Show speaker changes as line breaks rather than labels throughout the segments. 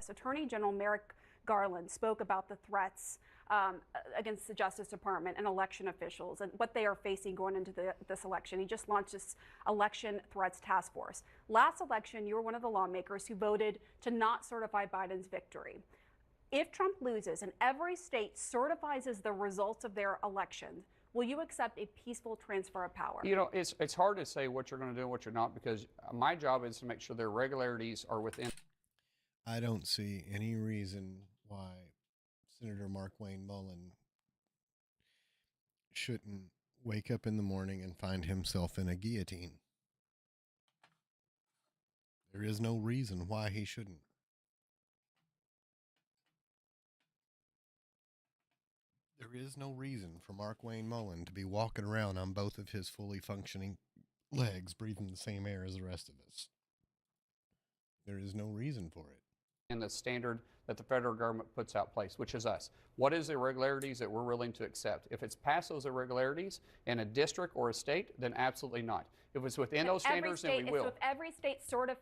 this. Attorney General Merrick Garland spoke about the threats against the Justice Department and election officials and what they are facing going into this election. He just launched this election threats task force. Last election, you were one of the lawmakers who voted to not certify Biden's victory. If Trump loses and every state certifies the results of their election, will you accept a peaceful transfer of power?
You know, it's hard to say what you're going to do and what you're not, because my job is to make sure their irregularities are within.
I don't see any reason why Senator Mark Wayne Mullen shouldn't wake up in the morning and find himself in a guillotine. There is no reason why he shouldn't. There is no reason for Mark Wayne Mullen to be walking around on both of his fully functioning legs, breathing the same air as the rest of us. There is no reason for it.
And the standard that the federal government puts out place, which is us. What is the irregularities that we're willing to accept? If it's past those irregularities in a district or a state, then absolutely not. If it's within those standards, then we will.
So if every state sort of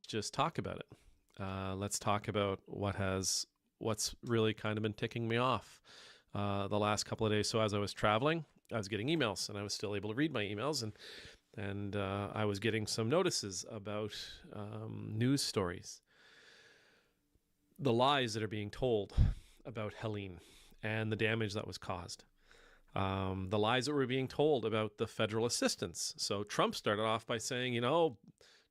just talk about it. Let's talk about what's really kind of been ticking me off the last couple of days. So as I was traveling, I was getting emails, and I was still able to read my emails, and I was getting some notices about news stories, the lies that are being told about Helene and the damage that was caused. The lies that were being told about the federal assistance. So Trump started off by saying,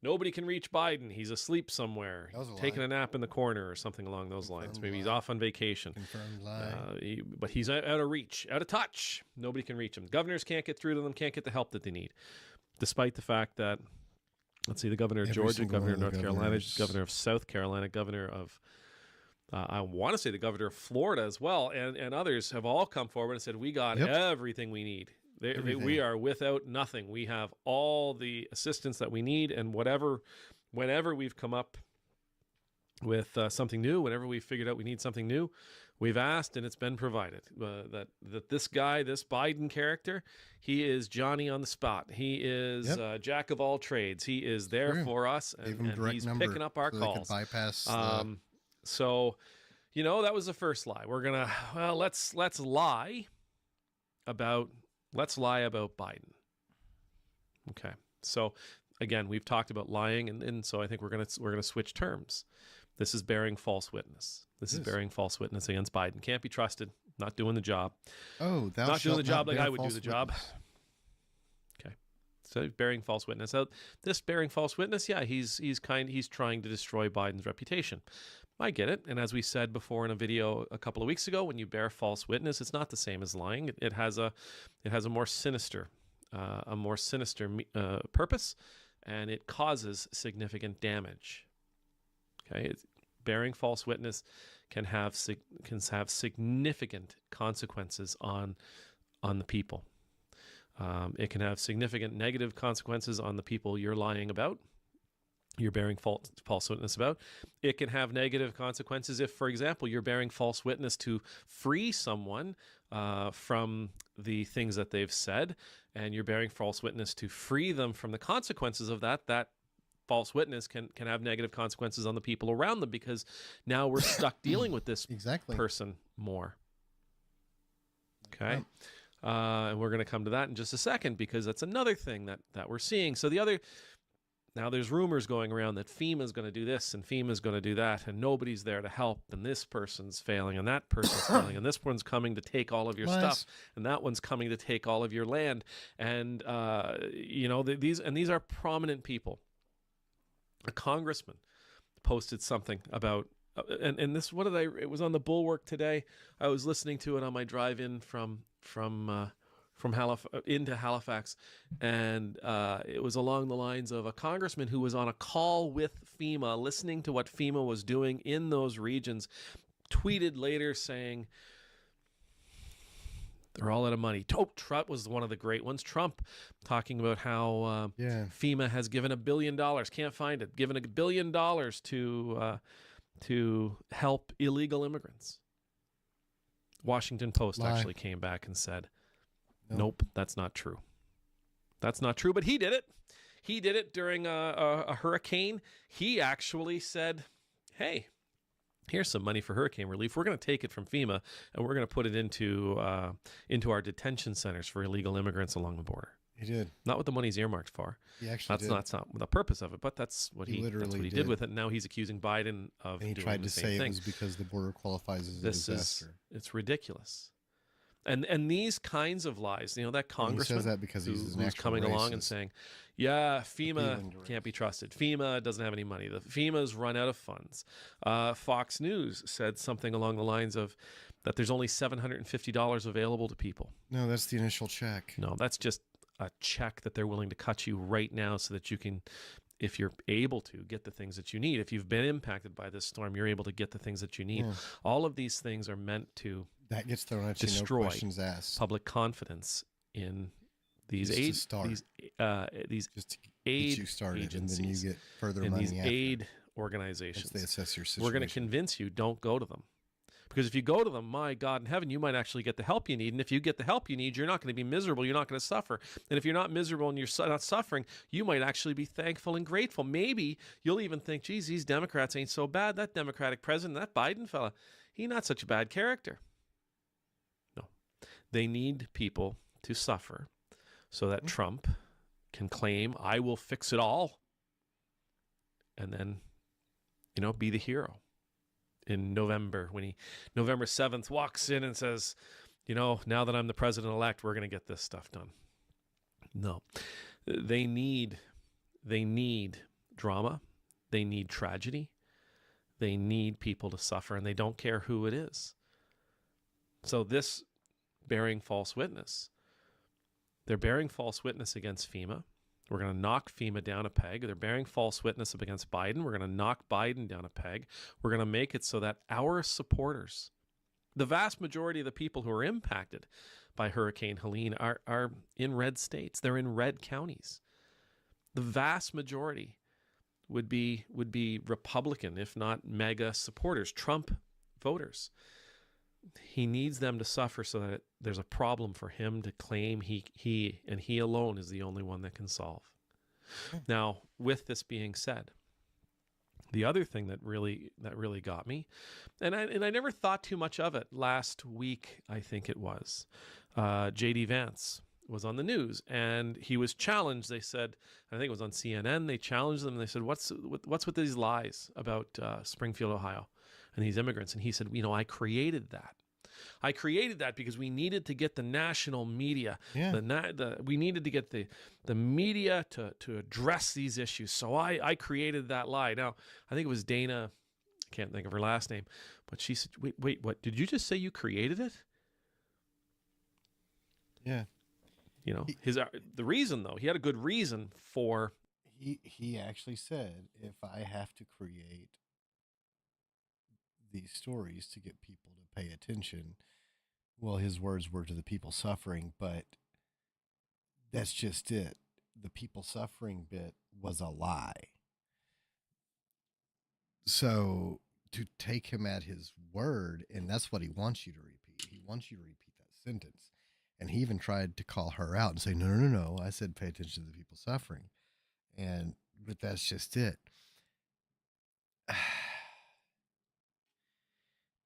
nobody can reach Biden. He's asleep somewhere, taking a nap in the corner or something along those lines. Maybe he's off on vacation.
Confirmed lie.
But he's out of reach, out of touch. Nobody can reach him. Governors can't get through to them, can't get the help that they need. Despite the fact that, let's see, the governor of Georgia, governor of North Carolina, governor of South Carolina, governor of, I want to say the governor of Florida as well, and others have all come forward and said, we got everything we need. We are without nothing. We have all the assistance that we need, and whenever we've come up with something new, whenever we've figured out we need something new, we've asked and it's been provided. That this guy, this Biden character, he is Johnny on the spot. He is jack of all trades. He is there for us, and he's picking up our calls.
Bypass.
So, that was the first lie. We're gonna let's lie about. Let's lie about Biden. Okay. So again, we've talked about lying, and so I think we're gonna switch terms. This is bearing false witness. This is bearing false witness against Biden. Can't be trusted. Not doing the job.
Oh,
not doing the job like I would do the job. Okay. So bearing false witness. This bearing false witness, he's trying to destroy Biden's reputation. I get it. And as we said before in a video a couple of weeks ago, when you bear false witness, it's not the same as lying. It has a more sinister purpose, and it causes significant damage. Okay, bearing false witness can have significant consequences on the people. It can have significant negative consequences on the people you're lying about. You're bearing false witness about. It can have negative consequences if, for example, you're bearing false witness to free someone from the things that they've said, and you're bearing false witness to free them from the consequences of that. That false witness can have negative consequences on the people around them, because now we're stuck dealing with this person more. Okay? And we're going to come to that in just a second, because that's another thing that we're seeing. So now there's rumors going around that FEMA is going to do this and FEMA is going to do that, and nobody's there to help, and this person's failing and that person's failing, and this one's coming to take all of your stuff, and that one's coming to take all of your land. And these are prominent people. A congressman posted something about and this, it was on the Bulwark today. I was listening to it on my drive in from from into Halifax, and it was along the lines of a congressman who was on a call with FEMA, listening to what FEMA was doing in those regions, tweeted later saying, they're all out of money. Trump was one of the great ones. Trump talking about how FEMA has given $1 billion, can't find it, given $1 billion to help illegal immigrants. Washington Post actually came back and said, nope, that's not true. That's not true, but he did it. He did it during a hurricane. He actually said, hey, here's some money for hurricane relief. We're going to take it from FEMA and we're going to put it into our detention centers for illegal immigrants along the border.
He did.
Not what the money's earmarked for.
He actually did.
That's not the purpose of it, but that's what he did with it. And now he's accusing Biden of doing the same thing. And he tried to say it was because the border qualifies as a disaster. It's ridiculous. And these kinds of lies, that congressman
he says that because he's
coming along and saying, yeah, FEMA can't be trusted. FEMA doesn't have any money. The FEMA's run out of funds. Fox News said something along the lines of that there's only $750 available to people.
No, that's the initial check.
No, that's just a check that they're willing to cut you right now so that you can, if you're able to, get the things that you need. If you've been impacted by this storm, you're able to get the things that you need. Yeah. All of these things are meant to
that gets thrown at
destroy
you, no questions asked.
Public confidence in these
just
aid,
to start.
these
just to
aid
get you started,
agencies,
and then you get further
and
money
these
after.
aid organizations.
Once they assess your situation.
We're going to convince you, don't go to them. Because if you go to them, my God in heaven, you might actually get the help you need. And if you get the help you need, you're not going to be miserable. You're not going to suffer. And if you're not miserable and you're not suffering, you might actually be thankful and grateful. Maybe you'll even think, geez, these Democrats ain't so bad. That Democratic president, that Biden fella, he's not such a bad character. No. They need people to suffer so that Trump can claim, I will fix it all. And then, be the hero. In November, when November 7th walks in and says, now that I'm the president-elect, we're going to get this stuff done. No. They need drama. They need tragedy. They need people to suffer, and they don't care who it is. So this bearing false witness, they're bearing false witness against FEMA. We're going to knock FEMA down a peg. They're bearing false witness against Biden. We're going to knock Biden down a peg. We're going to make it so that our supporters, the vast majority of the people who are impacted by Hurricane Helene are in red states. They're in red counties. The vast majority would be Republican, if not MAGA supporters, Trump voters. He needs them to suffer so that there's a problem for him to claim he and he alone is the only one that can solve. Now, with this being said, the other thing that really got me, and I never thought too much of it. Last week, I think it was, J.D. Vance was on the news and he was challenged. They said, I think it was on CNN. They challenged them and they said, "What's with these lies about Springfield, Ohio, and these immigrants?" And he said, I created that. I created that because we needed to get the national media. Yeah. We needed to get the media to address these issues. So I created that lie. Now, I think it was Dana, I can't think of her last name, but she said, wait, what? Did you just say you created it?
Yeah.
The reason, though, he had a good reason for...
He actually said, if I have to create these stories to get people to pay attention, well, his words were to the people suffering, but that's just it. The people suffering bit was a lie. So to take him at his word, and that's what he wants you to repeat. He wants you to repeat that sentence. And he even tried to call her out and say, no. I said, pay attention to the people suffering. But that's just it.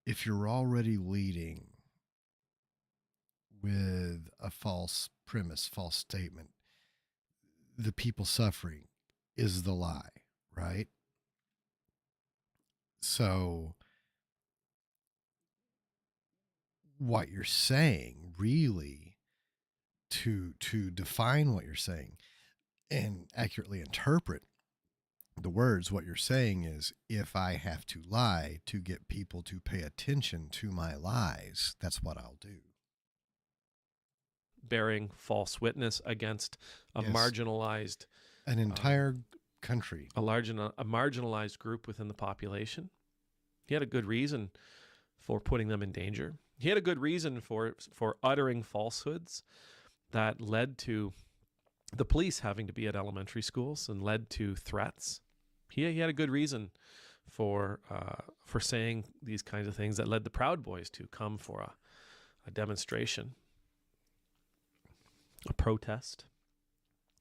If you're already leading with a false premise, false statement, the people suffering is the lie, right? So what you're saying, really, to define what you're saying and accurately interpret the words, what you're saying is, if I have to lie to get people to pay attention to my lies, that's what I'll do.
bearing false witness against a
Yes.
marginalized,
An entire country.
a marginalized group within the population. He had a good reason for putting them in danger. He had a good reason for uttering falsehoods that led to the police having to be at elementary schools and led to threats. He had a good reason for saying these kinds of things that led the Proud Boys to come for a demonstration, a protest,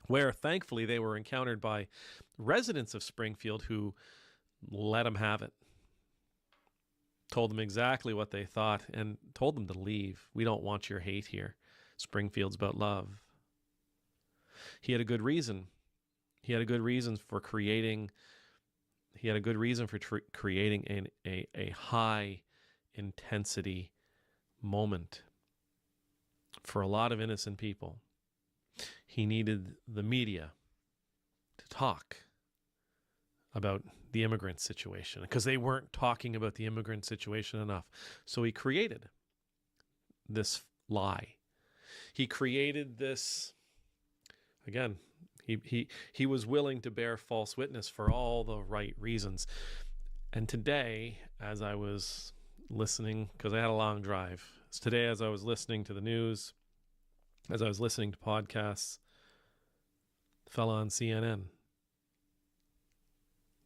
where thankfully they were encountered by residents of Springfield who let them have it, told them exactly what they thought, and told them to leave. We don't want your hate here. Springfield's about love. He had a good reason. He had a good reason for creating. He had a good reason for creating a high intensity moment for a lot of innocent people. He needed the media to talk about the immigrant situation because they weren't talking about the immigrant situation enough. So he created this lie. He created this, again, he was willing to bear false witness for all the right reasons. And today, as I was listening, because I had a long drive, today as I was listening to the news, as I was listening to podcasts, the fella on CNN,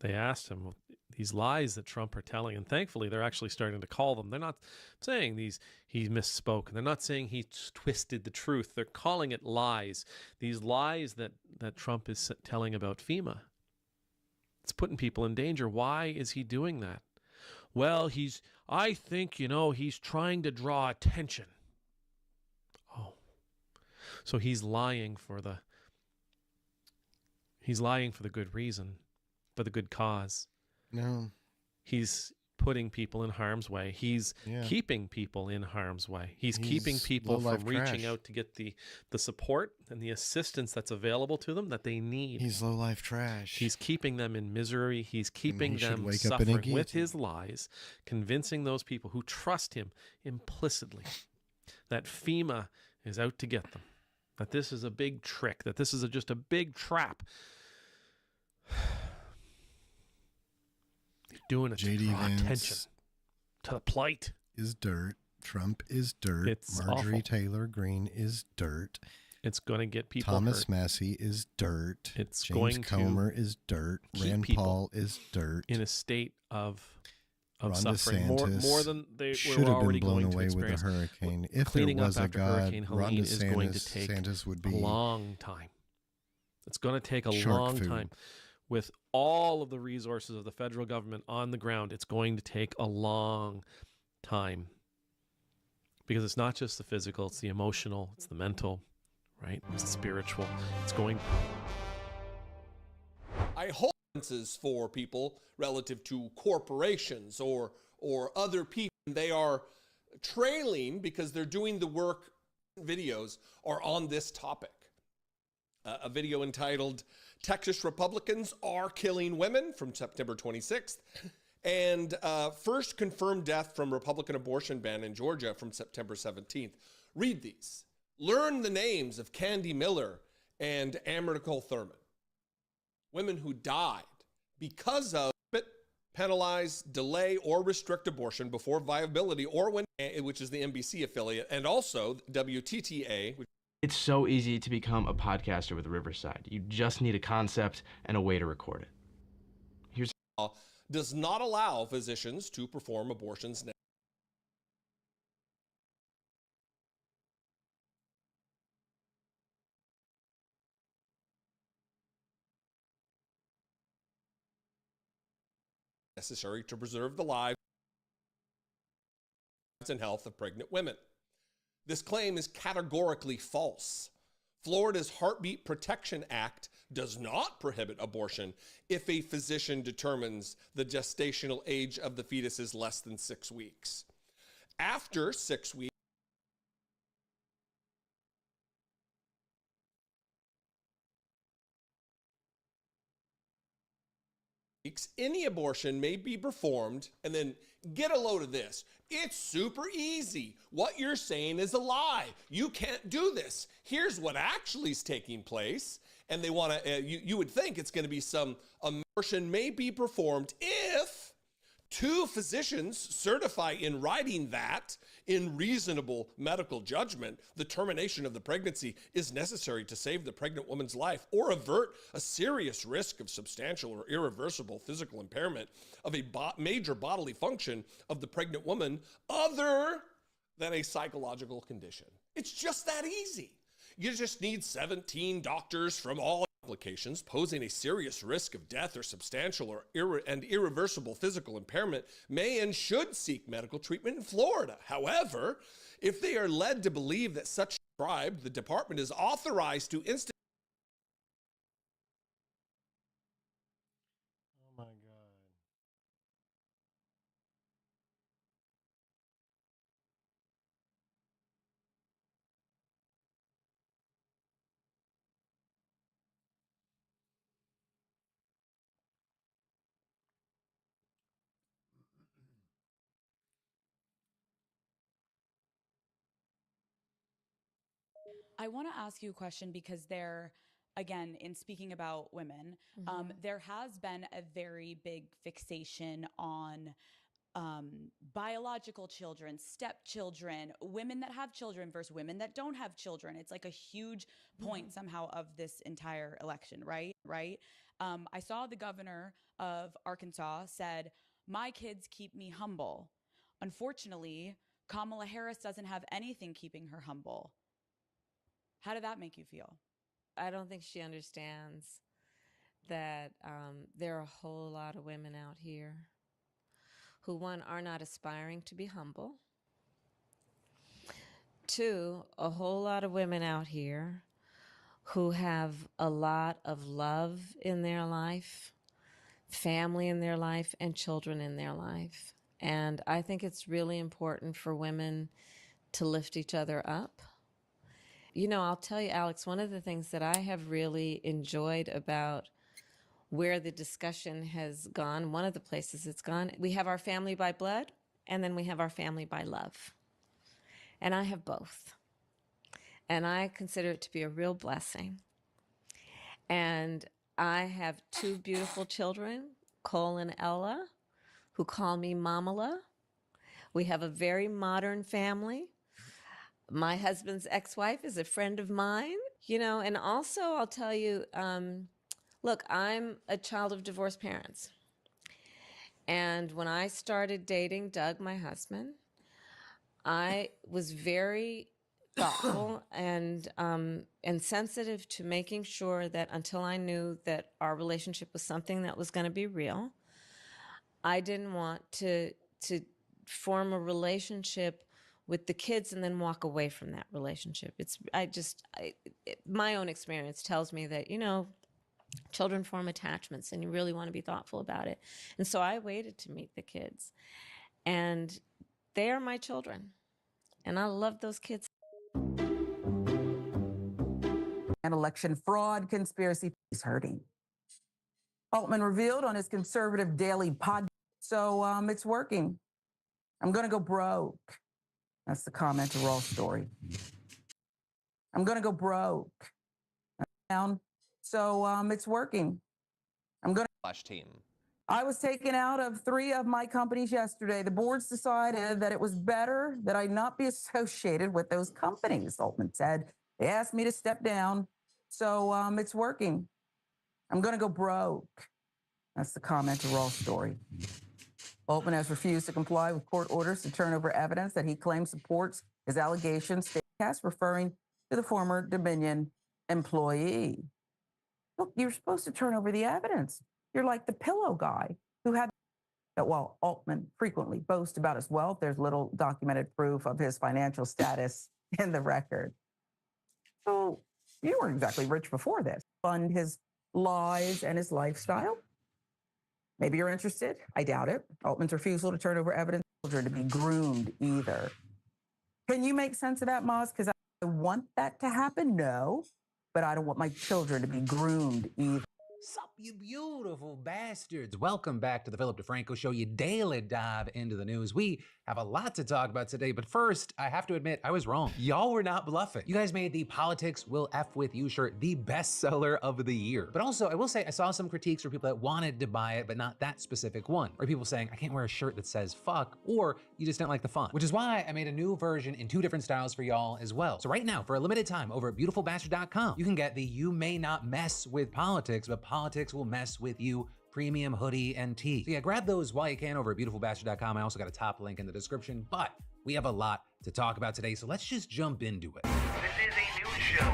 they asked him these lies that Trump are telling, and thankfully they're actually starting to call them. They're not saying he misspoke, and they're not saying he twisted the truth. They're calling it lies. These lies that Trump is telling about FEMA. It's putting people in danger. Why is he doing that? Well, I think, he's trying to draw attention. Oh. So he's lying for the good reason, for the good cause.
No.
He's putting people in harm's way. He's keeping people in harm's way. He's keeping people from reaching out to get the support and the assistance that's available to them that they need.
He's low-life trash.
He's keeping them in misery. He's keeping them suffering with his lies, convincing those people who trust him implicitly that FEMA is out to get them, that this is a big trick, that this is just a big trap. Doing it to draw attention to the plight.
Is dirt. Trump is dirt.
It's
Marjorie
awful.
Taylor Greene is dirt.
It's going to get people
Thomas
hurt.
Massey is dirt.
It's
James
going
Comer
to
is dirt.
keep
Rand
people
Paul is dirt.
in a state of
Ron
suffering,
DeSantis
more than they
should
were
have been
already
blown
going to
away
experience.
with a hurricane. If
Cleaning
there was
up
a
after
God,
Hurricane
Ron
Helene is going to take
DeSantis would
a
be
long time. It's going to take a
shark
long
food.
time. With all of the resources of the federal government on the ground, it's going to take a long time. Because it's not just the physical, it's the emotional, it's the mental, right? It's the spiritual. It's going.
I hope for people relative to corporations or other people. They are trailing because they're doing the work. Videos are on this topic. A video entitled "Texas Republicans Are Killing Women" from September 26th. And first confirmed death from Republican abortion ban in Georgia from September 17th. Read these. Learn the names of Candy Miller and Americole Thurman. Women who died because of penalize, delay, or restrict abortion before viability, or when, which is the NBC affiliate, and also WTTA.
It's so easy to become a podcaster with Riverside. You just need a concept and a way to record it.
Does not allow physicians to perform abortions necessary to preserve the lives and health of pregnant women. This claim is categorically false. Florida's Heartbeat Protection Act does not prohibit abortion if a physician determines the gestational age of the fetus is less than 6 weeks. After 6 weeks, weeks, any abortion may be performed, and then get a load of this. It's super easy. What you're saying is a lie. You can't do this. Here's what actually is taking place. And they want to, you would think it's going to be some abortion may be performed if 2 physicians certify in writing that, in reasonable medical judgment, the termination of the pregnancy is necessary to save the pregnant woman's life or avert a serious risk of substantial or irreversible physical impairment of a major bodily function of the pregnant woman other than a psychological condition. It's just that easy. You just need 17 doctors from all applications posing a serious risk of death or substantial or irreversible physical impairment may and should seek medical treatment in Florida. However, if they are led to believe that such prescribed, the department is authorized to institute.
Oh my God.
I want to ask you a question because again, in speaking about women, there has been a very big fixation on biological children, stepchildren, women that have children versus women that don't have children. It's like a huge point somehow of this entire election, right? I saw the governor of Arkansas said, "My kids keep me humble." Unfortunately, Kamala Harris doesn't have anything keeping her humble. How did that make you feel?
I don't think she understands that there are a whole lot of women out here who, 1, are not aspiring to be humble. 2, a whole lot of women out here who have a lot of love in their life, family in their life, and children in their life. And I think it's really important for women to lift each other up. You know, I'll tell you, Alex, one of the things that I have really enjoyed about where the discussion has gone, one of the places it's gone, we have our family by blood, and then we have our family by love. And I have both. And I consider it to be a real blessing. And I have 2 beautiful children, Cole and Ella, who call me Mamala. We have a very modern family. My husband's ex-wife is a friend of mine, you know, and also I'll tell you, look, I'm a child of divorced parents. And when I started dating Doug, my husband, I was very thoughtful and sensitive to making sure that until I knew that our relationship was something that was going to be real, I didn't want to form a relationship with the kids and then walk away from that relationship. My own experience tells me that, you know, children form attachments and you really want to be thoughtful about it. And so I waited to meet the kids, and they are my children. And I love those kids.
And election fraud conspiracy is hurting. Altman revealed on his conservative daily podcast. So it's working. I'm going to go broke. That's the comment to Raw's story. I'm going to go broke. So it's working. I'm going to
team.
I was taken out of 3 of my companies yesterday. The boards decided that it was better that I not be associated with those companies, Altman said. They asked me to step down. So it's working. I'm going to go broke. That's the comment to Raw's story. Altman has refused to comply with court orders to turn over evidence that he claims supports his allegations, referring to the former Dominion employee. Look, you're supposed to turn over the evidence. You're like the pillow guy who had that. While Altman frequently boasts about his wealth, there's little documented proof of his financial status in the record. So you weren't exactly rich before this. Fund his lies and his lifestyle. Maybe you're interested. I doubt it. Altman's refusal to turn over evidence to be groomed either. Can you make sense of that, Moz? Because I want that to happen. No, but I don't want my children to be groomed either.
Sup, you beautiful bastards. Welcome back to the Philip DeFranco Show, your daily dive into the news. We have a lot to talk about today, but first, I have to admit, I was wrong. Y'all were not bluffing. You guys made the Politics Will F With You shirt the bestseller of the year. But also, I will say, I saw some critiques for people that wanted to buy it, but not that specific one. Or people saying, I can't wear a shirt that says fuck, or you just didn't like the font. Which is why I made a new version in 2 different styles for y'all as well. So right now, for a limited time, over at beautifulbastard.com, you can get the You May Not Mess With Politics, but Politics Will Mess With You premium hoodie and tee. So yeah, grab those while you can over at beautifulbastard.com. I also got a top link in the description, but we have a lot to talk about today, so let's just jump into it.
This is a news show.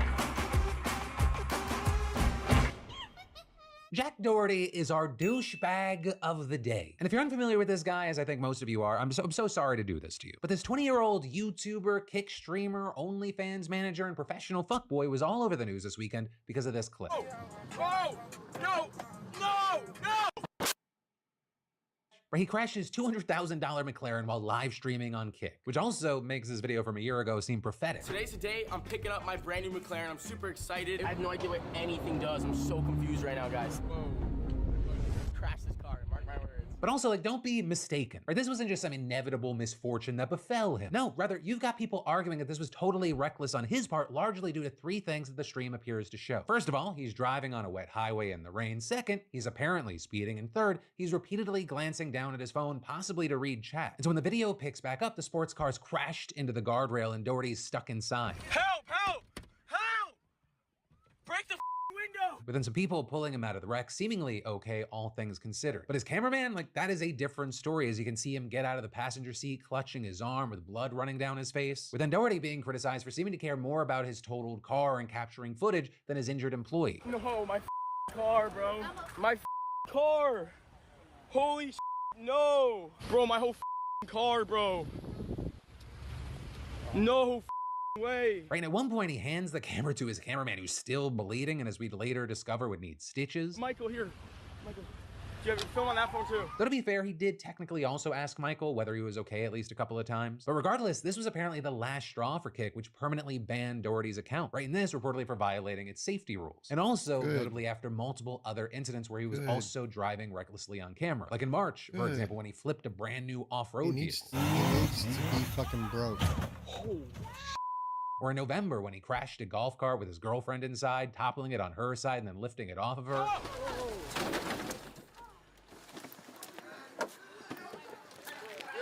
Jack Doherty is our douchebag of the day. And if you're unfamiliar with this guy, as I think most of you are, I'm so sorry to do this to you. But this 20-year-old YouTuber, kick streamer, OnlyFans manager, and professional fuckboy was all over the news this weekend because of this clip. Where he crashed his $200,000 McLaren while live streaming on Kick, which also makes this video from a year ago seem prophetic.
Today's the day I'm picking up my brand new McLaren. I'm super excited. I have no idea what anything does. I'm so confused right now, guys. Whoa. Crash this car, mark my words.
But also, like, don't be mistaken, right? This wasn't just some inevitable misfortune that befell him. No, rather, you've got people arguing that this was totally reckless on his part, largely due to 3 things that the stream appears to show. First of all, he's driving on a wet highway in the rain. Second, he's apparently speeding. And third, he's repeatedly glancing down at his phone, possibly to read chat. And so when the video picks back up, the sports car's crashed into the guardrail and Doherty's stuck inside.
Help! Help! Help! Break the window!
But then some people pulling him out of the wreck, seemingly okay, all things considered. But his cameraman, like, that is a different story, as you can see him get out of the passenger seat, clutching his arm with blood running down his face. With then Doherty being criticized for seeming to care more about his totaled car and capturing footage than his injured employee.
No, my car, bro. My car. Holy no. Bro, my whole car, bro. No way.
Right, and at one point he hands the camera to his cameraman who's still bleeding and as we'd later discover would need stitches.
Michael, here. Michael, do you have film on that phone too?
Though to be fair, he did technically also ask Michael whether he was okay at least a couple of times. But regardless, this was apparently the last straw for Kick, which permanently banned Doherty's account, right? And this reportedly for violating its safety rules. And also, notably after multiple other incidents where he was also driving recklessly on camera. Like in March, for example, when he flipped a brand new off-road vehicle.
He needs to be fucking broke.
Oh.
Or in November when he crashed a golf cart with his girlfriend inside, toppling it on her side and then lifting it off of her.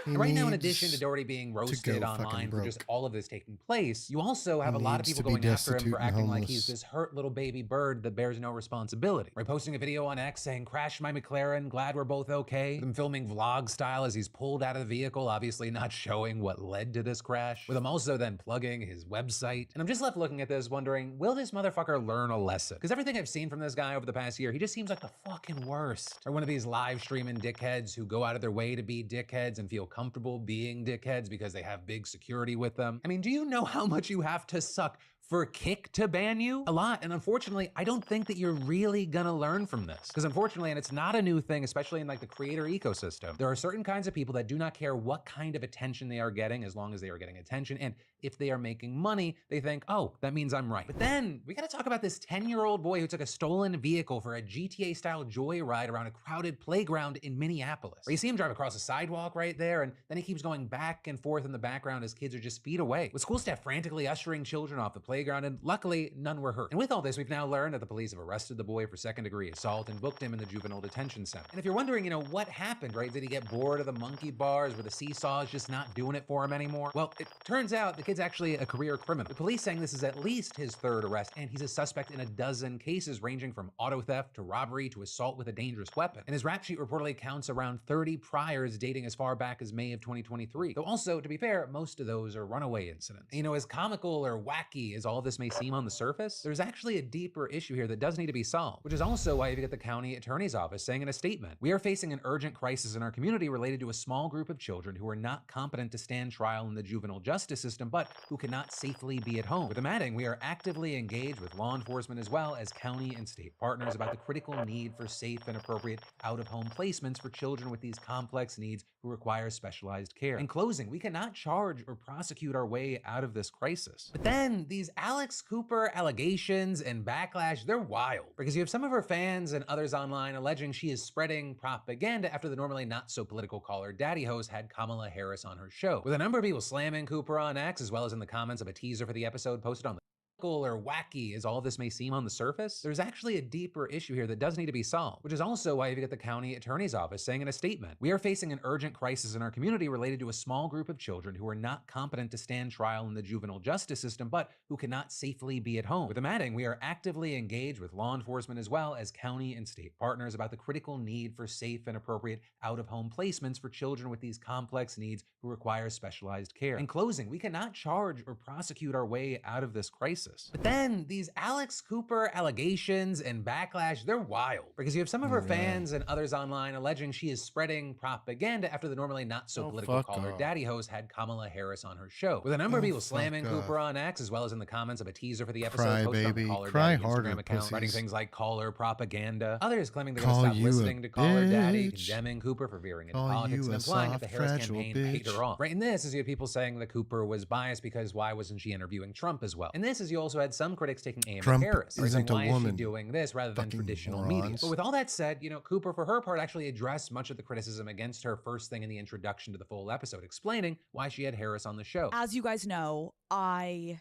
Right now, in addition to Doherty being roasted online for just all of this taking place, you also have a lot of people going after him for acting like he's this hurt little baby bird that bears no responsibility. Right, posting a video on X saying, "Crashed my McLaren, glad we're both okay." Them filming vlog style as he's pulled out of the vehicle, obviously not showing what led to this crash. With him also then plugging his website. And I'm just left looking at this wondering, will this motherfucker learn a lesson? Because everything I've seen from this guy over the past year, he just seems like the fucking worst. Or one of these live streaming dickheads who go out of their way to be dickheads and feel comfortable being dickheads because they have big security with them. I mean, do you know how much you have to suck for Kick to ban you? A lot. And unfortunately, I don't think that you're really gonna learn from this. Because unfortunately, and it's not a new thing, especially in like the creator ecosystem, there are certain kinds of people that do not care what kind of attention they are getting as long as they are getting attention. And if they are making money, they think, oh, that means I'm right. But then we gotta talk about this 10-year-old boy who took a stolen vehicle for a GTA-style joyride around a crowded playground in Minneapolis. Where you see him drive across a sidewalk right there, and then he keeps going back and forth in the background as kids are just feet away, with school staff frantically ushering children off the playground, and luckily, none were hurt. And with all this, we've now learned that the police have arrested the boy for second-degree assault and booked him in the juvenile detention center. And if you're wondering, what happened, right? Did he get bored of the monkey bars where the seesaw is just not doing it for him anymore? Well, it turns out the kid's actually a career criminal. The police saying this is at least his 3rd arrest, and he's a suspect in a dozen cases ranging from auto theft to robbery to assault with a dangerous weapon. And his rap sheet reportedly counts around 30 priors dating as far back as May of 2023. Though also, to be fair, most of those are runaway incidents. As comical or wacky as all this may seem on the surface, there's actually a deeper issue here that does need to be solved, which is also why you get the county attorney's office saying in a statement, "We are facing an urgent crisis in our community related to a small group of children who are not competent to stand trial in the juvenile justice system, but who cannot safely be at home." With them adding, "We are actively engaged with law enforcement as well as county and state partners about the critical need for safe and appropriate out-of-home placements for children with these complex needs who require specialized care." In closing, we cannot charge or prosecute our way out of this crisis. But then these Alex Cooper allegations and backlash, they're wild. Because you have some of her fans and others online alleging she is spreading propaganda after the normally not so political caller Daddy host had Kamala Harris on her show. With a number of people slamming Cooper on X, as well as in the comments of a teaser for the episode posted on the or wacky as all this may seem on the surface, there's actually a deeper issue here that does need to be solved, which is also why you get the county attorney's office saying in a statement, "We are facing an urgent crisis in our community related to a small group of children who are not competent to stand trial in the juvenile justice system, but who cannot safely be at home." With them adding, "We are actively engaged with law enforcement as well as county and state partners about the critical need for safe and appropriate out-of-home placements for children with these complex needs who require specialized care." In closing, we cannot charge or prosecute our way out of this crisis. But then these Alex Cooper allegations and backlash, they're wild. Because you have some of her fans and others online alleging she is spreading propaganda after the normally not so political caller Daddy host had Kamala Harris on her show. With a number of people slamming Cooper on X, as well as in the comments of a teaser for the episode posted on the Caller Daddy Instagram account, writing things like caller propaganda. Others claiming they're going to stop listening to Caller Daddy, condemning Cooper for veering into politics and implying that the Harris campaign paid her off. Right in this is you have people saying that Cooper was biased because why wasn't she interviewing Trump as well? And this is you also had some critics taking aim at Harris, saying why is she doing this rather than traditional media? But with all that said, Cooper for her part actually addressed much of the criticism against her first thing in the introduction to the full episode, explaining why she had Harris on the show.
As you guys know, I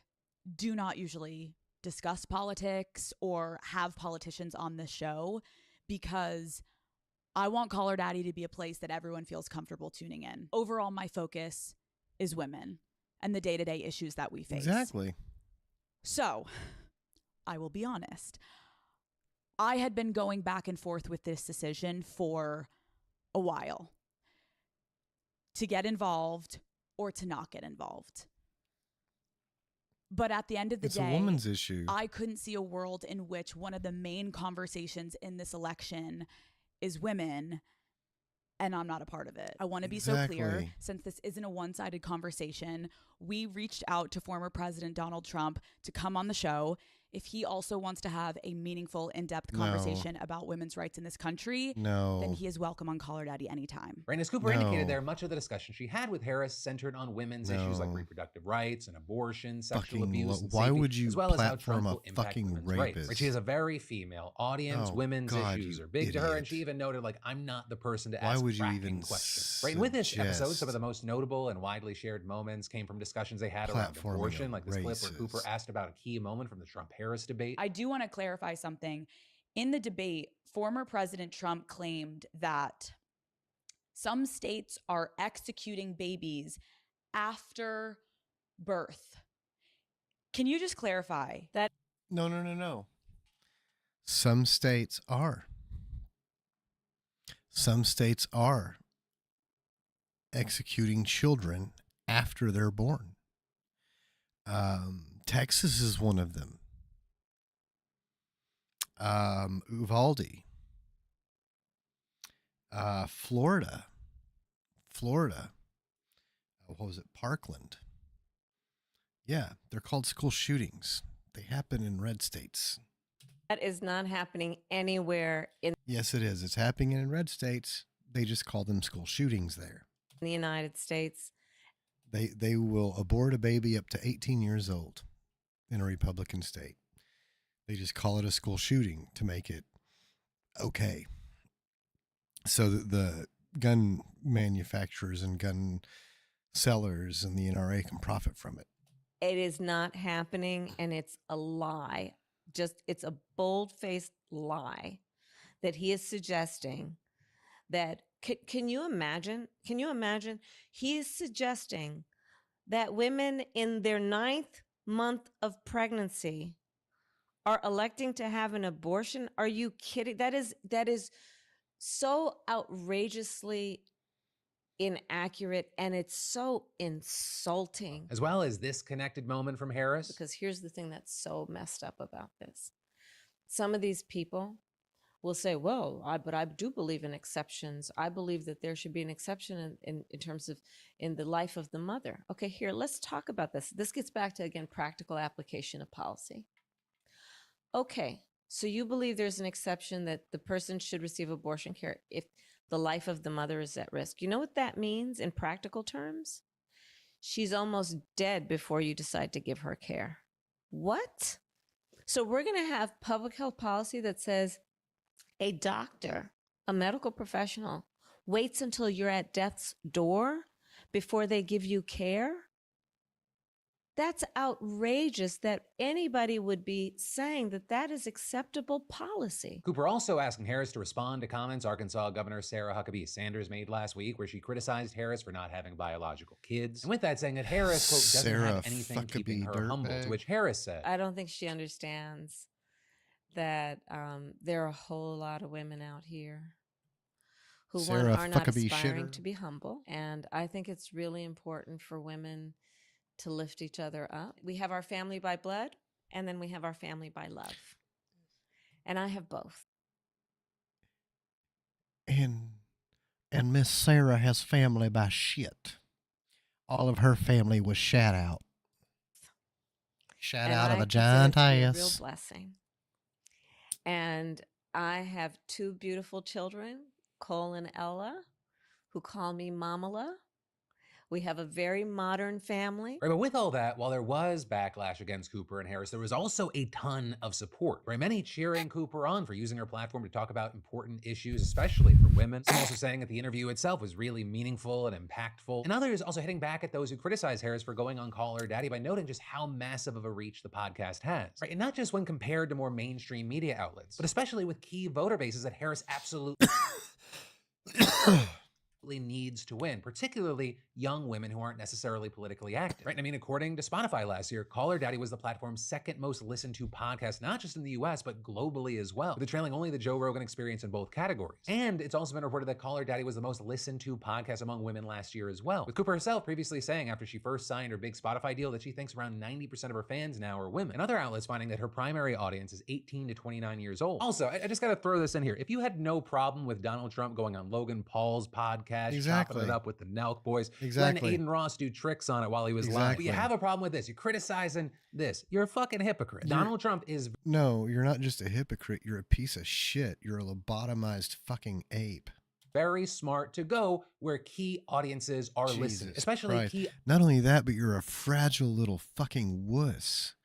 do not usually discuss politics or have politicians on this show because I want Caller Daddy to be a place that everyone feels comfortable tuning in. Overall, my focus is women and the day-to-day issues that we face.
Exactly.
So, I will be honest. I had been going back and forth with this decision for a while. To get involved or to not get involved. But at the end of the day,
it's a woman's issue.
I couldn't see a world in which one of the main conversations in this election is women, and I'm not a part of it. I want to be so clear, since this isn't a one-sided conversation, we reached out to former President Donald Trump to come on the show. If he also wants to have a meaningful, in-depth conversation about women's rights in this country, then he is welcome on Caller Daddy anytime.
Right, as Cooper indicated there, much of the discussion she had with Harris centered on women's issues like reproductive rights and abortion, sexual abuse, and
why
safety,
would you
as well as how
platform
Trump will
a
impact
fucking
women's rights.
rapist?
Right, she has a very female audience. Women's issues are big to her, and she even noted, I'm not the person to ask fracking questions. Right, and with this episode, some of the most notable and widely shared moments came from discussions they had around abortion, like this clip where Cooper asked about a key moment from the Trump-Harris debate.
I do want to clarify something. In the debate, former President Trump claimed that some states are executing babies after birth. Can you just clarify that?
No. Some states are. Some states are executing children after they're born. Texas is one of them. Uvalde, Florida, what was it? Parkland. Yeah, they're called school shootings. They happen in red states.
That is not happening anywhere in.
Yes, it is. It's happening in red states. They just call them school shootings there.
In the United States.
They will abort a baby up to 18 years old in a Republican state. They just call it a school shooting to make it okay. So the gun manufacturers and gun sellers and the NRA can profit from it.
It is not happening, and it's a lie. It's a bold-faced lie that he is suggesting that. Can you imagine? He is suggesting that women in their 9th month of pregnancy are electing to have an abortion. Are you kidding? That is so outrageously inaccurate, and it's so insulting.
As well as this connected moment from Harris.
Because here's the thing that's so messed up about this. Some of these people will say, well, but I do believe in exceptions. I believe that there should be an exception in terms of in the life of the mother. Okay, here, let's talk about this. This gets back to, again, practical application of policy. Okay, so you believe there's an exception that the person should receive abortion care if the life of the mother is at risk. You know what that means in practical terms? She's almost dead before you decide to give her care. What? So we're going to have public health policy that says a doctor, a medical professional, waits until you're at death's door before they give you care? That's outrageous that anybody would be saying that that is acceptable policy.
Cooper also asking Harris to respond to comments Arkansas Governor Sarah Huckabee Sanders made last week, where she criticized Harris for not having biological kids. And with that, saying that Harris, quote, doesn't have anything keeping her humble, to which Harris said,
I don't think she understands that there are a whole lot of women out here who are not aspiring to be humble. And I think it's really important for women to lift each other up. We have our family by blood, and then we have our family by love. And I have both.
And Miss Sarah has family by shit. All of her family was shat out. Shat out of a giant ass.
A real blessing. And I have two beautiful children, Cole and Ella, who call me Mamala. We have a very modern family.
Right, but with all that, while there was backlash against Cooper and Harris, there was also a ton of support. Right, many cheering Cooper on for using her platform to talk about important issues, especially for women. Some also saying that the interview itself was really meaningful and impactful. And others also hitting back at those who criticize Harris for going on Call Her Daddy by noting just how massive of a reach the podcast has. Right, and not just when compared to more mainstream media outlets, but especially with key voter bases that Harris absolutely needs to win, particularly young women who aren't necessarily politically active. Right? I mean, according to Spotify last year, Call Her Daddy was the platform's second most listened to podcast, not just in the US, but globally as well, with it trailing only the Joe Rogan Experience in both categories. And it's also been reported that Call Her Daddy was the most listened to podcast among women last year as well, with Cooper herself previously saying after she first signed her big Spotify deal that she thinks around 90% of her fans now are women, and other outlets finding that her primary audience is 18 to 29 years old. Also, I just gotta throw this in here. If you had no problem with Donald Trump going on Logan Paul's podcast, chopping it up with the Nelk boys, letting Aiden Ross do tricks on it while he was live, but you have a problem with this, you're criticizing this, you're a fucking hypocrite. Donald Trump is...
No, you're not just a hypocrite, you're a piece of shit. You're a lobotomized fucking ape.
Very smart to go where key audiences are listening, especially key...
Not only that, but you're a fragile little fucking wuss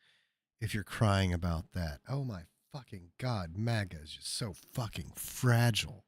if you're crying about that. Oh my fucking God, MAGA is just so fucking fragile.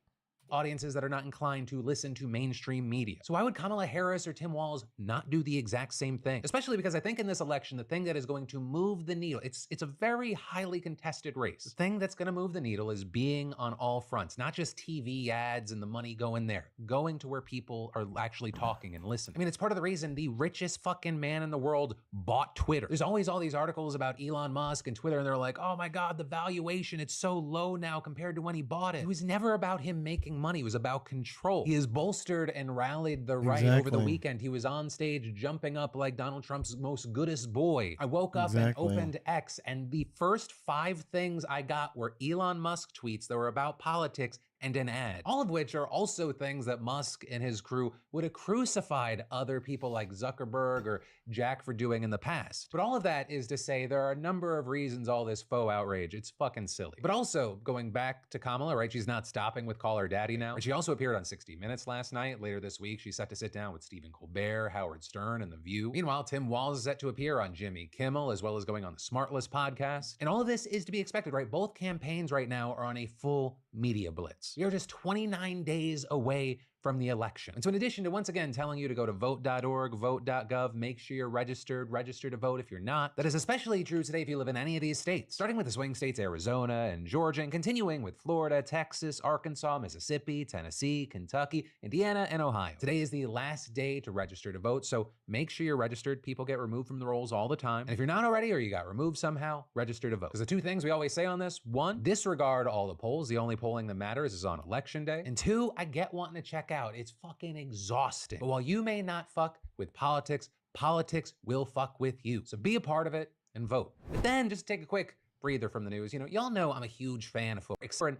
Audiences that are not inclined to listen to mainstream media. So why would Kamala Harris or Tim Walz not do the exact same thing? Especially because I think in this election, the thing that is going to move the needle, it's a very highly contested race. The thing that's going to move the needle is being on all fronts, not just TV ads and the money going there, going to where people are actually talking and listening. I mean, it's part of the reason the richest fucking man in the world bought Twitter. There's always all these articles about Elon Musk and Twitter, and they're like, oh my God, the valuation, it's so low now compared to when he bought it. It was never about him making money. It was about control. He has bolstered and rallied the right over the weekend. He was on stage jumping up like Donald Trump's most goodest boy. I woke up and opened X, and the first 5 things I got were Elon Musk tweets that were about politics and an ad, all of which are also things that Musk and his crew would have crucified other people like Zuckerberg or Jack for doing in the past. But all of that is to say there are a number of reasons all this faux outrage, it's fucking silly. But also, going back to Kamala, right, she's not stopping with Call Her Daddy now. And she also appeared on 60 Minutes last night. Later this week, she's set to sit down with Stephen Colbert, Howard Stern, and The View. Meanwhile, Tim Walz is set to appear on Jimmy Kimmel, as well as going on the Smartless podcast. And all of this is to be expected, right? Both campaigns right now are on a full media blitz. We are just 29 days away from the election. And so in addition to once again telling you to go to vote.org, vote.gov, make sure you're register to vote if you're not, that is especially true today if you live in any of these states, starting with the swing states Arizona and Georgia, and continuing with Florida, Texas, Arkansas, Mississippi, Tennessee, Kentucky, Indiana, and Ohio. Today is the last day to register to vote, so make sure you're registered. People get removed from the rolls all the time. And if you're not already or you got removed somehow, register to vote. Because the 2 things we always say on this: 1, disregard all the polls. The only polling that matters is on election day. And 2, I get wanting to check out. It's fucking exhausting. But while you may not fuck with politics, politics will fuck with you. So be a part of it and vote. But then just take a quick breather from the news. You know, y'all know I'm a huge fan of football.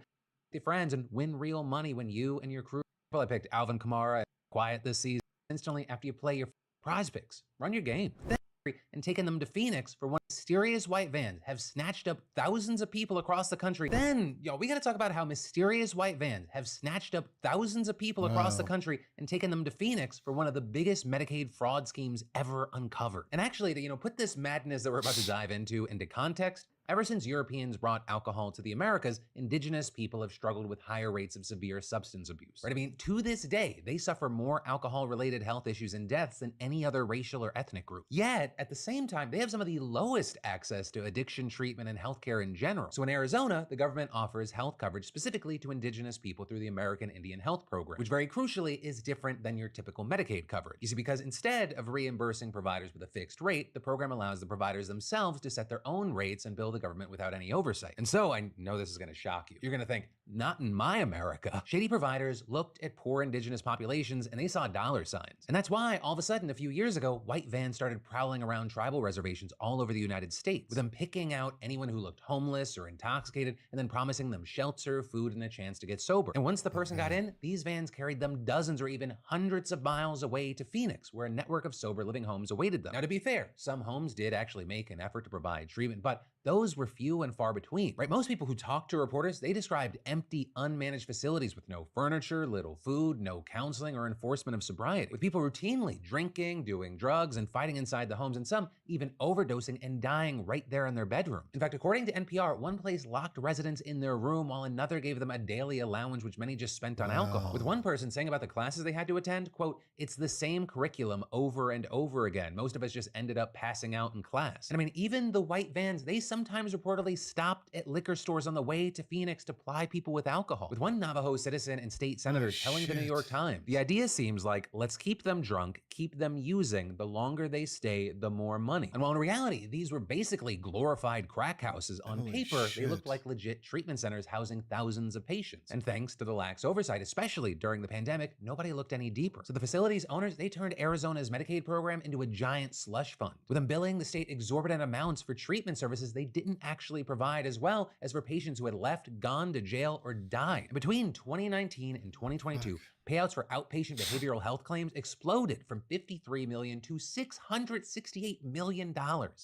Your friends and win real money when you and your crew. Well, I picked Alvin Kamara quiet this season instantly after you play your prize picks. Run your game. Then and taken them to Phoenix for one mysterious white vans have snatched up thousands of people across the country. Then, we gotta talk about how mysterious white vans have snatched up thousands of people across the country and taken them to Phoenix for one of the biggest Medicaid fraud schemes ever uncovered. And actually, to put this madness that we're about to dive into context, ever since Europeans brought alcohol to the Americas, indigenous people have struggled with higher rates of severe substance abuse. Right? I mean, to this day, they suffer more alcohol-related health issues and deaths than any other racial or ethnic group. Yet, at the same time, they have some of the lowest access to addiction treatment and healthcare in general. So in Arizona, the government offers health coverage specifically to indigenous people through the American Indian Health Program, which very crucially is different than your typical Medicaid coverage. You see, because instead of reimbursing providers with a fixed rate, the program allows the providers themselves to set their own rates and bill the government without any oversight. And so I know this is going to shock you. You're going to think, not in my America. Shady providers looked at poor indigenous populations and they saw dollar signs. And that's why all of a sudden a few years ago, white vans started prowling around tribal reservations all over the United States, with them picking out anyone who looked homeless or intoxicated and then promising them shelter, food, and a chance to get sober. And once the person got in, these vans carried them dozens or even hundreds of miles away to Phoenix, where a network of sober living homes awaited them. Now, to be fair, some homes did actually make an effort to provide treatment, but those were few and far between, right? Most people who talked to reporters, they described empty, unmanaged facilities with no furniture, little food, no counseling or enforcement of sobriety, with people routinely drinking, doing drugs, and fighting inside the homes, and some even overdosing and dying right there in their bedroom. In fact, according to NPR, one place locked residents in their room while another gave them a daily allowance, which many just spent on alcohol. With one person saying about the classes they had to attend, quote, "It's the same curriculum over and over again. Most of us just ended up passing out in class." And I mean, even the white vans, they sometimes reportedly stopped at liquor stores on the way to Phoenix to ply people with alcohol, with one Navajo citizen and state senator telling the New York Times, "The idea seems like, let's keep them drunk, keep them using. The longer they stay, the more money." And while in reality, these were basically glorified crack houses, on paper, they looked like legit treatment centers housing thousands of patients. And thanks to the lax oversight, especially during the pandemic, nobody looked any deeper. So the facility's owners, they turned Arizona's Medicaid program into a giant slush fund, with them billing the state exorbitant amounts for treatment services they didn't actually provide, as well as for patients who had left, gone to jail, or died. And between 2019 and 2022, payouts for outpatient behavioral health claims exploded from $53 million to $668 million,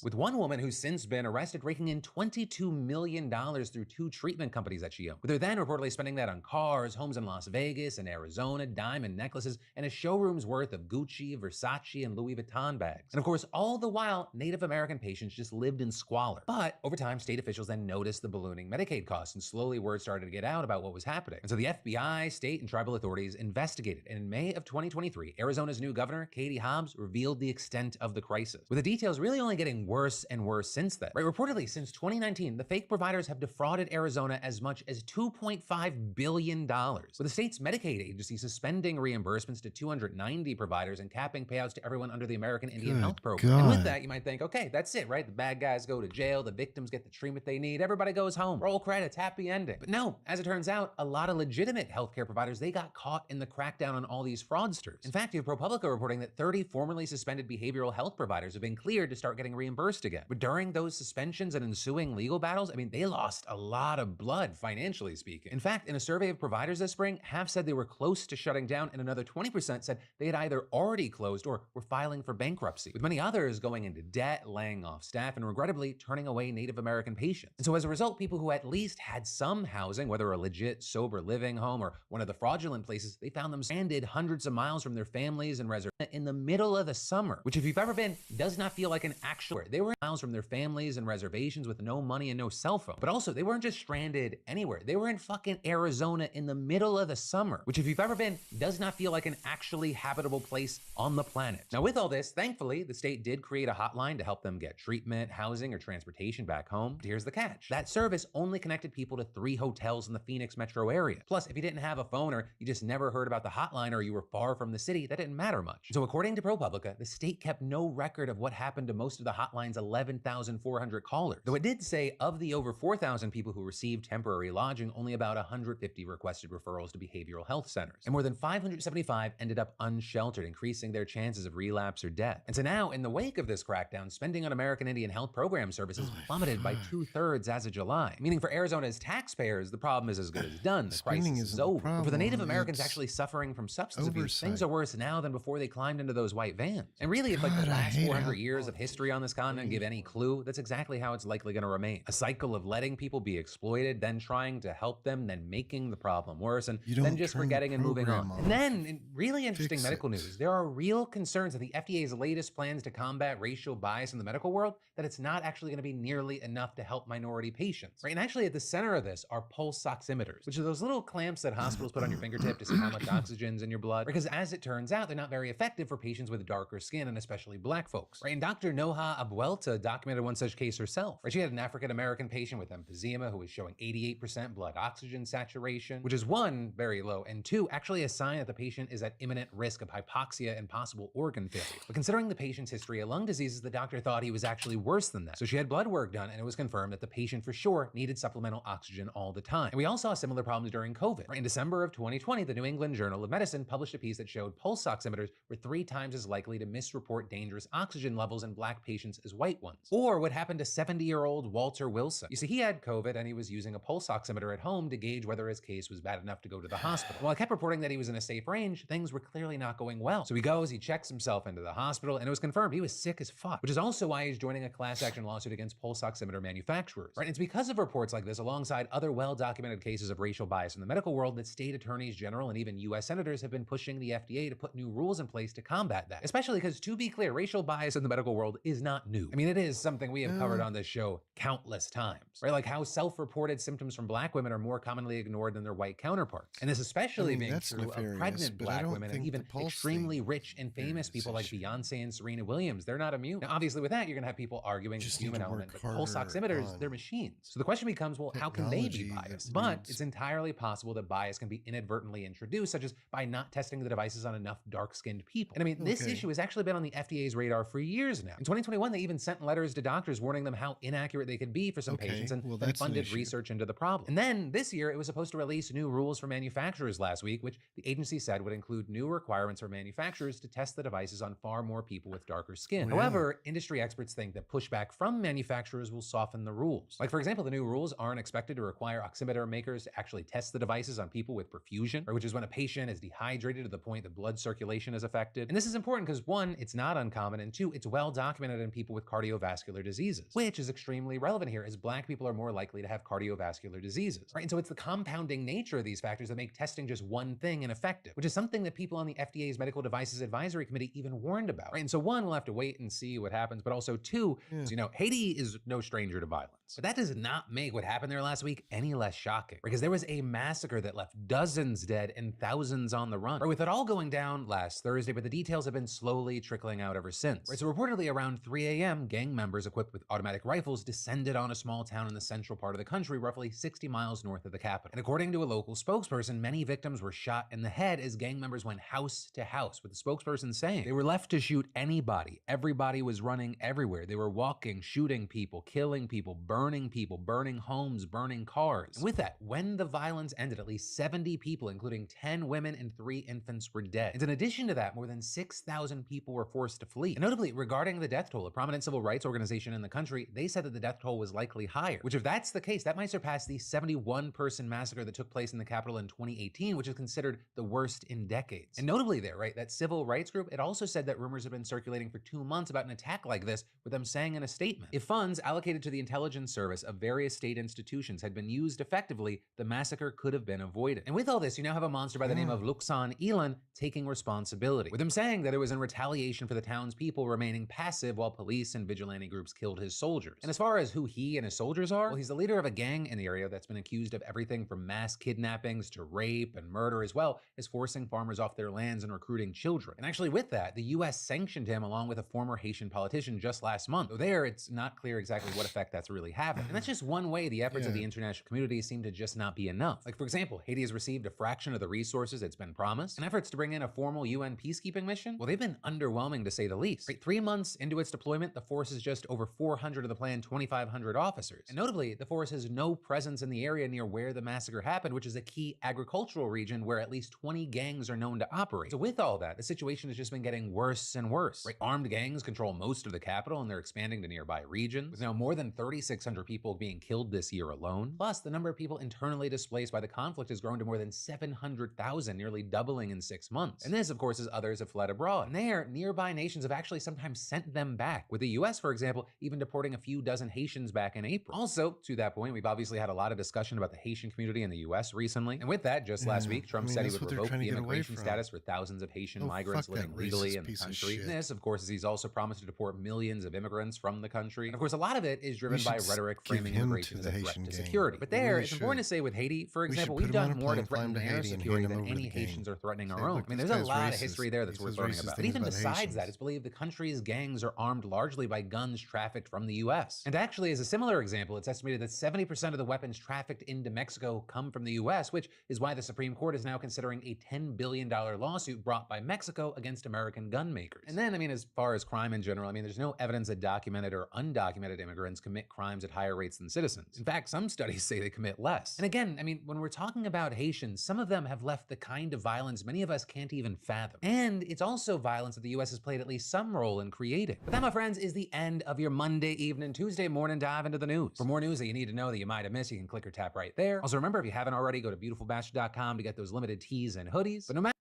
with one woman who's since been arrested raking in $22 million through 2 treatment companies that she owned, with her then reportedly spending that on cars, homes in Las Vegas and Arizona, diamond necklaces, and a showroom's worth of Gucci, Versace, and Louis Vuitton bags. And of course, all the while, Native American patients just lived in squalor. But over time, state officials then noticed the ballooning Medicaid costs, and slowly word started to get out about what was happening. And so the FBI, state, and tribal authorities investigated, and in May of 2023, Arizona's new governor, Katie Hobbs, revealed the extent of the crisis, with the details really only getting worse and worse since then. Right, reportedly, since 2019, the fake providers have defrauded Arizona as much as $2.5 billion, with the state's Medicaid agency suspending reimbursements to 290 providers and capping payouts to everyone under the American Indian Health Program. And with that, you might think, okay, that's it, right? The bad guys go to jail, the victims get the treatment they need, everybody goes home, roll credits, happy ending. But no, as it turns out, a lot of legitimate healthcare providers, they got caught in the crackdown on all these fraudsters. In fact, you have ProPublica reporting that 30 formerly suspended behavioral health providers have been cleared to start getting reimbursed again. But during those suspensions and ensuing legal battles, I mean, they lost a lot of blood, financially speaking. In fact, in a survey of providers this spring, half said they were close to shutting down, and another 20% said they had either already closed or were filing for bankruptcy, with many others going into debt, laying off staff, and regrettably turning away Native American patients. And so as a result, people who at least had some housing, whether a legit sober living home or one of the fraudulent places, they found them stranded hundreds of miles from their families and reservations in the middle of the summer, which if you've ever been, does not feel like an actual. They were miles from their families and reservations with no money and no cell phone. But also, they weren't just stranded anywhere. They were in fucking Arizona in the middle of the summer, which if you've ever been, does not feel like an actually habitable place on the planet. Now with all this, thankfully, the state did create a hotline to help them get treatment, housing, or transportation back home. But here's the catch. That service only connected people to 3 hotels in the Phoenix metro area. Plus, if you didn't have a phone or you just never heard about the hotline or you were far from the city, that didn't matter much. So according to ProPublica, the state kept no record of what happened to most of the hotline's 11,400 callers. Though it did say of the over 4,000 people who received temporary lodging, only about 150 requested referrals to behavioral health centers. And more than 575 ended up unsheltered, increasing their chances of relapse or death. And so now, in the wake of this crackdown, spending on American Indian Health Program services plummeted by 2/3 as of July. Meaning for Arizona's taxpayers, the problem is as good as done. The crisis is over. But for the Native Americans actually suffering from substance abuse, things are worse now than before they climbed into those white vans. And really, if like the last 400 years of history on this continent give any clue, that's exactly how it's likely going to remain. A cycle of letting people be exploited, then trying to help them, then making the problem worse, and then just forgetting and moving on. And then, in really interesting medical news, there are real concerns that the FDA's latest plans to combat racial bias in the medical world, that it's not actually going to be nearly enough to help minority patients. Right? And actually at the center of this are pulse oximeters, which are those little clamps that hospitals put on your fingertip to see how much oxygen's in your blood. Because as it turns out, they're not very effective for patients with darker skin, and especially black folks. Right? And Dr. Noha Abuelta documented one such case herself. Right? She had an African-American patient with emphysema who was showing 88% blood oxygen saturation, which is one, very low, and two, actually a sign that the patient is at imminent risk of hypoxia and possible organ failure. But considering the patient's history of lung diseases, the doctor thought he was actually worse than that. So she had blood work done, and it was confirmed that the patient for sure needed supplemental oxygen all the time. And we all saw similar problems during COVID. Right? In December of 2020, the New England Journal of Medicine published a piece that showed pulse oximeters were 3 times as likely to misreport dangerous oxygen levels in black patients as white ones. Or what happened to 70-year-old Walter Wilson. You see, he had COVID and he was using a pulse oximeter at home to gauge whether his case was bad enough to go to the hospital. While I kept reporting that he was in a safe range, things were clearly not going well. So he goes, he checks himself into the hospital, and it was confirmed he was sick as fuck, which is also why he's joining a class action lawsuit against pulse oximeter manufacturers. Right? And it's because of reports like this, alongside other well-documented cases of racial bias in the medical world, that state attorneys general and even US senators have been pushing the FDA to put new rules in place to combat that. Especially because, to be clear, racial bias in the medical world is not new. I mean, it is something we have covered on this show countless times, right? Like how self-reported symptoms from black women are more commonly ignored than their white counterparts. And this especially being true of pregnant black women and even extremely rich and famous people like Beyonce and Serena Williams. They're not immune. Now, obviously with that, you're gonna have people arguing the human element, but pulse oximeters, they're machines. So the question becomes, well, how can they be biased? But it's entirely possible that bias can be inadvertently introduced, such as by not testing the devices on enough dark-skinned people. And I mean, this issue has actually been on the FDA's radar for years now. In 2021, they even sent letters to doctors warning them how inaccurate they could be for some patients, and then funded research into the problem. And then this year, it was supposed to release new rules for manufacturers last week, which the agency said would include new requirements for manufacturers to test the devices on far more people with darker skin. However, industry experts think that pushback from manufacturers will soften the rules. Like, for example, the new rules aren't expected to require oximeter makers to actually test the devices on people with perfusion, or which is when a patient is dehydrated to the point that blood circulation is affected. And this is important because, one, it's not uncommon, and two, it's well documented in people with cardiovascular diseases, which is extremely relevant here, as black people are more likely to have cardiovascular diseases, right? And so it's the compounding nature of these factors that make testing just one thing ineffective, which is something that people on the FDA's Medical Devices Advisory Committee even warned about, right? And so one, we'll have to wait and see what happens, but also two, as you know, Haiti is no stranger to violence. But that does not make what happened there last week any less shocking, because there was a massacre that left dozens dead and thousands on the run, right? With it all going down last Thursday, but the details have been slowly trickling out ever since, right? So reportedly around 3 a.m., gang members equipped with automatic rifles descended on a small town in the central part of the country, roughly 60 miles north of the capital. And according to a local spokesperson, many victims were shot in the head as gang members went house to house, with the spokesperson saying they were left to shoot anybody. Everybody was running everywhere. They were walking, shooting people, killing people, burning homes, burning cars. And with that, when the violence ended, at least 70 people, including 10 women and 3 infants, were dead. And in addition to that, more than 6,000 people were forced to flee. And notably, regarding the death toll, a prominent civil rights organization in the country, they said that the death toll was likely higher, which if that's the case, that might surpass the 71-person massacre that took place in the Capitol in 2018, which is considered the worst in decades. And notably there, right, that civil rights group, it also said that rumors have been circulating for 2 months about an attack like this, with them saying in a statement, if funds allocated to the intelligence service of various state institutions had been used effectively, the massacre could have been avoided. And with all this, you now have a monster by the name of Luxan Ilan taking responsibility, with him saying that it was in retaliation for the townspeople remaining passive while police and vigilante groups killed his soldiers. And as far as who he and his soldiers are, well, he's the leader of a gang in the area that's been accused of everything from mass kidnappings to rape and murder, as well as forcing farmers off their lands and recruiting children. And actually with that, the US sanctioned him along with a former Haitian politician just last month. Though there, it's not clear exactly what effect that's really have it. And that's just one way the efforts of the international community seem to just not be enough. Like, for example, Haiti has received a fraction of the resources it's been promised, and efforts to bring in a formal UN peacekeeping mission, well, they've been underwhelming to say the least. Right, 3 months into its deployment, the force is just over 400 of the planned 2,500 officers. And notably, the force has no presence in the area near where the massacre happened, which is a key agricultural region where at least 20 gangs are known to operate. So with all that, the situation has just been getting worse and worse. Right, armed gangs control most of the capital and they're expanding to nearby regions, with now more than 3,600 people being killed this year alone. Plus, the number of people internally displaced by the conflict has grown to more than 700,000, nearly doubling in 6 months. And this, of course, as others have fled abroad. And there, nearby nations have actually sometimes sent them back, with the US, for example, even deporting a few dozen Haitians back in April. Also, to that point, we've obviously had a lot of discussion about the Haitian community in the US recently. And with that, just last week, Trump said he would revoke the immigration status for thousands of Haitian migrants living legally in the country. And this, of course, is he's also promised to deport millions of immigrants from the country. And of course, a lot of it is driven by rhetoric framing immigration as a threat to security. But there, it's important to say with Haiti, for example, we've done more to threaten their security than any Haitians are threatening our own. I mean, there's a lot of history there that's worth learning about. But even besides that, it's believed the country's gangs are armed largely by guns trafficked from the US. And actually, as a similar example, it's estimated that 70% of the weapons trafficked into Mexico come from the US, which is why the Supreme Court is now considering a $10 billion lawsuit brought by Mexico against American gun makers. And then, I mean, as far as crime in general, I mean, there's no evidence that documented or undocumented immigrants commit crimes at higher rates than citizens. In fact, some studies say they commit less. And again, I mean, when we're talking about Haitians, some of them have left the kind of violence many of us can't even fathom. And it's also violence that the US has played at least some role in creating. But that, my friends, is the end of your Monday evening, Tuesday morning dive into the news. For more news that you need to know that you might have missed, you can click or tap right there. Also, remember, if you haven't already, go to beautifulbastard.com to get those limited tees and hoodies. But no matter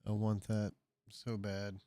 I want that so bad.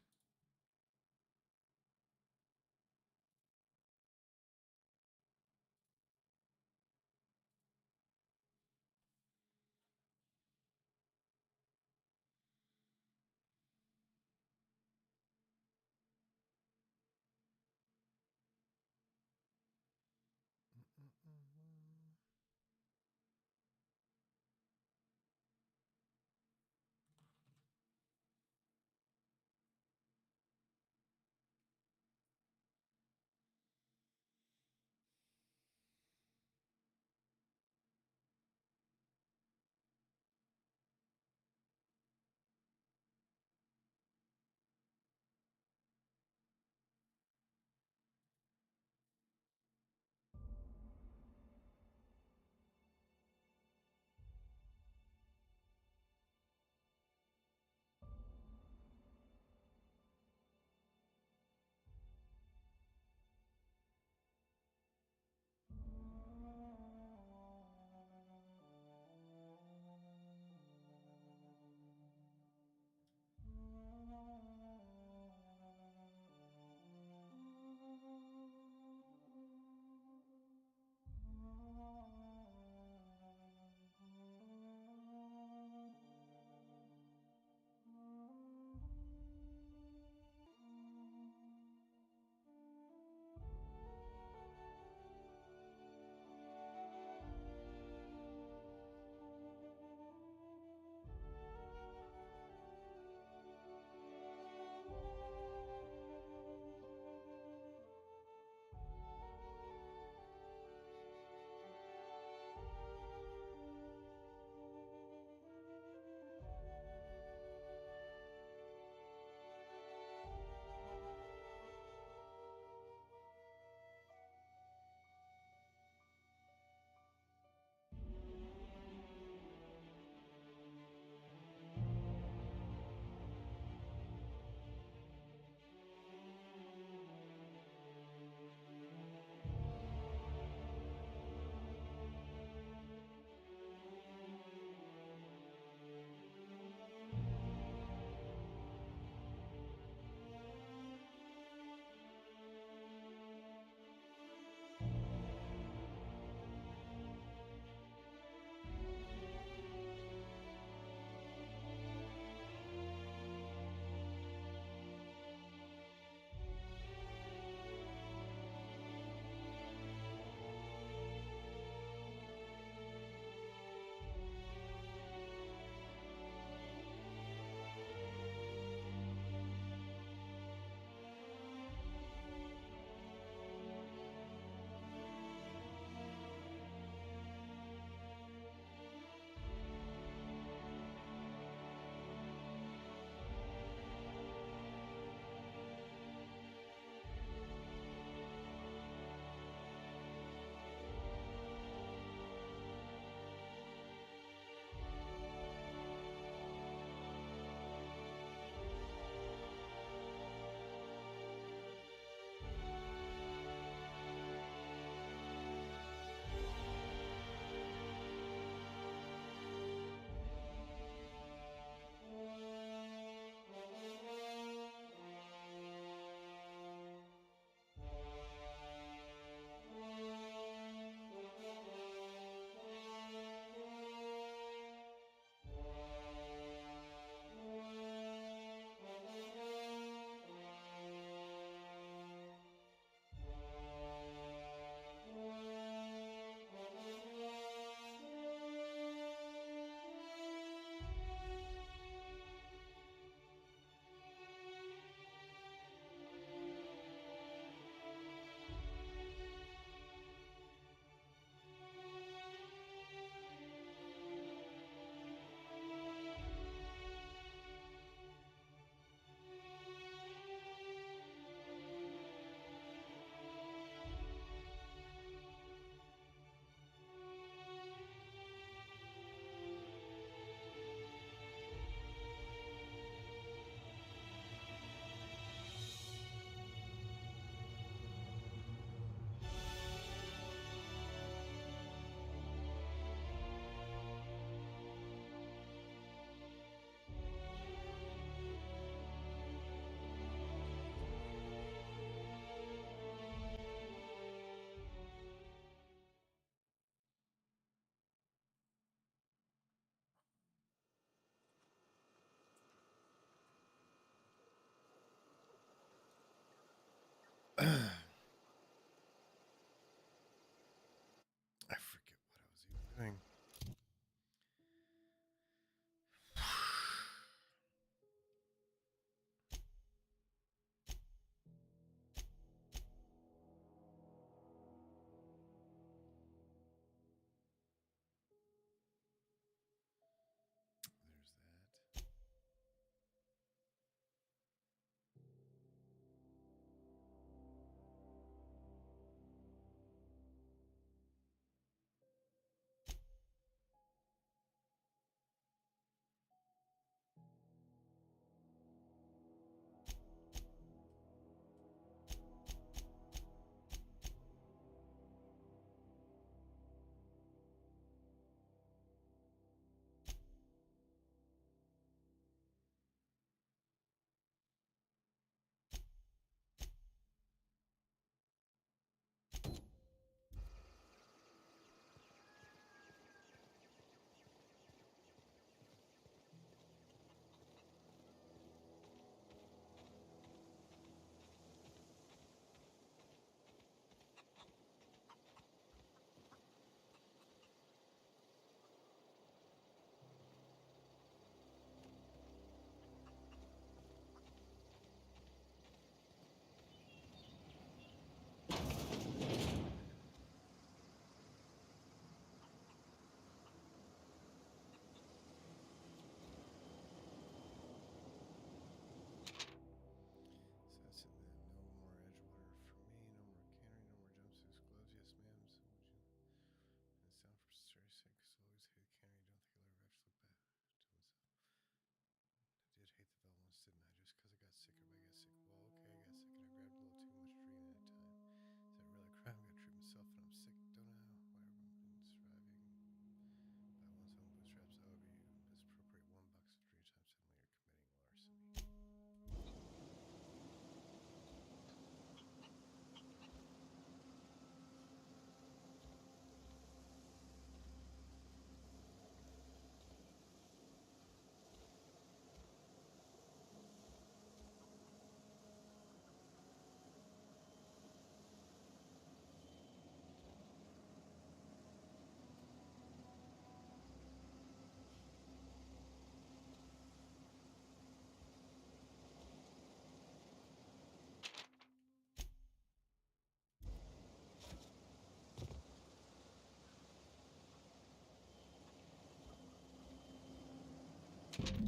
Today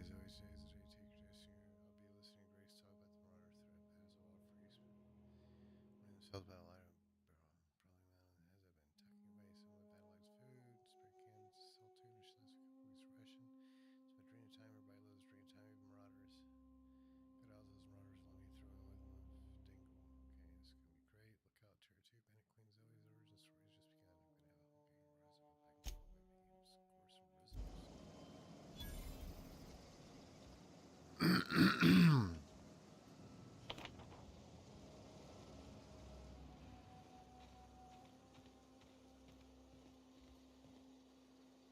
is always today's the day. Take your dressing. I'll be listening to Grace talk about the Marauder threat that has a lot of freeze. When themselves about a lighter barrel, probably man has been tucking away some of the Battlelight's food, spare cans, saltunish, last couple weeks ration. It's been dream time. Everybody loves dream time. Even Marauders. Got all those Marauders. Let me throw in with them. Dingle. Okay, this is gonna be great. Look out, Tier 2. Bandit Queen Zoe's origin story has just begun.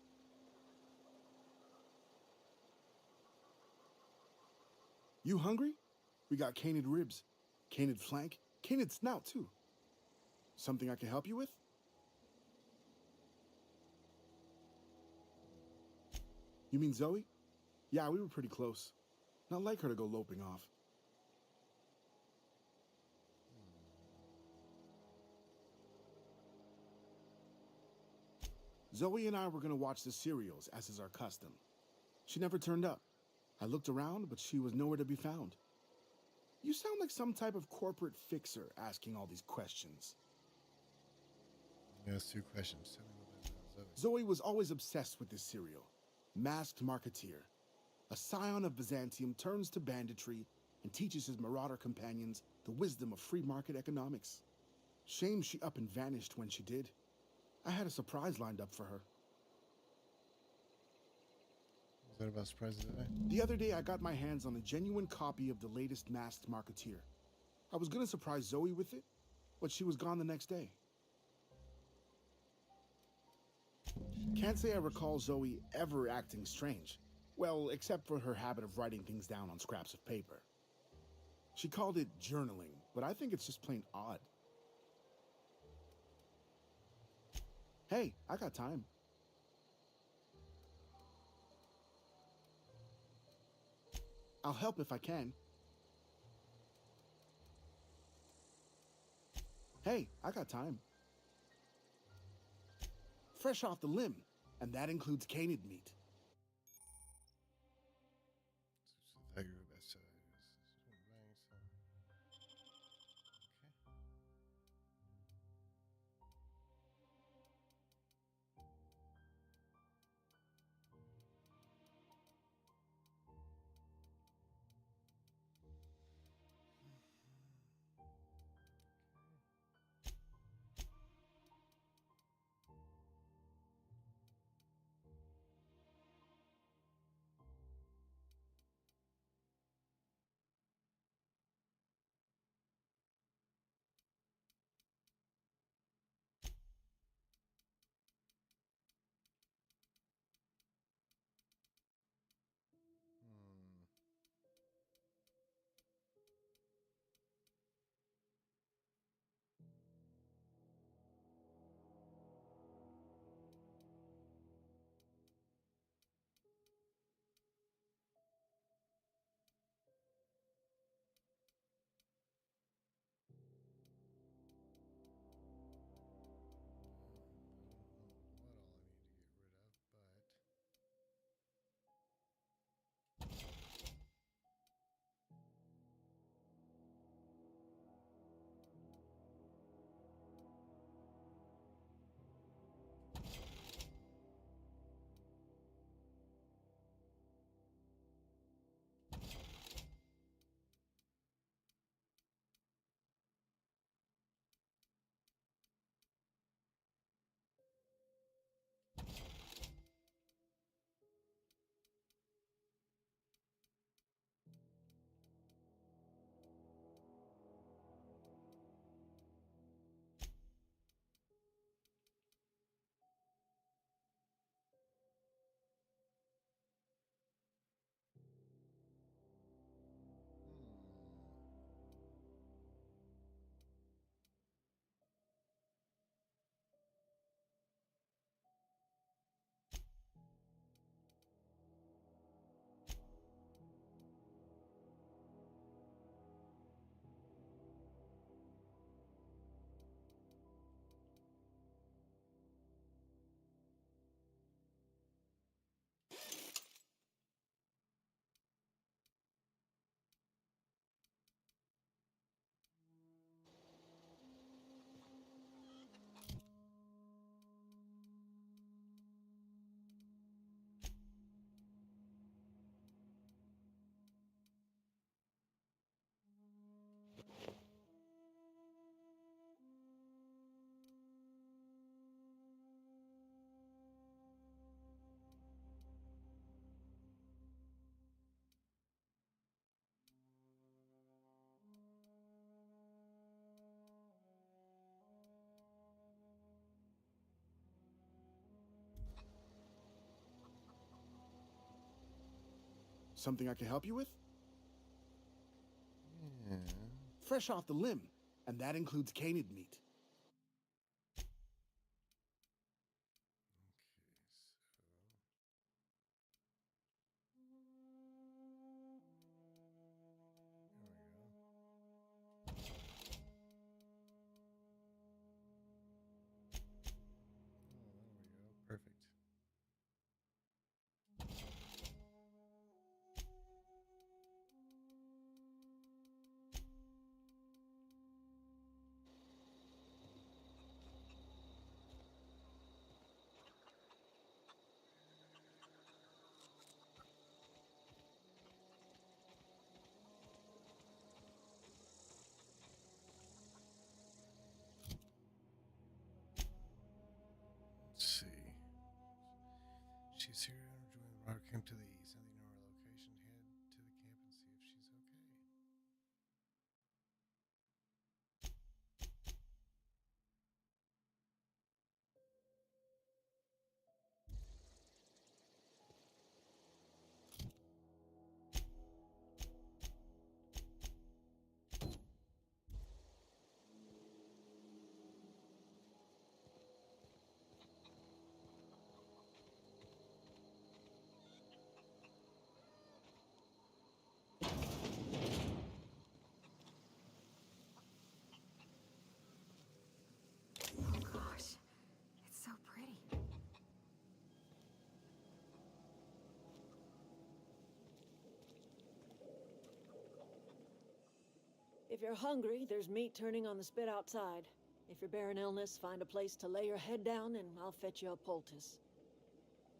I'm gonna have a whole game of Resident back and forth by making him score some results.
You hungry? We got canid ribs, canid flank, canid snout too. Something I can help you with? You mean Zoe? Yeah, we were pretty close. Not like her to go loping off. Zoe and I were gonna watch the serials, as is our custom. She never turned up. I looked around, but she was nowhere to be found. You sound like some type of corporate fixer asking all these questions.
That's 2 questions. Tell me a little bit about
Zoe was always obsessed with this serial. Masked Marketeer. A scion of Byzantium turns to banditry and teaches his marauder companions the wisdom of free market economics. Shame she up and vanished when she did. I had a surprise lined up for her.
Is that about surprise today?
The other day, I got my hands on a genuine copy of the latest Masked Marketeer. I was gonna surprise Zoe with it, but she was gone the next day. Can't say I recall Zoe ever acting strange. Well, except for her habit of writing things down on scraps of paper. She called it journaling, but I think it's just plain odd. Hey, I got time. I'll help if I can. Hey, I got time. Fresh off the limb, and that includes canid meat.
Thank you, best. Okay.
Something I can help you with?
Yeah.
Fresh off the limb, and that includes canid meat.
Perfect. Let's see. She's here. Join the rock camp to the east. Now that you know our location, head to the camp and see if she's okay.
Oh gosh, it's so pretty.
If you're hungry, there's meat turning on the spit outside. If you're bearing illness, find a place to lay your head down and I'll fetch you a poultice.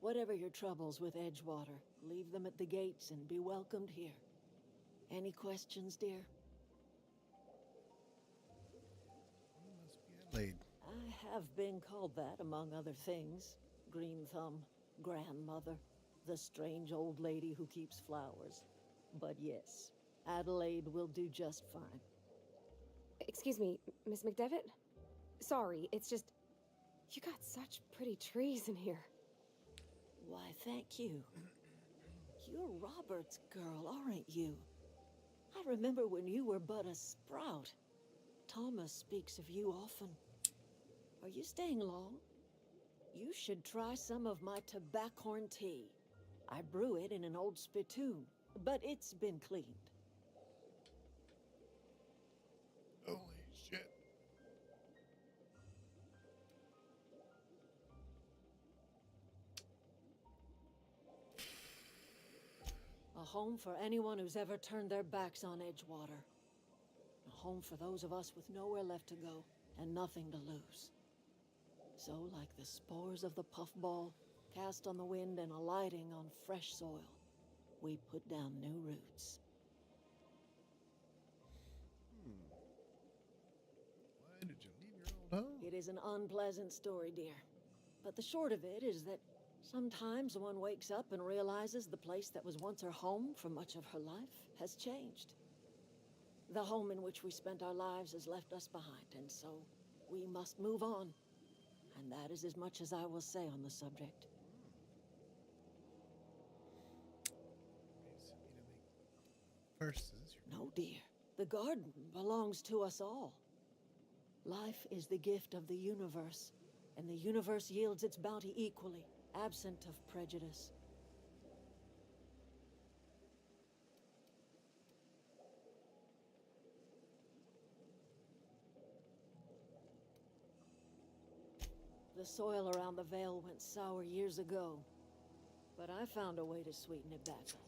Whatever your troubles with Edgewater, leave them at the gates and be welcomed here. Any questions, dear?
Adelaide.
I have been called that, among other things. Green Thumb, grandmother, the strange old lady who keeps flowers. But yes, Adelaide will do just fine.
Excuse me, Miss McDevitt? Sorry, it's just... You got such pretty trees in here.
Why, thank you. You're Robert's girl, aren't you? I remember when you were but a sprout. Thomas speaks of you often. Are you staying long? You should try some of my tobaccorn tea. I brew it in an old spittoon, but it's been cleaned.
Holy shit.
A home for anyone who's ever turned their backs on Edgewater. A home for those of us with nowhere left to go and nothing to lose. So, like the spores of the puffball, cast on the wind and alighting on fresh soil, we put down new roots.
Why did you leave your old home?
It is an unpleasant story, dear. But the short of it is that sometimes one wakes up and realizes the place that was once her home for much of her life has changed. The home in which we spent our lives has left us behind, and so we must move on. And that is as much as I will say on the subject.
First, is this your...
No, dear. The garden belongs to us all. Life is the gift of the universe, and the universe yields its bounty equally, absent of prejudice. The soil around the Vale went sour years ago, but I found a way to sweeten it back up.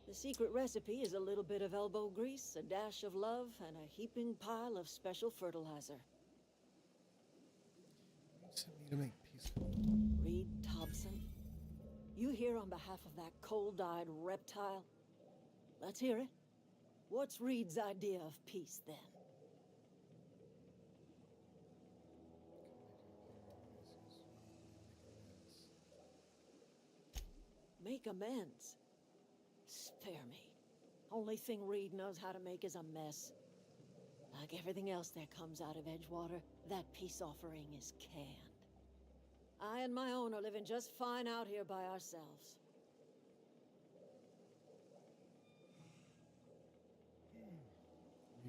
The secret recipe is a little bit of elbow grease, a dash of love, and a heaping pile of special fertilizer.
You sent me to make peace.
Reed Thompson, you here on behalf of that cold-eyed reptile? Let's hear it. What's Reed's idea of peace, then? Make amends. Spare me. Only thing Reed knows how to make is a mess. Like everything else that comes out of Edgewater, that peace offering is canned. I and my own are living just fine out here by ourselves.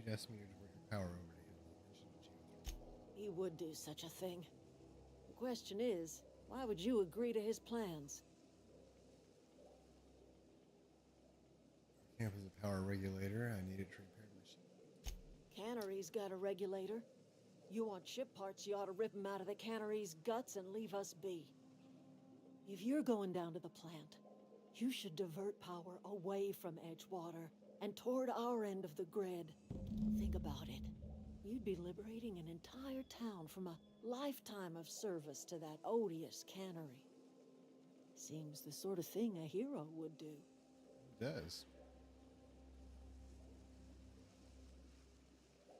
You'd ask me to divert your power over to him. He mentioned geothermal.
He would do such a thing. The question is, why would you agree to his plans?
Our camp is a power regulator. I needed to repair the machine.
Cannery's got a regulator. You want ship parts, you ought to rip them out of the cannery's guts and leave us be. If you're going down to the plant, you should divert power away from Edgewater and toward our end of the grid. Think about it. You'd be liberating an entire town from a lifetime of service to that odious cannery. Seems the sort of thing a hero would do.
It does. What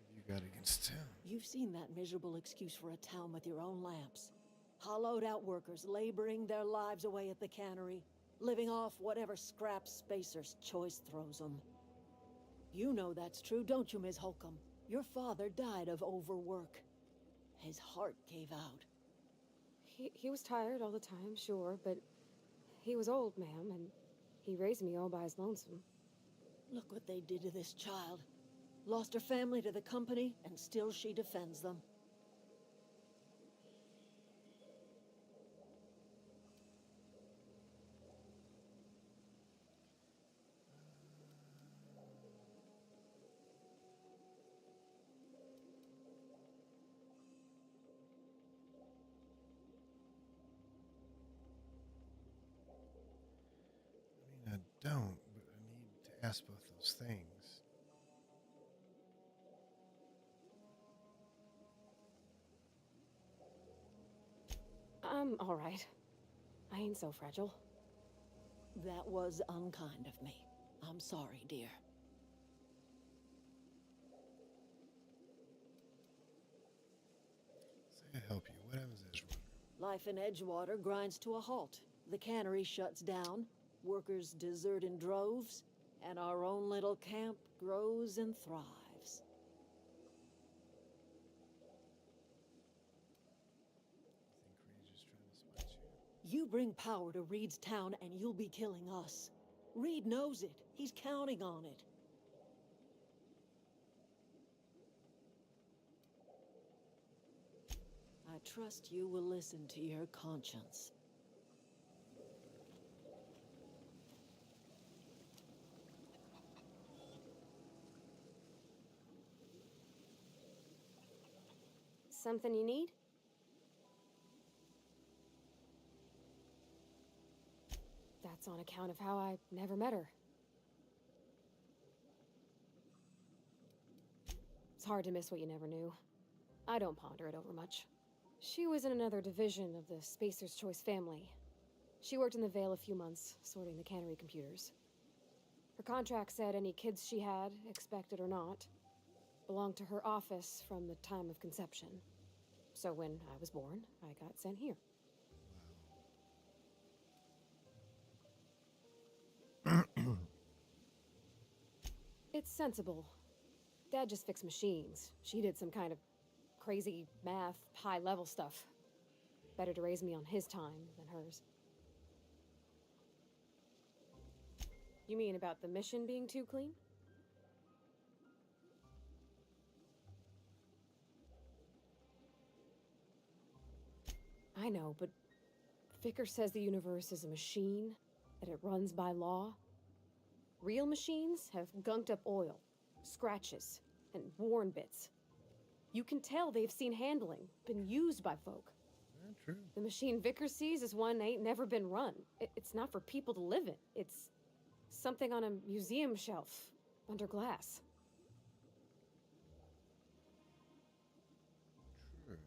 have you got against town?
You've seen that miserable excuse for a town with your own lamps. Hollowed out workers laboring their lives away at the cannery, living off whatever scrap Spacer's Choice throws them. You know that's true, don't you, Ms. Holcomb? Your father died of overwork. His heart gave out.
He was tired all the time, sure, but he was old, ma'am, and he raised me all by his lonesome.
Look what they did to this child. Lost her family to the company, and still she defends them.
I don't, but I need to ask both those things.
I'm all right. I ain't so fragile.
That was unkind of me. I'm sorry, dear.
Say I help you. What happens to Edgewater?
Life in Edgewater grinds to a halt. The cannery shuts down, workers desert in droves, and our own little camp grows and thrives.
You think Reed's just trying to spite you?
You bring power to Reed's town and you'll be killing us. Reed knows it. He's counting on it. I trust you will listen to your conscience.
Something you need? That's on account of how I never met her. It's hard to miss what you never knew. I don't ponder it over much. She was in another division of the Spacer's Choice family. She worked in the Vale a few months, sorting the cannery computers. Her contract said any kids she had, expected or not, belonged to her office from the time of conception. So when I was born, I got sent here. It's sensible. Dad just fixed machines. She did some kind of crazy math, high-level stuff. Better to raise me on his time than hers. You mean about the mission being too clean? I know, but Vickers says the universe is a machine, that it runs by law. Real machines have gunked up oil, scratches, and worn bits. You can tell they've seen handling, been used by folk.
True.
The machine Vickers sees is one ain't never been run. It's not for people to live in. It's something on a museum shelf, under glass.
True.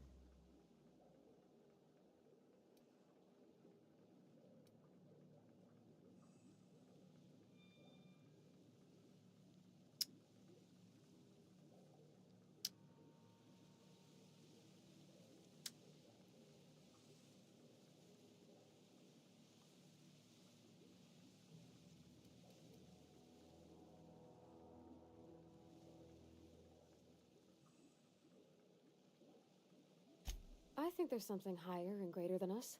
I think there's something higher and greater than us.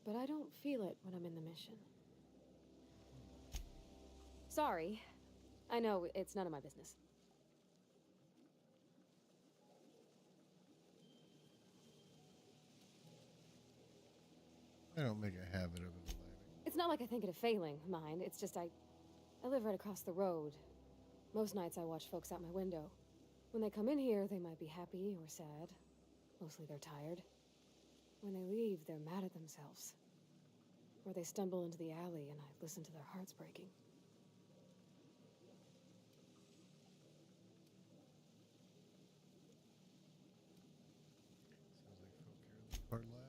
But I don't feel it when I'm in the mission. Sorry, I know, it's none of my business.
I don't make a habit of it.
It's not like I think it a failing, mind. It's just I live right across the road. Most nights I watch folks out my window. When they come in here, they might be happy or sad. Mostly they're tired. When they leave, they're mad at themselves. Or they stumble into the alley and I listen to their hearts breaking.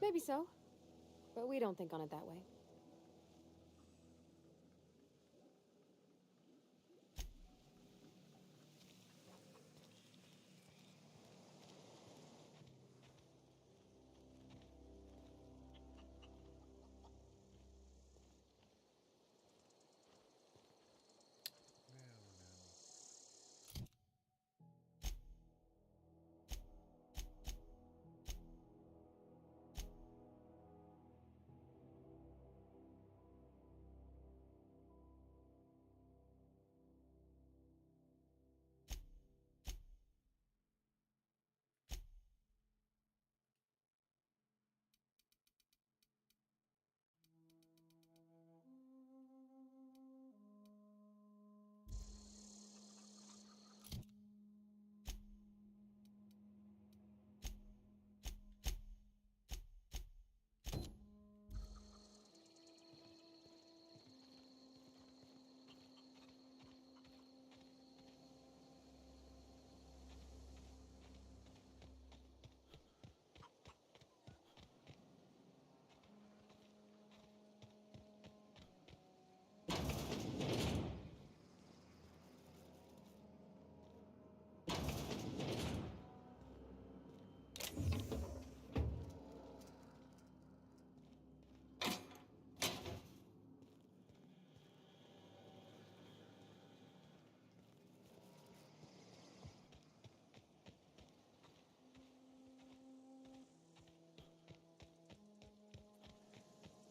Maybe so. But we don't think on it that way.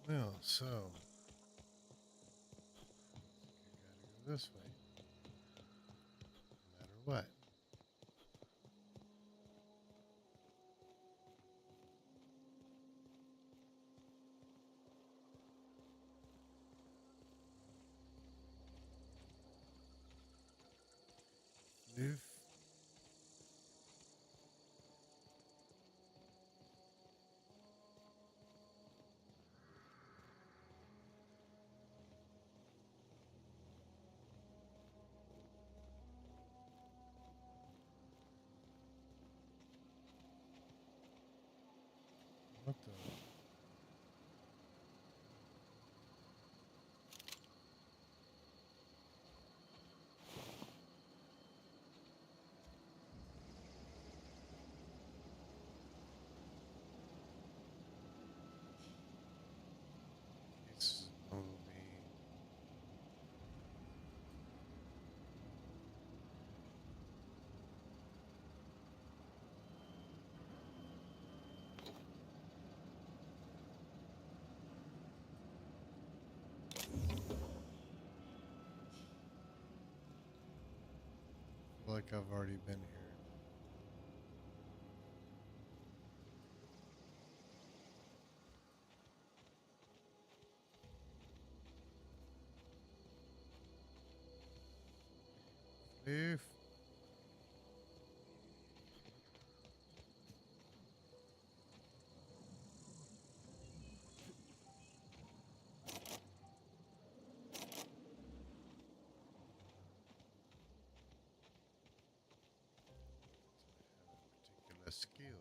Well, so you gotta go this way, no matter what. Move. What the? It's movie. I feel like I've already been here. Move. Particular skills.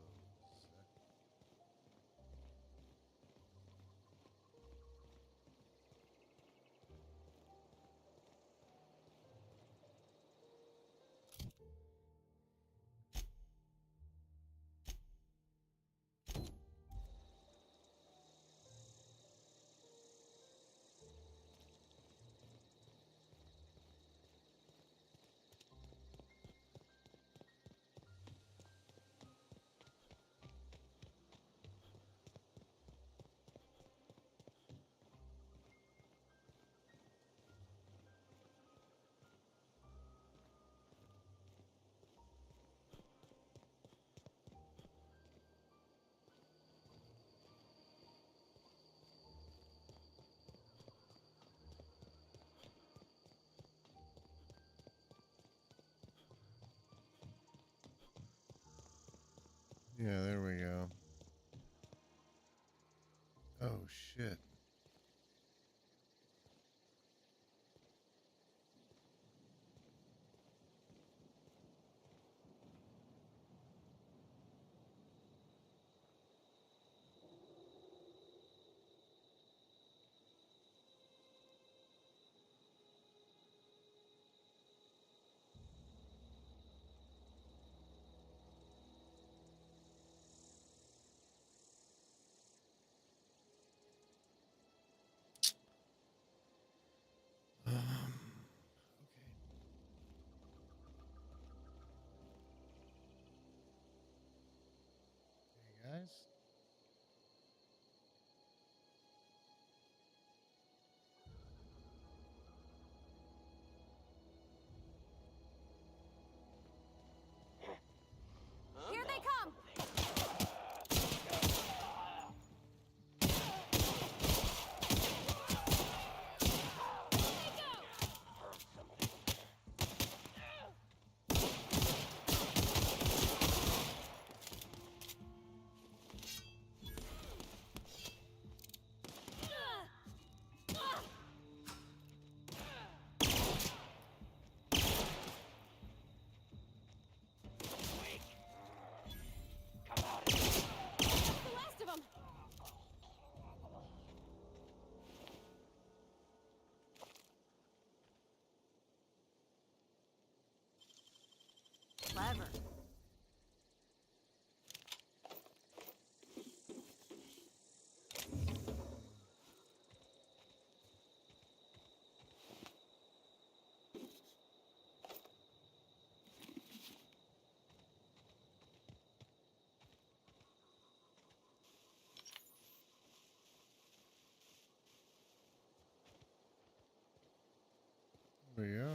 Yeah, there we go. Oh, shit. Hey, guys.
Here they come! Clever.
There we go.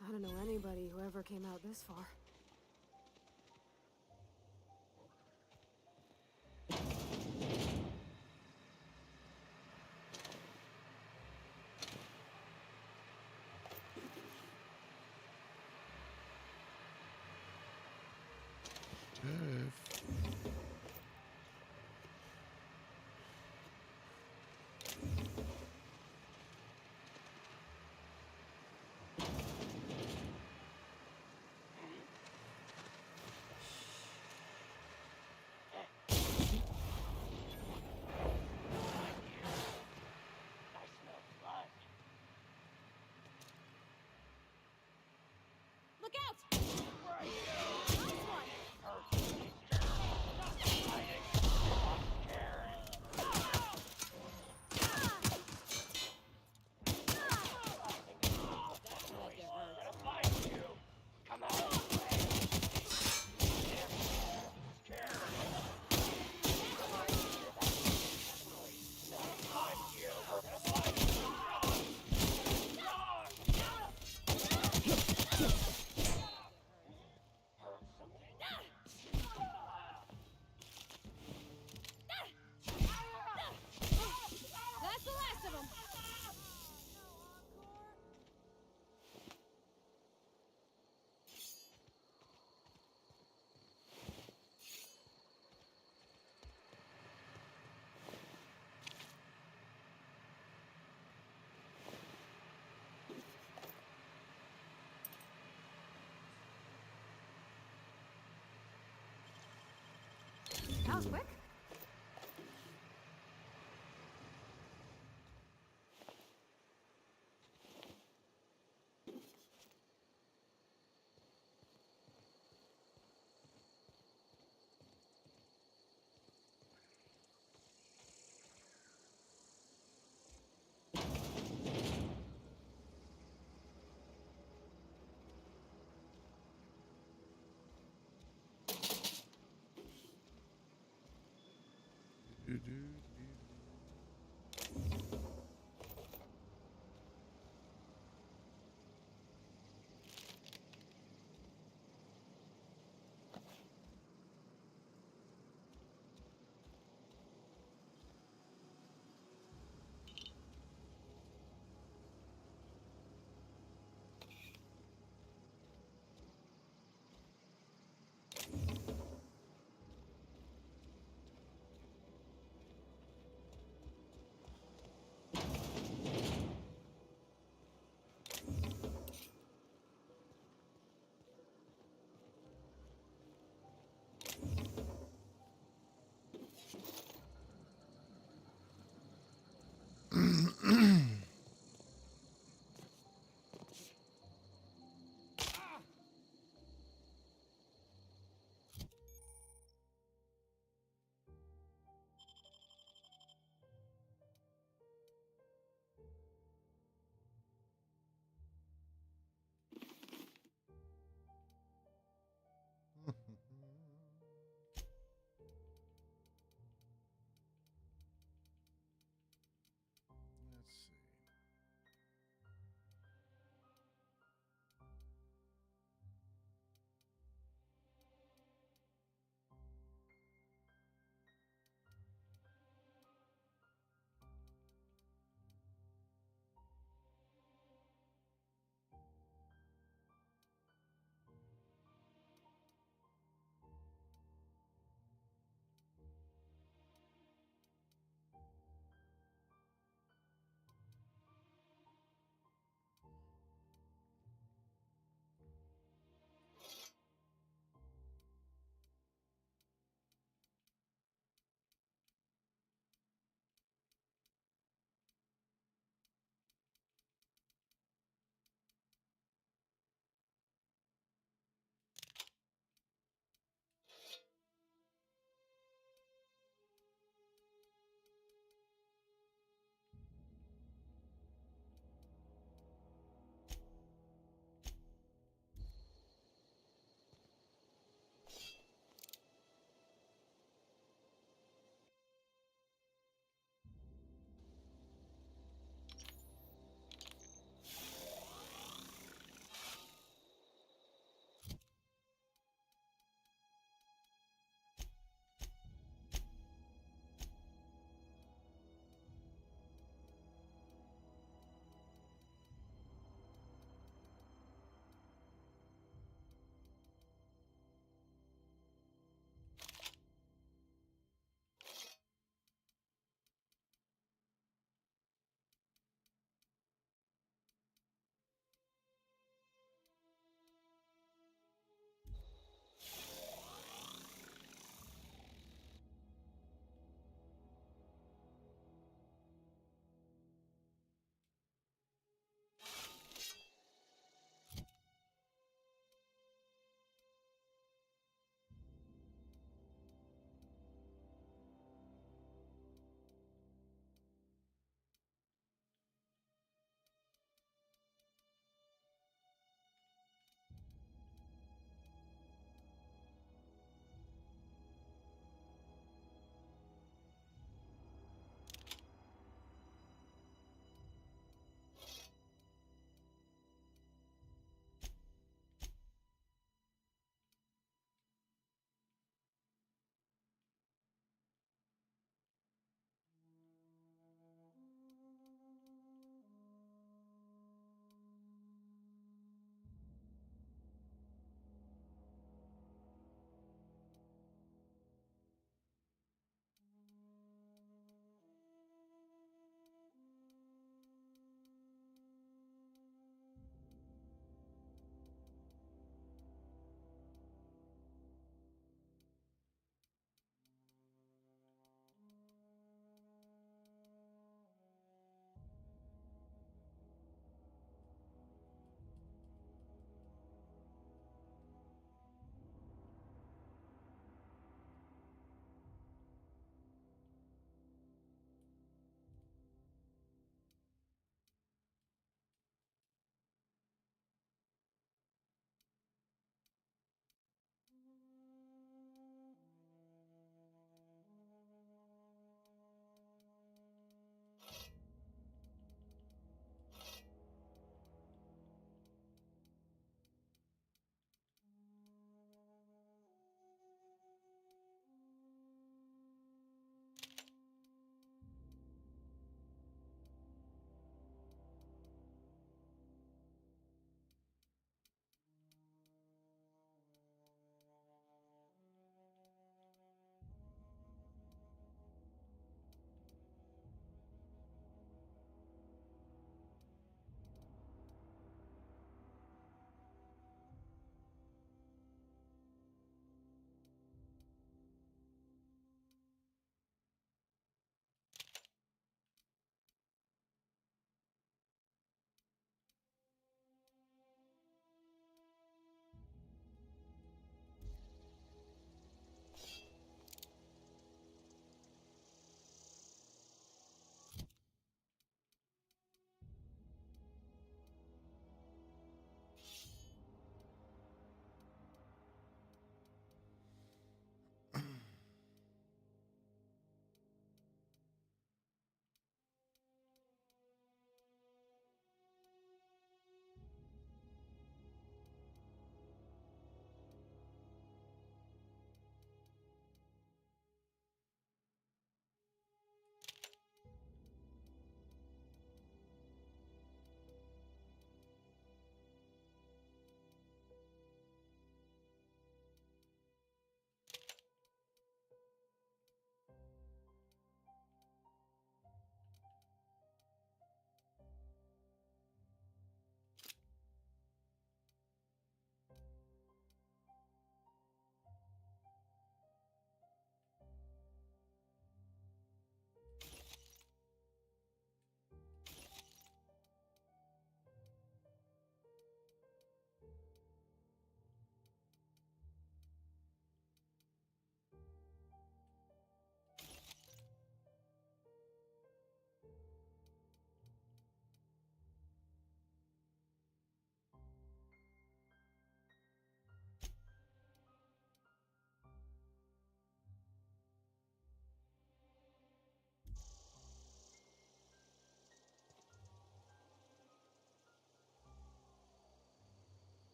I don't know anybody who ever came out this far. Look out! Nice one! That's the last of them! That was quick.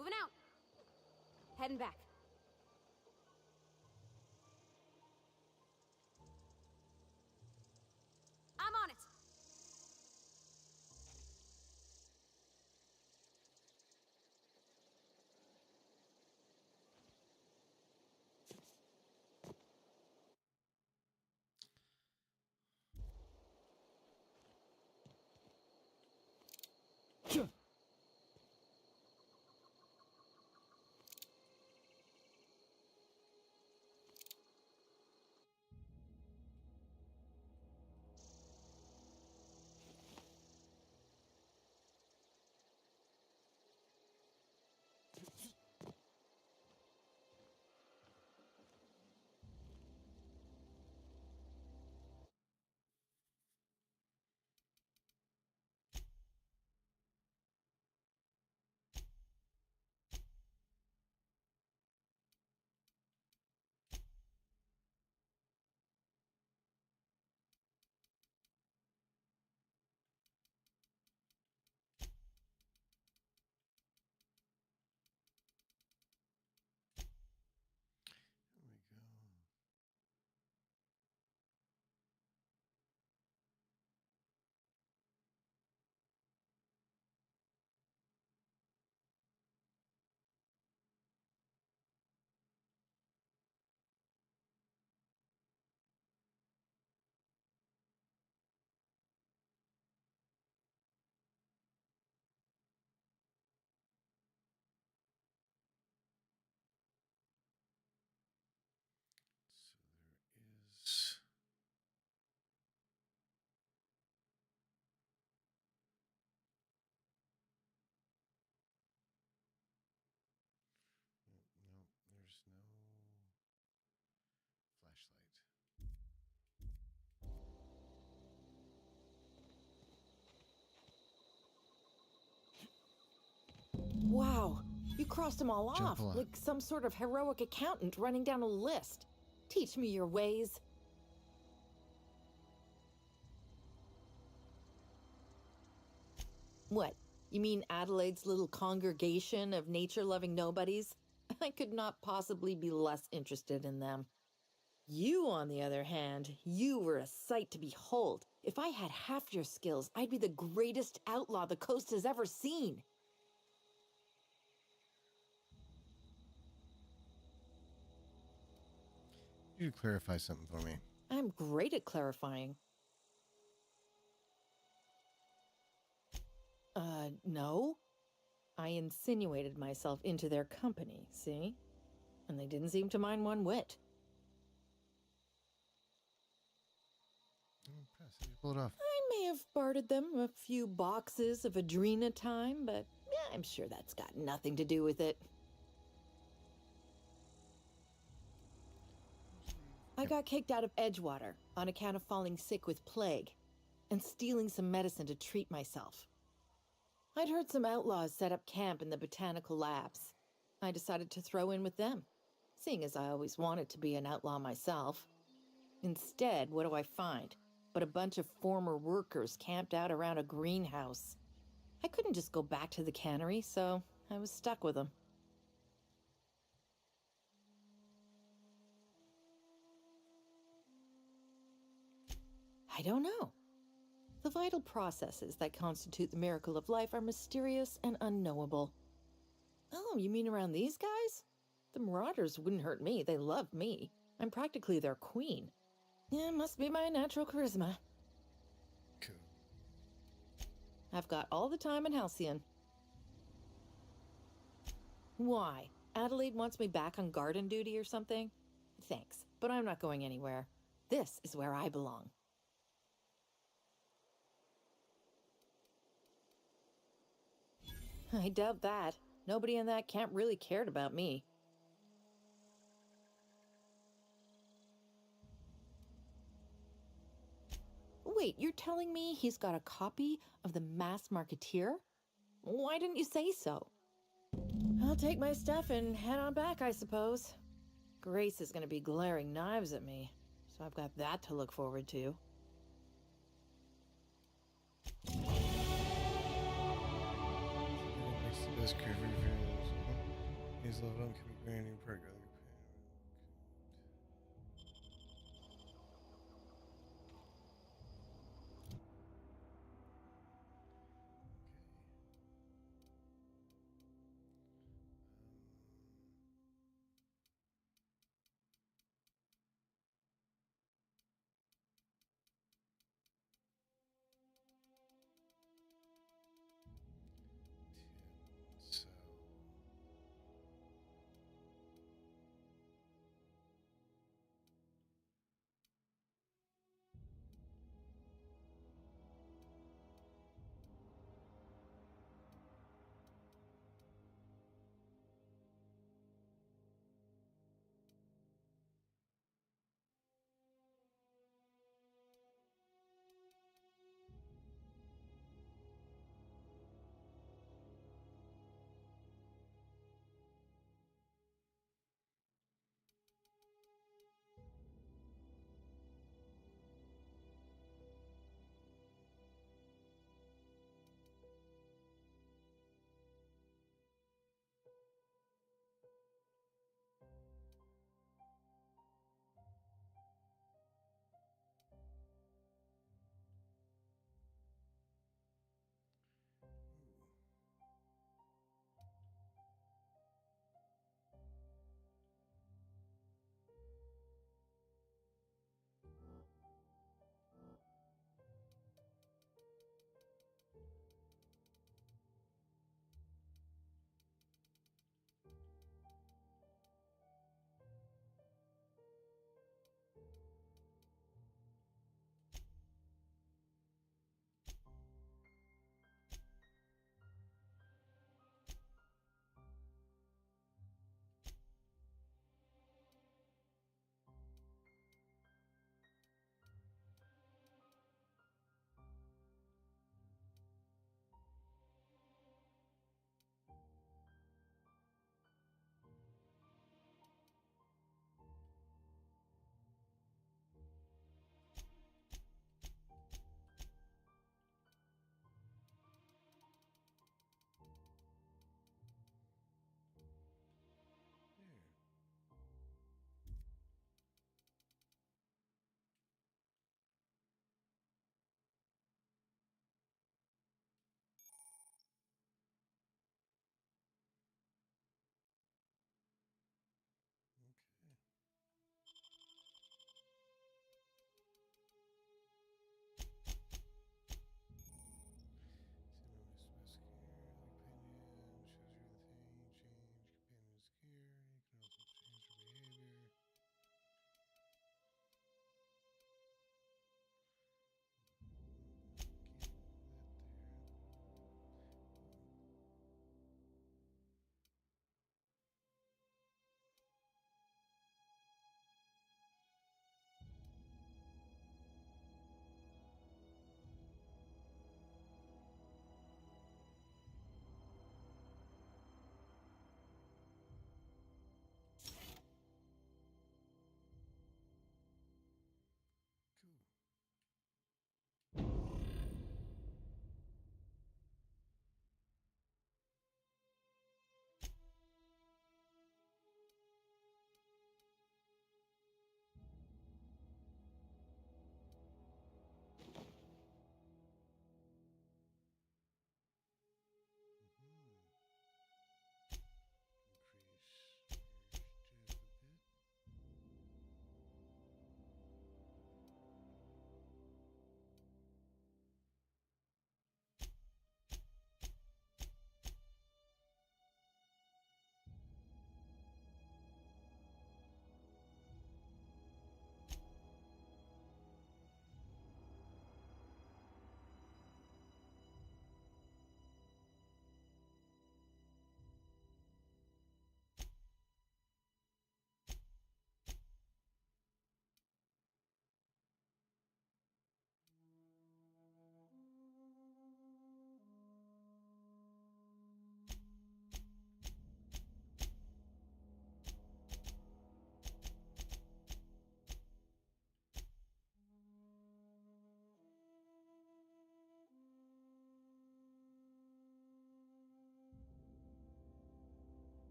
Moving out. Heading back. I'm on it.
There's no flashlight.
Wow, you crossed them all
Jump
off,
a lot.
like some sort of heroic accountant running down a list. Teach me your ways. What? You mean Adelaide's little congregation of nature-loving nobodies? I could not possibly be less interested in them. You, on the other hand, you were a sight to behold. If I had half your skills, I'd be the greatest outlaw the coast has ever seen.
You clarify something for me.
I'm great at clarifying. No. I insinuated myself into their company, see? And they didn't seem to mind one whit.
I'm impressed. You pulled it off.
I may have bartered them a few boxes of Adrena time, but yeah, I'm sure that's got nothing to do with it. I got kicked out of Edgewater on account of falling sick with plague and stealing some medicine to treat myself. I'd heard some outlaws set up camp in the botanical labs. I decided to throw in with them, seeing as I always wanted to be an outlaw myself. Instead, what do I find but a bunch of former workers camped out around a greenhouse? I couldn't just go back to the cannery, so I was stuck with them. I don't know. The vital processes that constitute the miracle of life are mysterious and unknowable. Oh, you mean around these guys? The Marauders wouldn't hurt me. They love me. I'm practically their queen. Yeah, it must be my natural charisma.
Cool.
I've got all the time in Halcyon. Why? Adelaide wants me back on garden duty or something? Thanks, but I'm not going anywhere. This is where I belong. I doubt that. Nobody in that camp really cared about me. Wait, you're telling me he's got a copy of the Masked Marketeer? Why didn't you say so? I'll take my stuff and head on back, I suppose. Grace is going to be glaring knives at me, so I've got that to look forward to.
Makes the best career videos. He's leveled up, can be brand new perk. So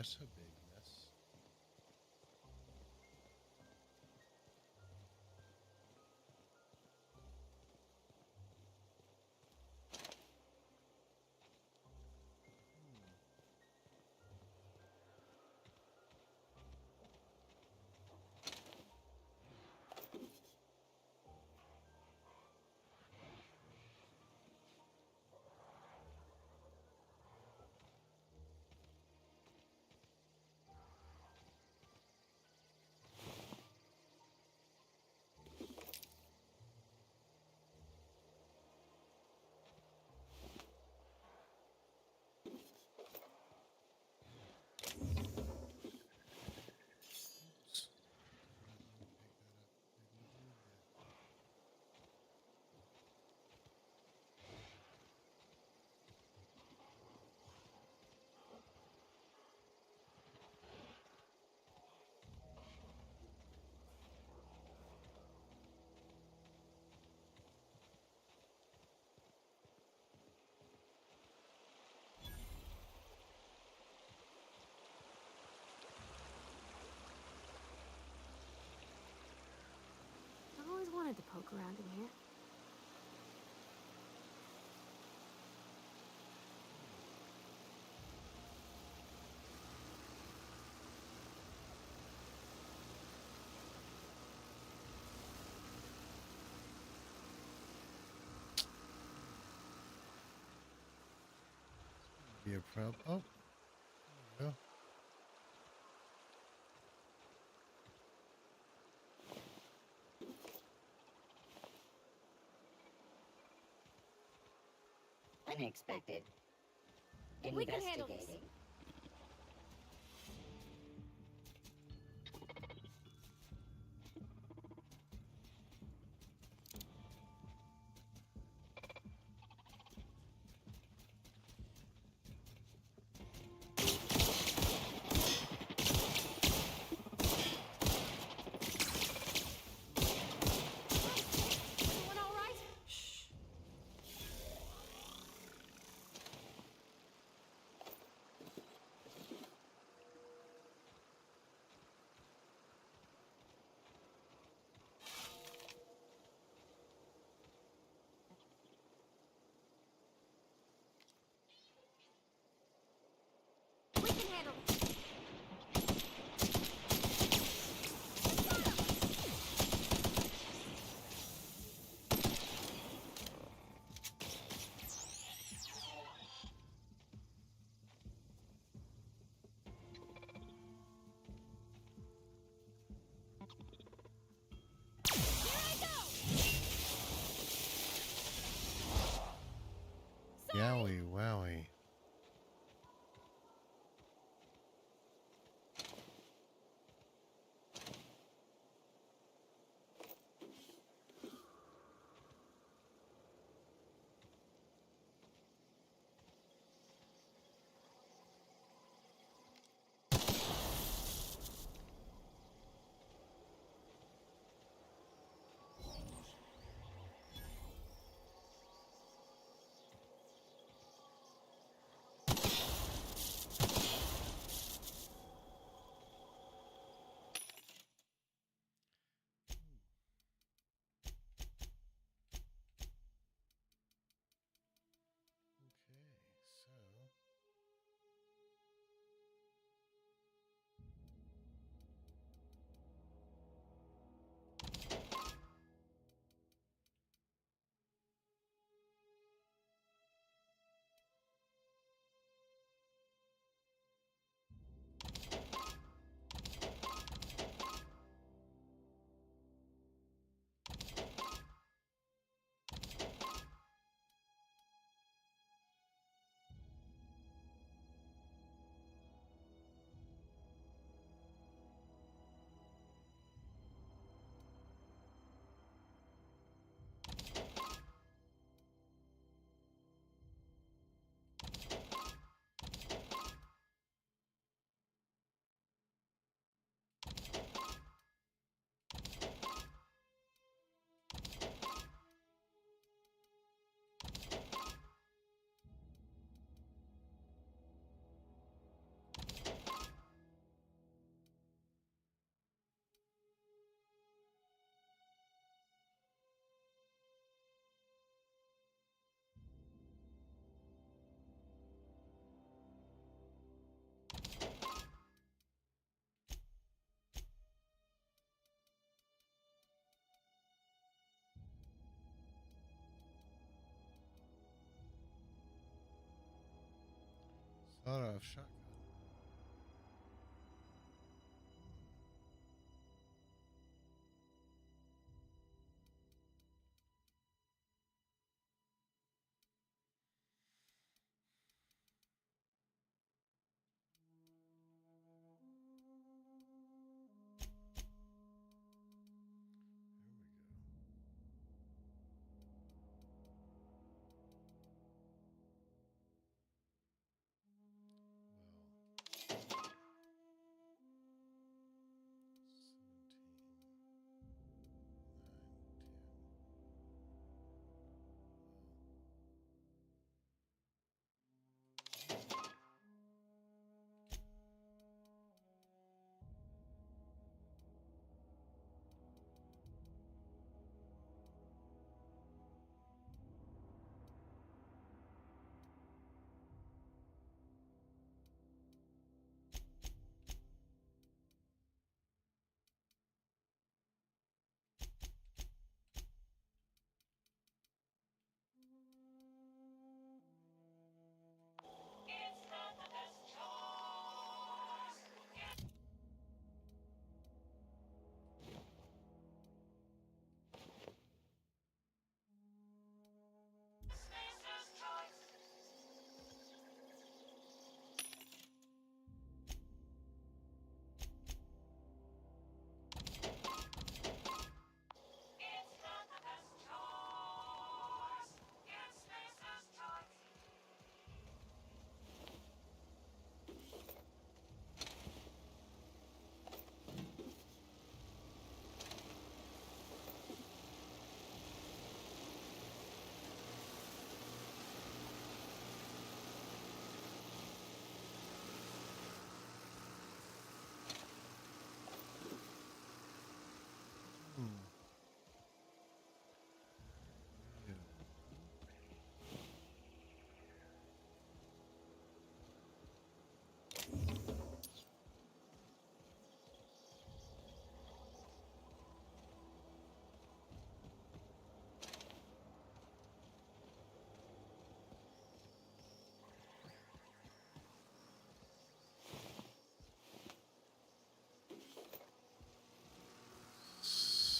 That's a big mess.
I've always wanted to poke around in here.
Be a problem. Oh, there we go.
Unexpected.
We can handle this.
Investigating.
Everyone all right? Shh.
Auto shotgun.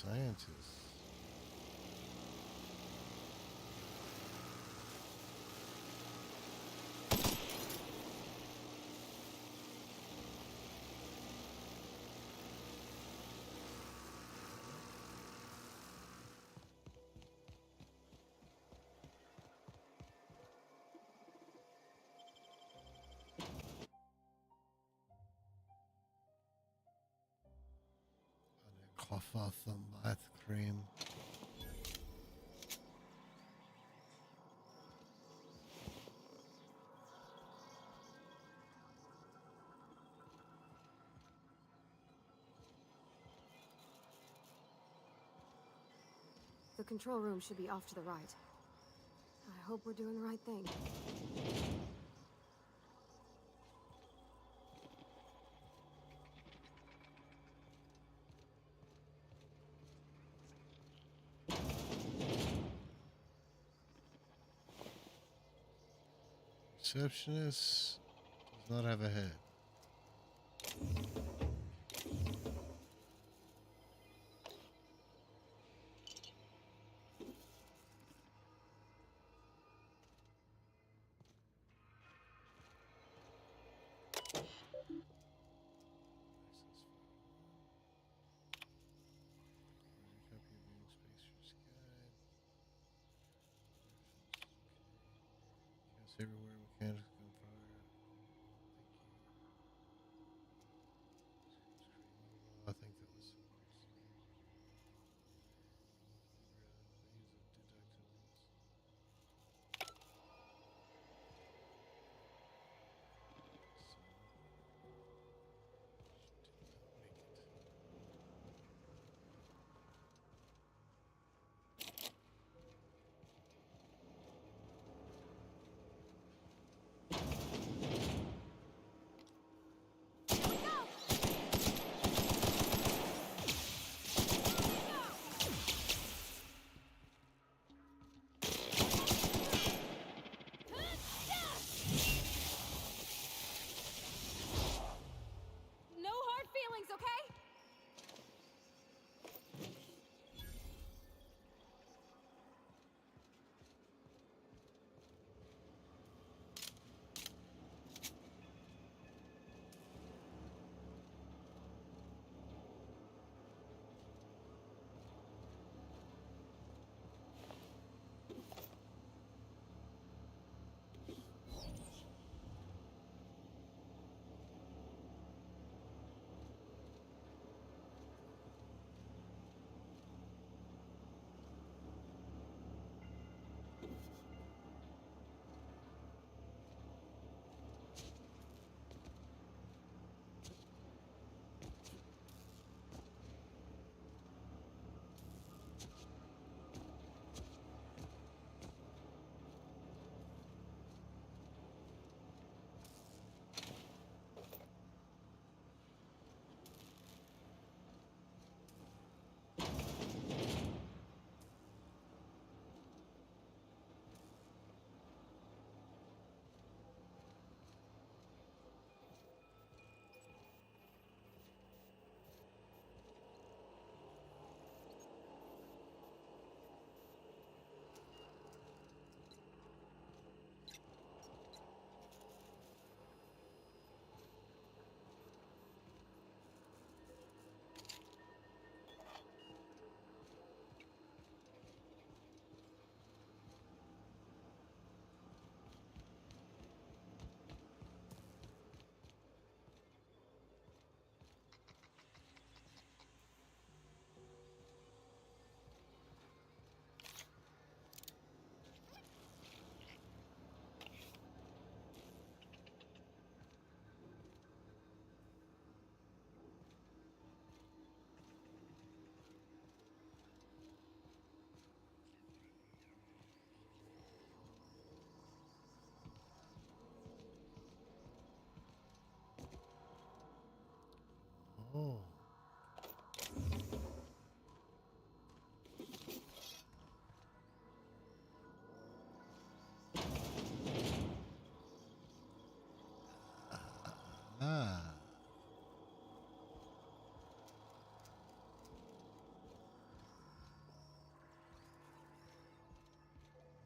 Scientists. Cough off the bath cream.
The control room should be off to the right. I hope we're doing the right thing.
Receptionist does not have a head. Everywhere mechanics can fire. I think that was.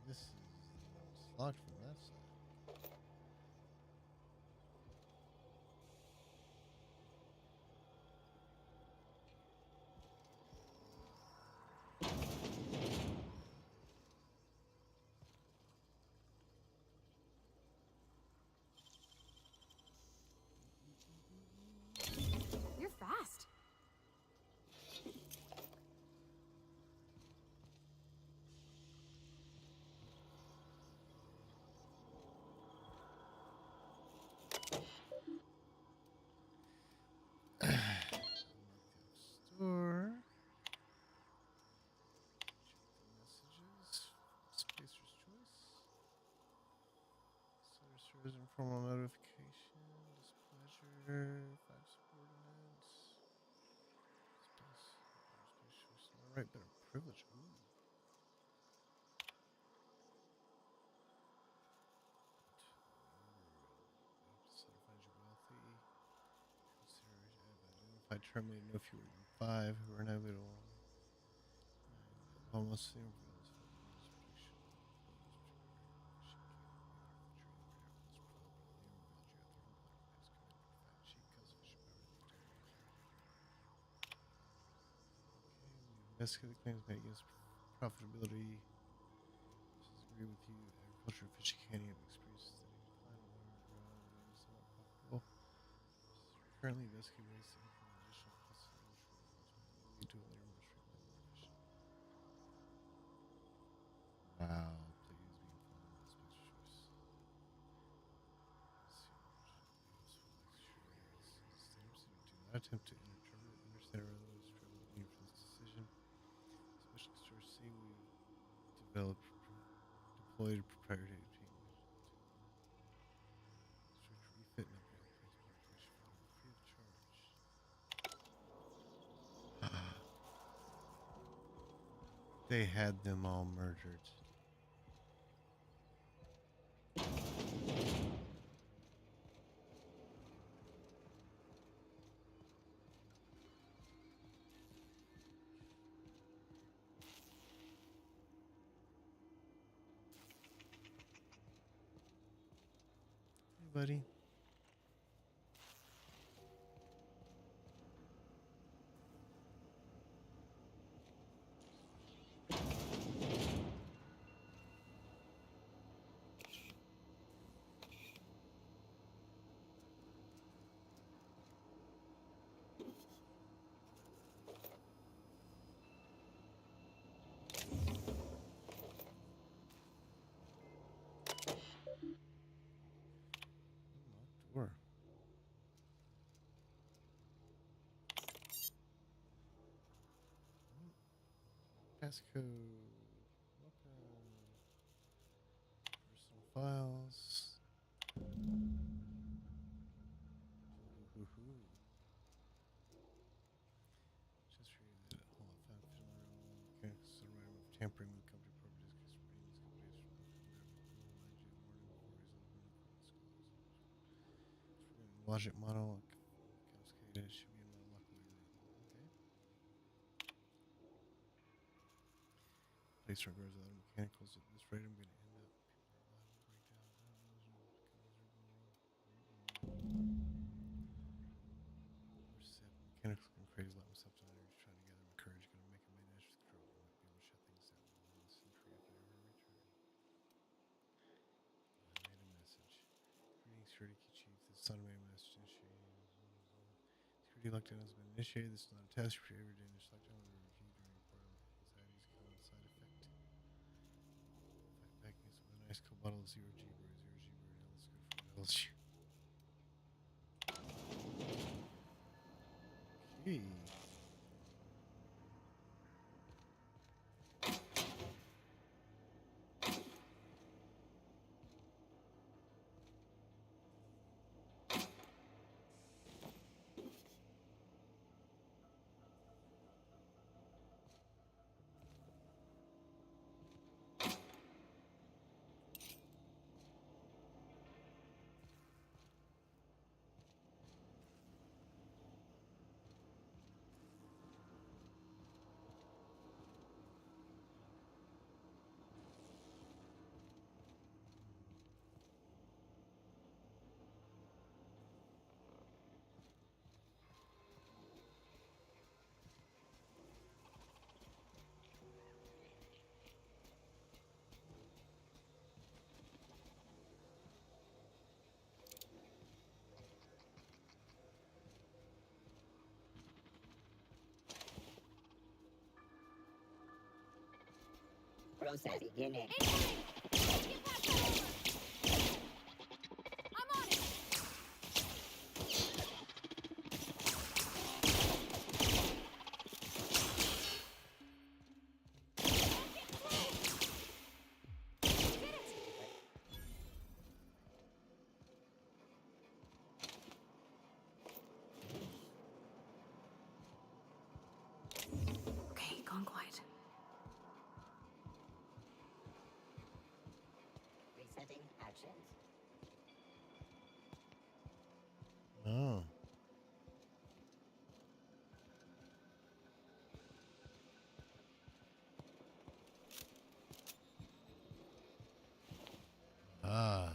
This is it's locked from that side.
You're fast.
Store. Check the messages. Spacer's choice. Setter serves informal notification. Displeasure. 5 subordinates. Space choice. All right, better privilege. Ooh. Setter finds you wealthy. Consider identified terminated no fewer than 5 who are inevitable. Almost the investigate the claims made against profitability. Disagree with you. Agriculture, fishing, canning have experienced steady decline of water drought. Is somewhat profitable. Currently investigating ways to implement additional costs and ultimately lead to a later more streamlined, more efficient. Wow, please be informed of this picture choice. Do not attempt to interpret, understand, or otherwise describe the meaning for this decision. Especially Source C, we've developed, deployed proprietary team. Strict refit and upgrade place preparation for free of charge. They had them all murdered. Hey, buddy. Locked door. Passcode. Welcome. Personal files. Ooh. Just for you that hold up, found okay, so of tampering with company properties because ratings companies logic model cascade should be in my luckily okay. Place regards a lot of mechanicals at this rate I'm gonna end up people are liable to break down. Mechanical and crazy like myself tonight are trying to gather my courage, gonna make a manage with the crew. I might be able to shut things down in the century if I ever return. I made a message. Greetings, Security Chief. This is automated message initiated. Security lockdown has been initiated. This is not a test for every day. This lockdown will be reviewed during reporting anxieties, common side effect. Fight back against with a nice cold bottle of 0G bird, 0G bird. Hell is good for the LSU. Okay.
Process beginning.
Okay, gone quiet.
Resetting actions.
Oh. Ah.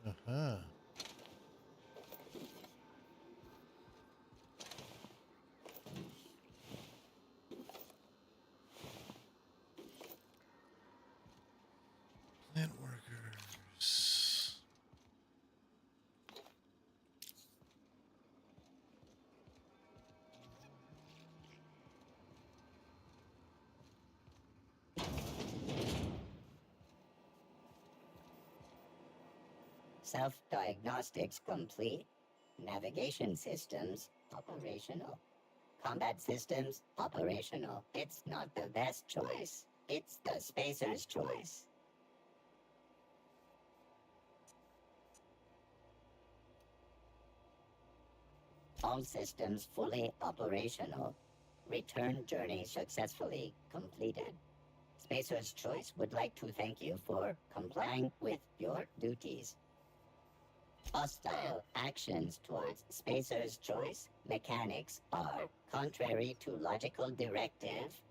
Uh-huh. Plant workers.
Self-diagnostics complete. Navigation systems operational. Combat systems operational. It's not the best choice. It's the spacer's choice. All systems fully operational. Return journey successfully completed. Spacer's Choice would like to thank you for complying with your duties. Hostile actions towards Spacer's Choice mechanics are contrary to logical directive.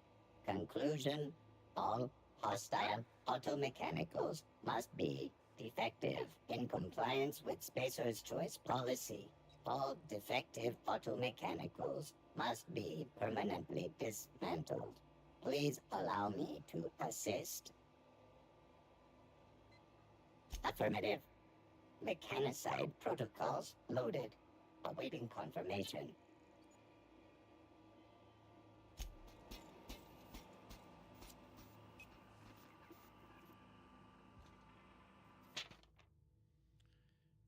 Conclusion: all hostile automechanicals must be defective in compliance with Spacer's Choice policy. All defective automechanicals must be permanently dismantled. Please allow me to assist. Affirmative. Mechanicide protocols loaded. Awaiting confirmation.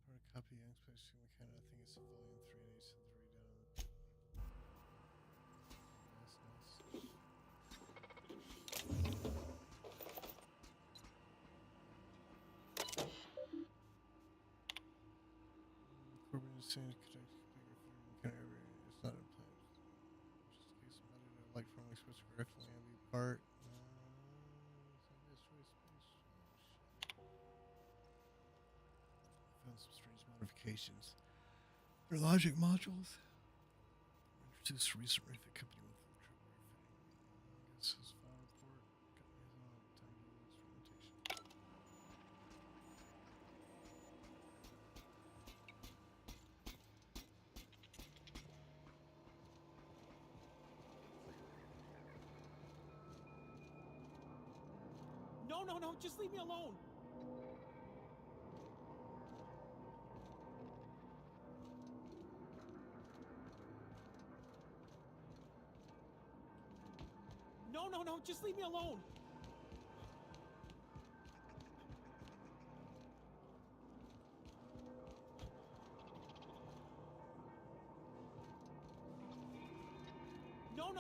For a copy of Space Mechanic, I think it's a volume 3 and 8 to 3 down. Nice. Corbin is saying it's not in plan. Just in case somebody would like from Express correctly and be part. Found some strange modifications. Their logic modules were introduced recently. The company with the triple refitting. I guess his file report. Company has on time to do experimentation.
No, just leave me alone. No, just leave me alone.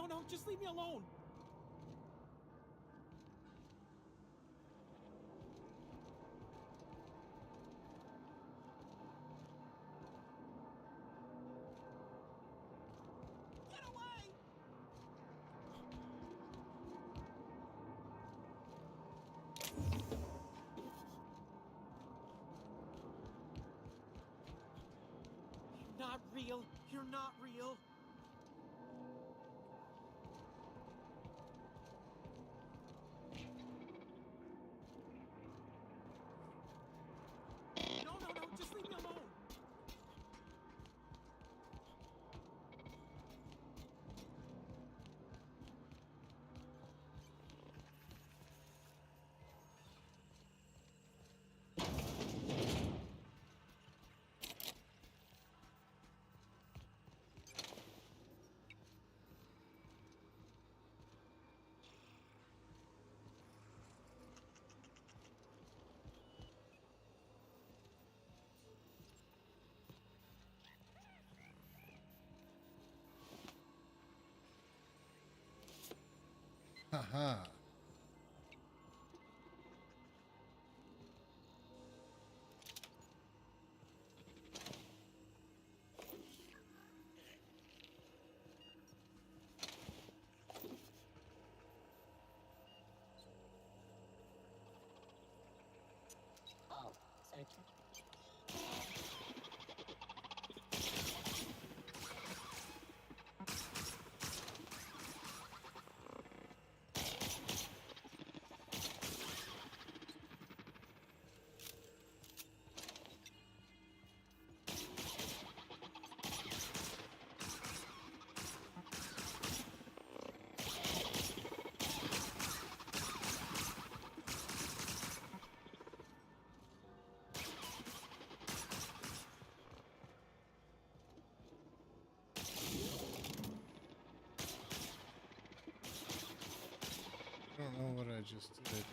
No, just leave me alone. Get away!
real. You're not real. No, no, no, just leave me alone.
Haha.
Oh, searching.
I don't know what I just did.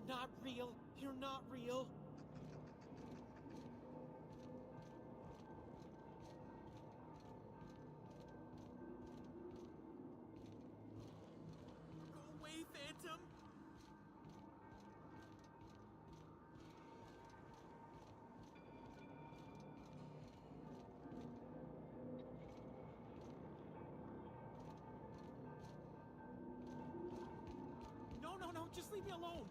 You're not real. You're not real. Go away, Phantom. No, no, no, just leave me alone.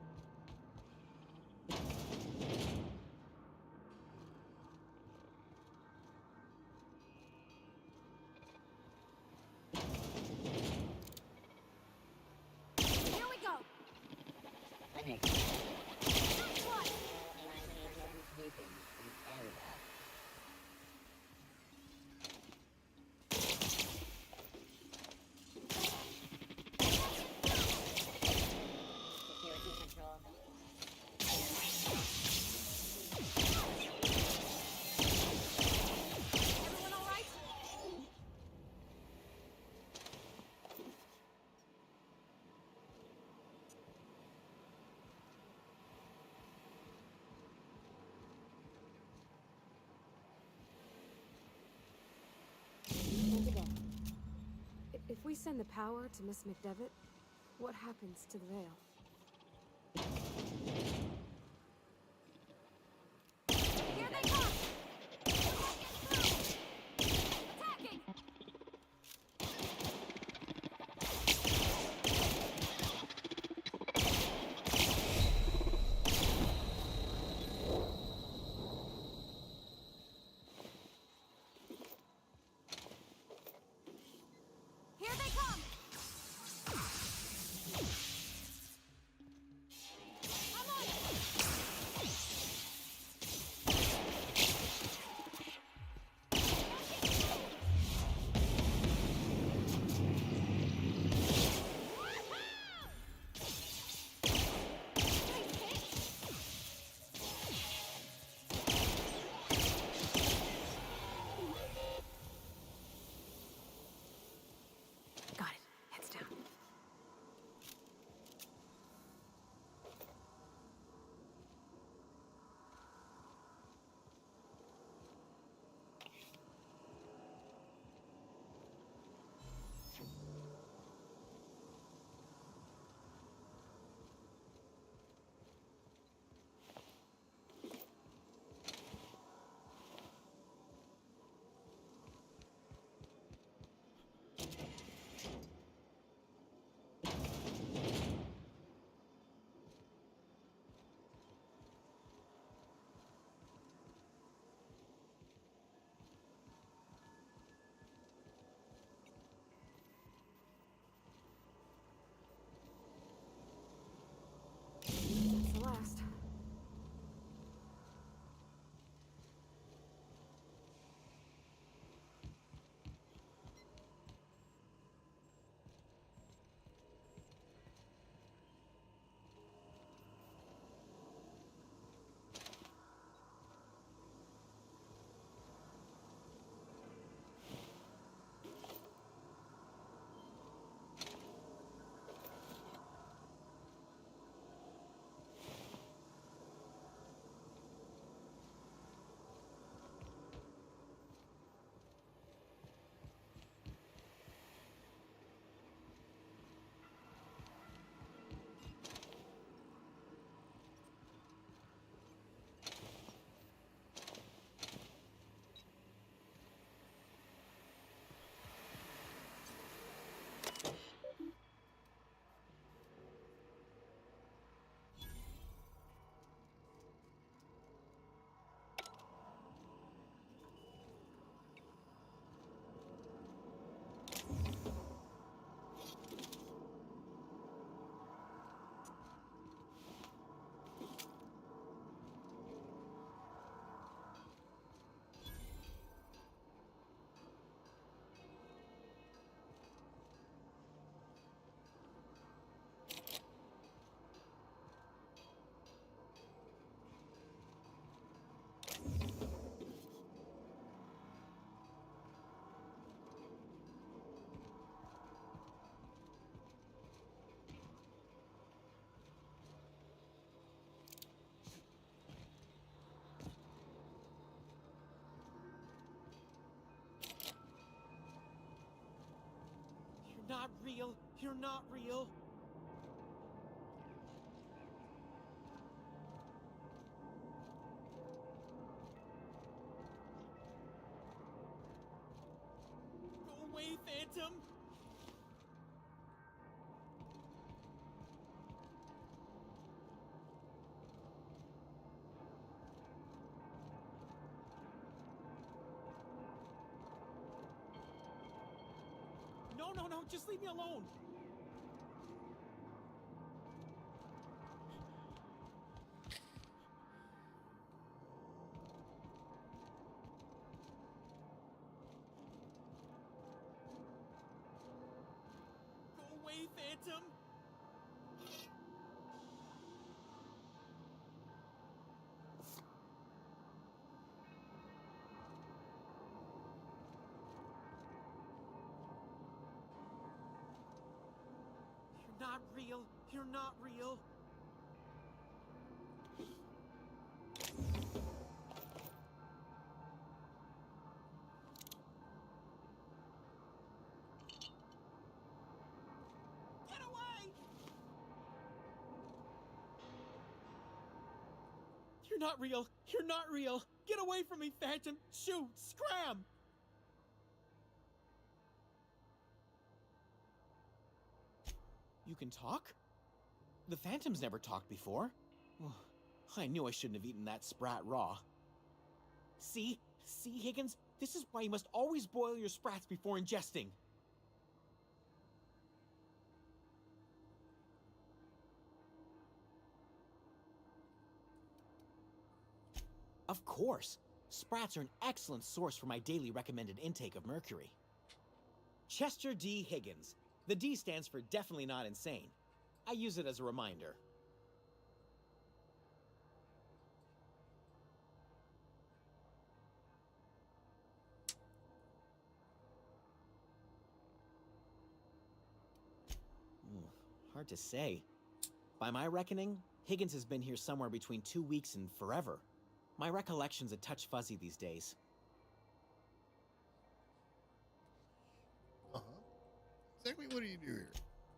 panic. Weeping in Canada. Security control.
Everyone all right? Think again. If we send the power to Miss McDevitt, what happens to the veil? Here they come! Attacking! Here they come! I'm on it! Got it. Heads down. That's the last.
You're not real. You're not real. Go away, Phantom. No, just leave me alone. You're not real. Get away! You're not real. You're not real. Get away from me, Phantom. Shoot! Scram! You can talk? The Phantom's never talked before. I knew I shouldn't have eaten that sprat raw. See? See, Higgins? This is why you must always boil your sprats before ingesting. Of course. Sprats are an excellent source for my daily recommended intake of mercury. Chester D. Higgins. The D stands for definitely not insane. I use it as a reminder. Hard to say. By my reckoning, Higgins has been here somewhere between 2 weeks and forever. My recollection's a touch fuzzy these days.
Exactly what do you do here?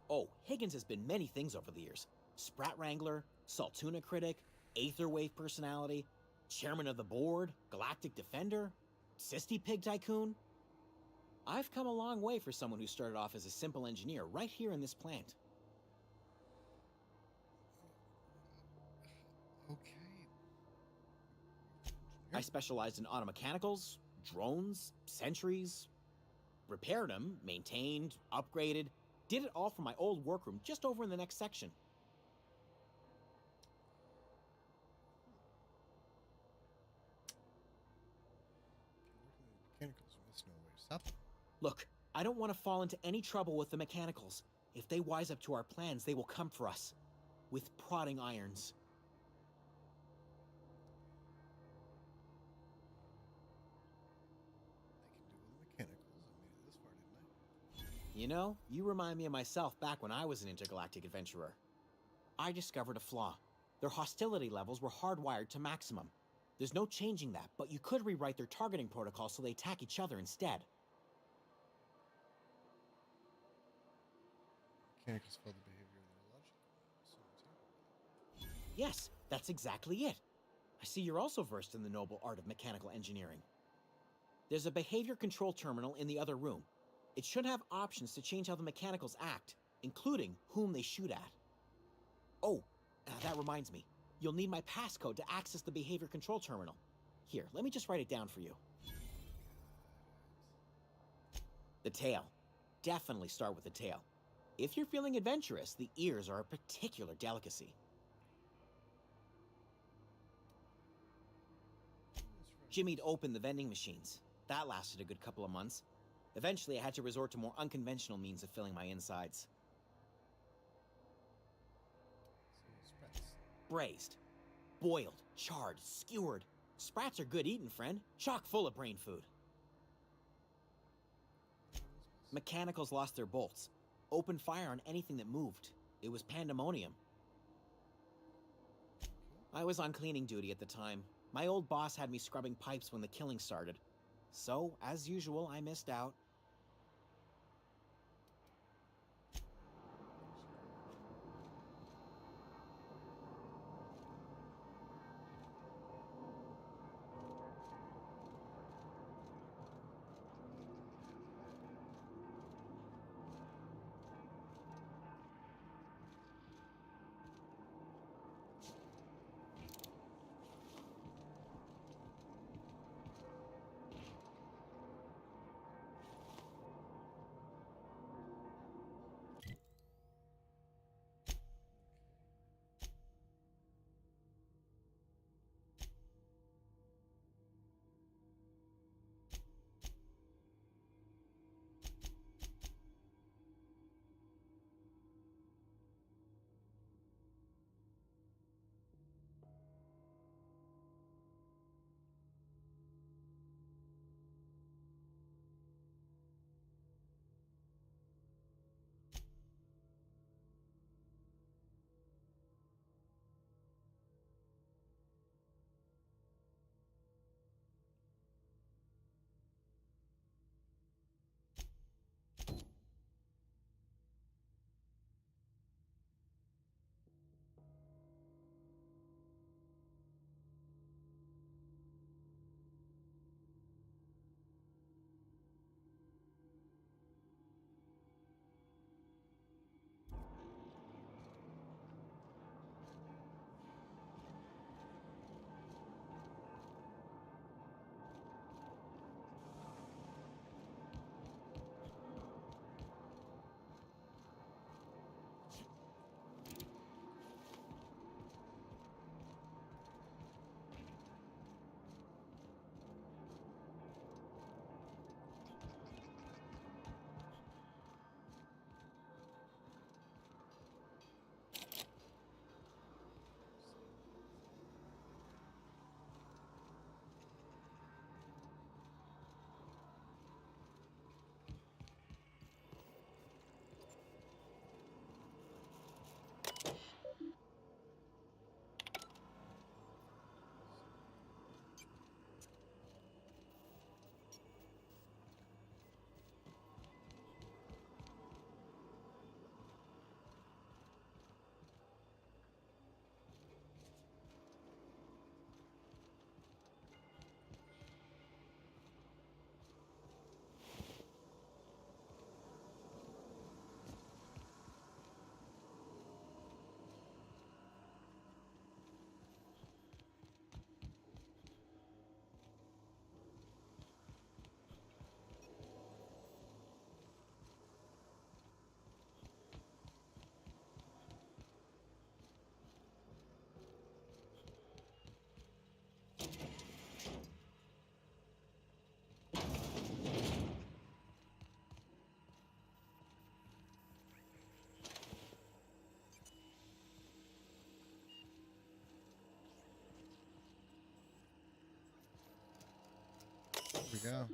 Oh, Higgins has been many things over the years. Sprat Wrangler, Saltuna Critic, Aetherwave Personality, Chairman of the Board, Galactic Defender, Sisty Pig Tycoon. I've come a long way for someone who started off as a simple engineer right here in this plant.
Okay.
I specialized in automechanicals, drones, sentries, repaired them, maintained, upgraded, did it all from my old workroom just over in the next section.
Mechanicals must know where to stop them.
Look, I don't want to fall into any trouble with the mechanicals. If they wise up to our plans, they will come for us. With prodding irons.
I can do with the mechanicals. I made it this far, didn't I?
You know, you remind me of myself back when I was an intergalactic adventurer. I discovered a flaw. Their hostility levels were hardwired to maximum. There's no changing that, but you could rewrite their targeting protocol so they attack each other instead.
Mechanicals follow the behavior of their logic.
Yes, that's exactly it. I see you're also versed in the noble art of mechanical engineering. There's a behavior control terminal in the other room. It should have options to change how the mechanicals act, including whom they shoot at. Oh, that reminds me. You'll need my passcode to access the behavior control terminal. Here, let me just write it down for you. The tail. Definitely start with the tail. If you're feeling adventurous, the ears are a particular delicacy. Jimmy'd opened the vending machines. That lasted a good couple of months. Eventually, I had to resort to more unconventional means of filling my insides. Braised, boiled, charred, skewered. Sprats are good eating, friend. Chock full of brain food. Mechanicals lost their bolts. Opened fire on anything that moved. It was pandemonium. I was on cleaning duty at the time. My old boss had me scrubbing pipes when the killing started. So, as usual, I missed out.
we go.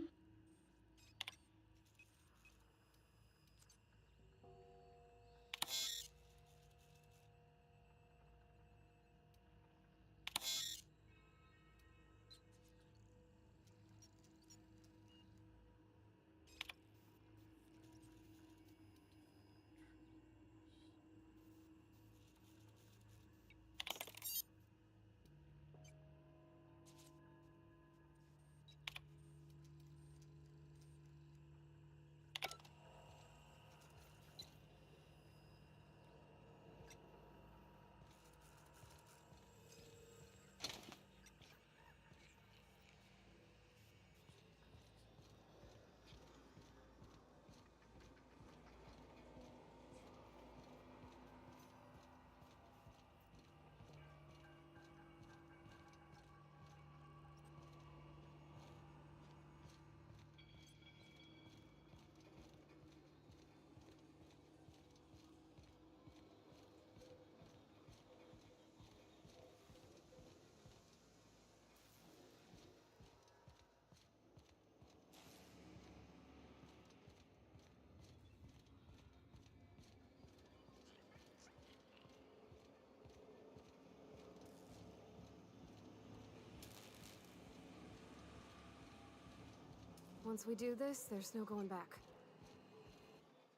Once we do this, there's no going back.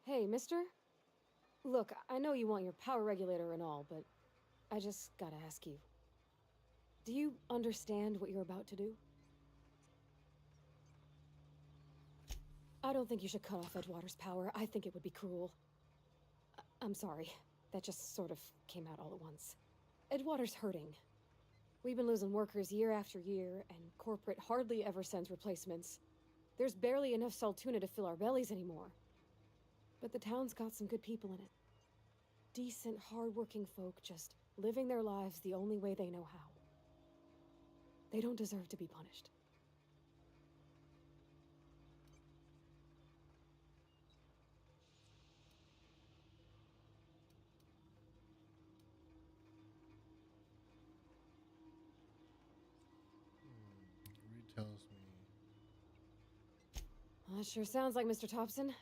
Hey, mister? Look, I know you want your power regulator and all, but I just gotta ask you. Do you understand what you're about to do? I don't think you should cut off Edgewater's power. I think it would be cruel. I'm sorry. That just sort of came out all at once. Edgewater's hurting. We've been losing workers year after year, and corporate hardly ever sends replacements. There's barely enough Saltuna to fill our bellies anymore. But the town's got some good people in it. Decent, hard-working folk just living their lives the only way they know how. They don't deserve to be punished.
Reed tells me.
Well, that sure sounds like Mr. Thompson.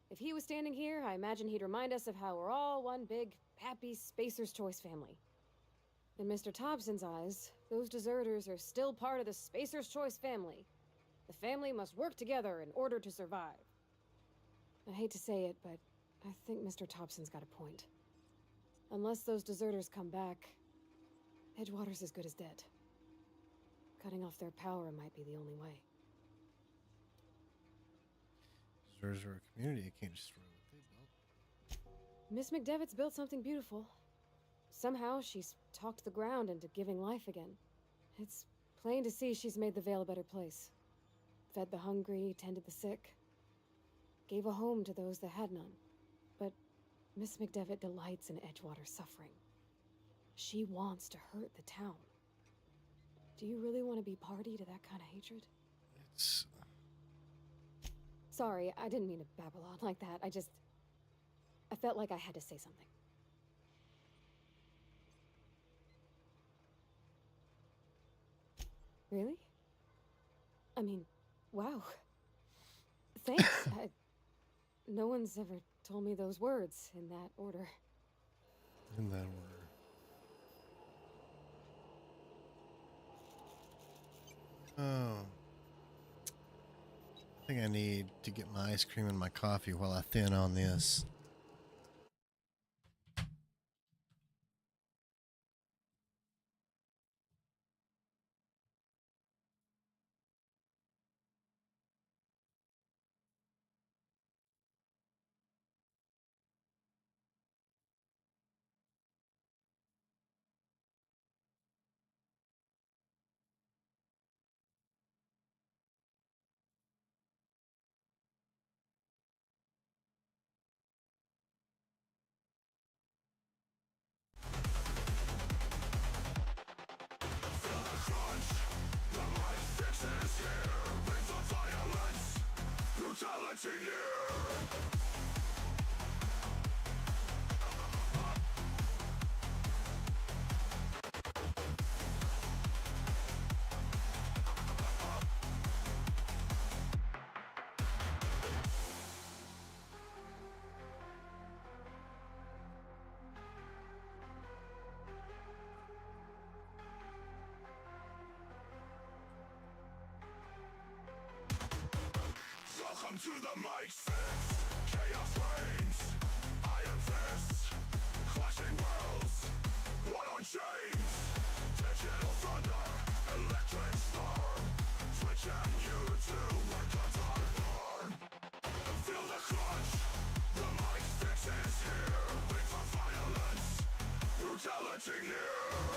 If he was standing here, I imagine he'd remind us of how we're all one big, happy Spacer's Choice family. In Mr. Thompson's eyes, those deserters are still part of the Spacer's Choice family. The family must work together in order to survive. I hate to say it, but I think Mr. Thompson's got a point. Unless those deserters come back, Edgewater's as good as dead. Cutting off their power might be the only way.
Deserters are a community. You can't just throw what they built.
Miss McDevitt's built something beautiful. Somehow she's talked the ground into giving life again. It's plain to see she's made the Vale a better place. Fed the hungry, tended the sick. Gave a home to those that had none. But Miss McDevitt delights in Edgewater's suffering. She wants to hurt the town. Do you really want to be party to that kind of hatred?
It's...
Sorry, I didn't mean to babble on like that. I felt like I had to say something. Really? I mean, wow. Thanks. No one's ever told me those words in that order.
In that order. Oh. I think I need to get my ice cream and my coffee while I thin on this.
Welcome to the mic fix. Chaos reigns. I am this. Clashing worlds. One on chains. Digital thunder. Electric storm. Twitch and YouTube. Like a dark born. Feel the crunch. The mic fix is here. Wait for violence. Brutality near.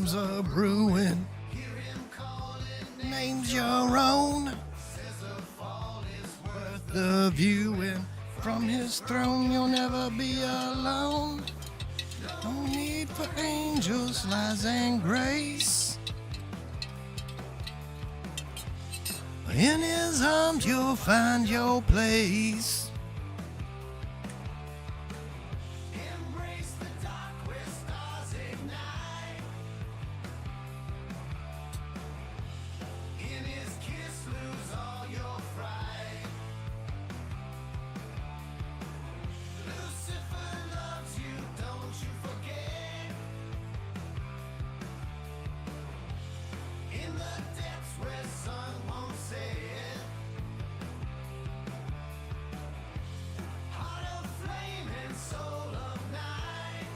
storms are brewing. Name's your own. Worth the viewing. From his throne you'll never be alone. No need for angels, lies, and grace. In his arms you'll find your place.
Embrace the dark where stars ignite. In his kiss lose all your fright. Lucifer loves you, don't you forget. In the depths where sun won't set. Heart of flame and soul of night.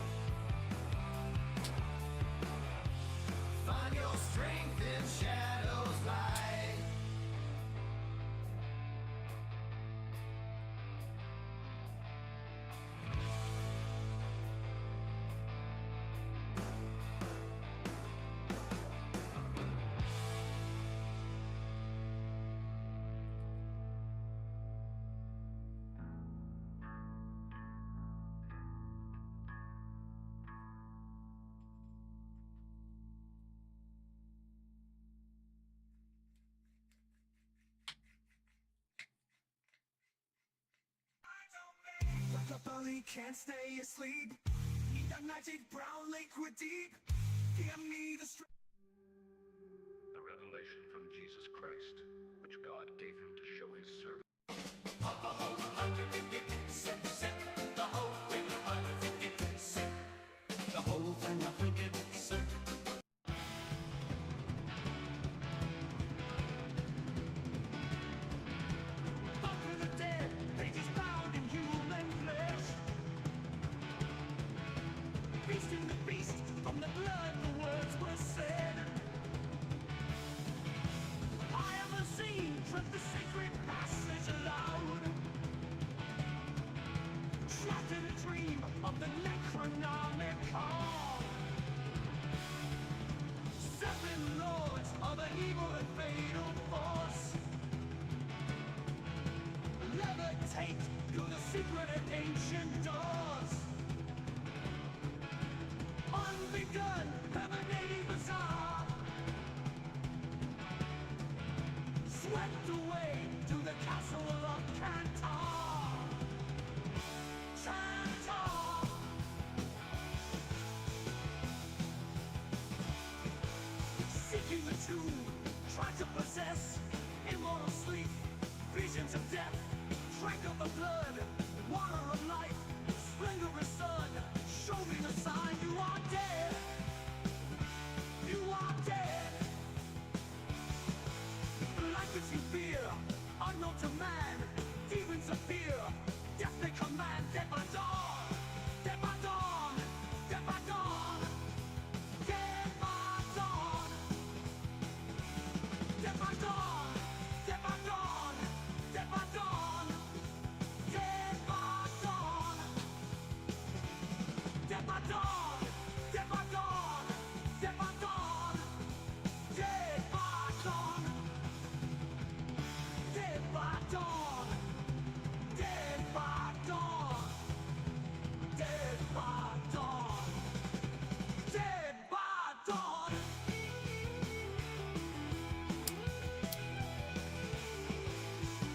Find your strength in shadows light.
The bunny can't stay asleep. Need that magic brown liquid deep. Give me the strength.
The revelation from Jesus Christ, which God gave him to show his servant.
The whole thing I think it's Up for the dead, they just bound in human flesh. Feasting the beast from the blood, the words were said. I ever seen trust the sacred passage aloud. Trapped in a dream of the Necronomicon. Seven lords of an evil and fatal force levitate through the secret and ancient doors. Unbegun, emanating bizarre. Swept away to the castle of Cantar. Cantar. Seeking the tomb, trying to possess immortal sleep, visions of death, drink of the blood, water of life, splendorous sun, show me the sign you are dead. You are dead. Language you fear, unknown to man, demons appear, death they command, dead by dawn, dead by dawn, dead by dawn, dead by dawn, dead by dawn, dead by dawn, dead by dawn, dead by dawn, dead by dawn, dead by dawn, dead by dawn, dead by dawn. Dead by dawn. Dead by dawn. Dead by dawn. Dead by dawn.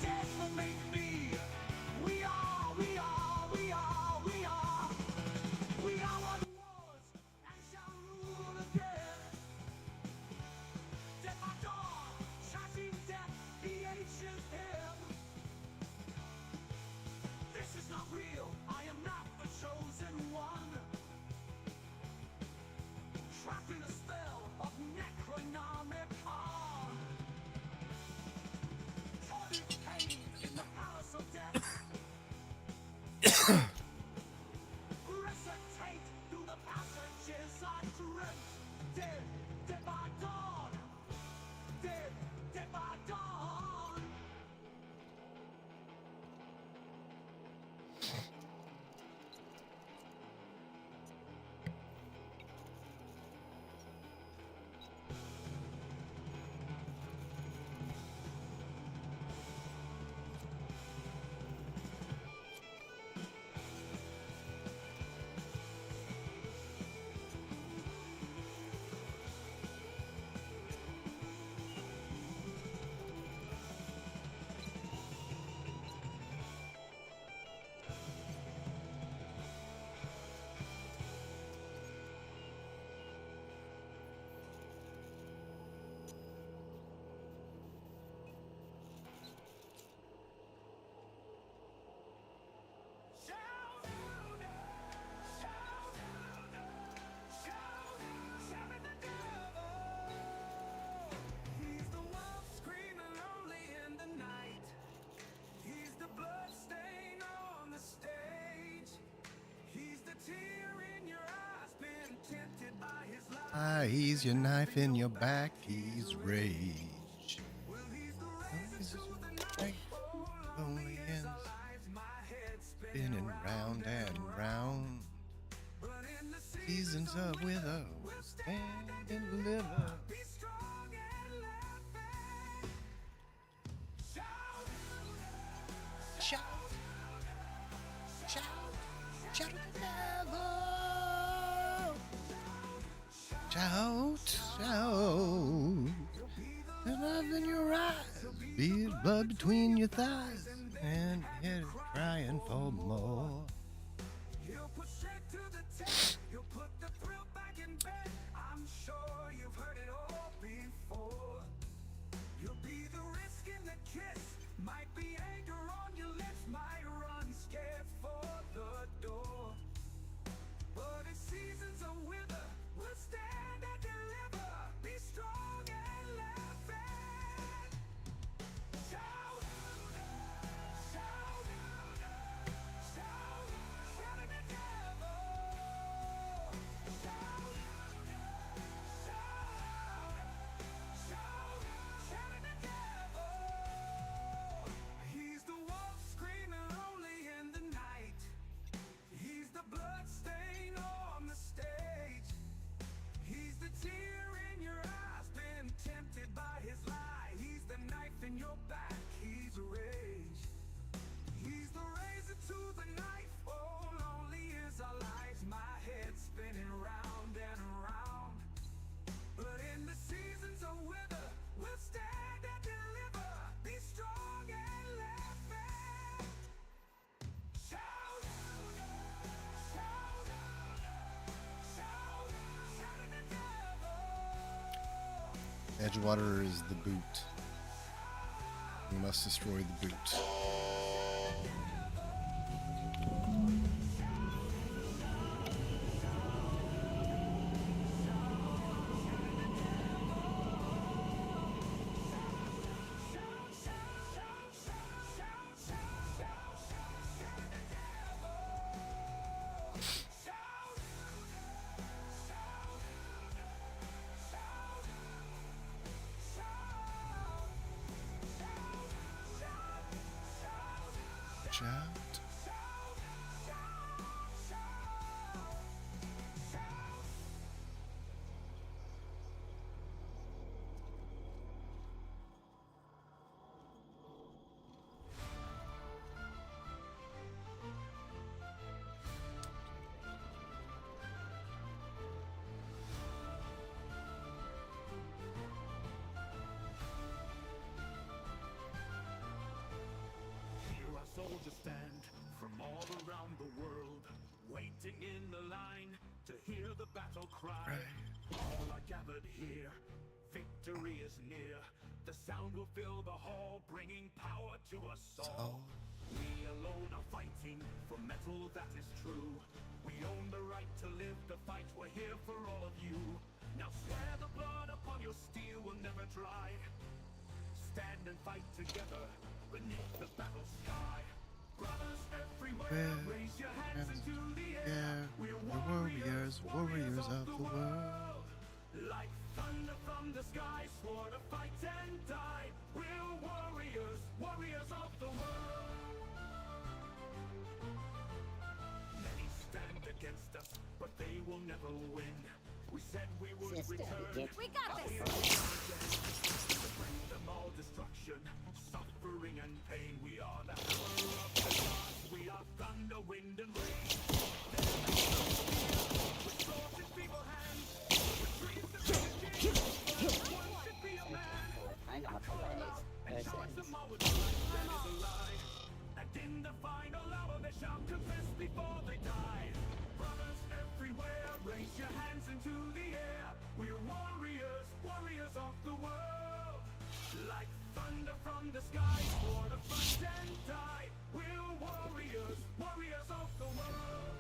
Death will make me. We are, we are, we are, we are. We are what was and shall rule again. Dead by dawn, shouting death, the ancient hymn. This is not real, I am not the chosen one. Trapped in a spell of Necronomicon. Tortured pain in the palace of death. Resuscitate through the passages I dreamt. Dead, dead by dawn. Dead, dead by dawn.
Ease your knife in your back, he's rage. Only ends spinning round and round. Seasons of wither stand and deliver. Shout, shout, shout at the devil. Shout, shout. The love in your eyes, be blood between your thighs, and head crying for more.
He'll put straight to the test. He'll put the thrill back in bed. I'm sure you've heard it all before. You'll be the risk in the kiss. Might be anger on your lips. Might run scared for the door. But it's seasons of wither. We'll stand and deliver. Be strong and laughing. Shout, shout, shout, shout at the devil. Shout, shout, shout at the devil. He's the wolf screaming lonely in the night. He's the blood stain on the stage. He's the tear in your eyes, been tempted by his lie. He's the knife in your back, he's rage. He's the razor to the knife, oh lonely is our lives. My head spinning round and around. But in the seasons of wither, we'll stand and deliver. Be strong and laughing. Shout, shout, shout, shout at the devil.
Edgewater is the boot. We must destroy the boot. Shout.
Here our soldiers stand from all around the world, waiting in the line to hear the battle cry. All are gathered here, victory is near. The sound will fill the hall, bringing power to us all. We alone are fighting for metal that is true. We own the right to live the fight, we're here for all of you. Now swear the blood upon your steel will never dry. Stand and fight together beneath the battle sky. Brothers everywhere, raise your hands into the air. We're warriors, warriors of the world. Like thunder from the sky, swore to fight and die. We're warriors, warriors of the world. Many stand against us, but they will never win. We said we would return.
We got this.
To bring them all destruction, suffering and pain. We are the hammer of the gods. We are thunder, wind, and rain. With swords in feeble hands, with dreams that we can keep. One should be a man. And charge them all with life that is a lie. And in the final hour they shall confess before they die. Brothers everywhere, raise your hands into the air. We're warriors, warriors of the world. Like thunder from the sky, sword to fight and die. We're warriors, warriors of the world.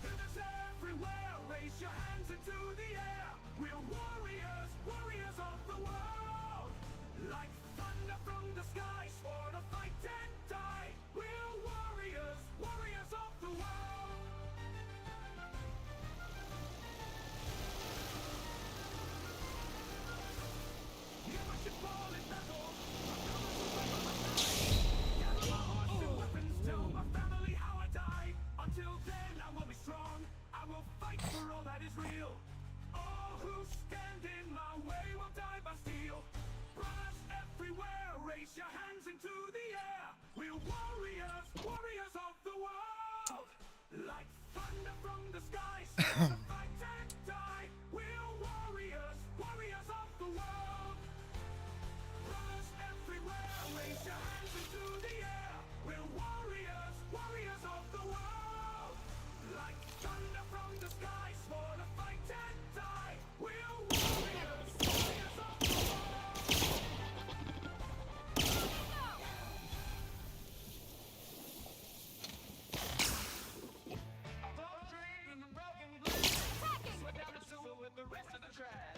Brothers everywhere, raise your hands into the air. We're warriors, warriors of the world. Like thunder from the sky, sword to fight and die. We're warriors, warriors of the world. is real. All who stand in my way will die by steel. Brothers everywhere, raise your hands into the air. We're warriors, warriors of the world. Like thunder from the skies, to fight and die. We're warriors, warriors of the world. Brothers everywhere, raise your hands into the air. We're warriors, warriors of the world. Like thunder from the skies, for the fight and die. We're warriors, warriors of the world. Above dreams and the broken glass. Sweat down the sewer with the rest of the trash.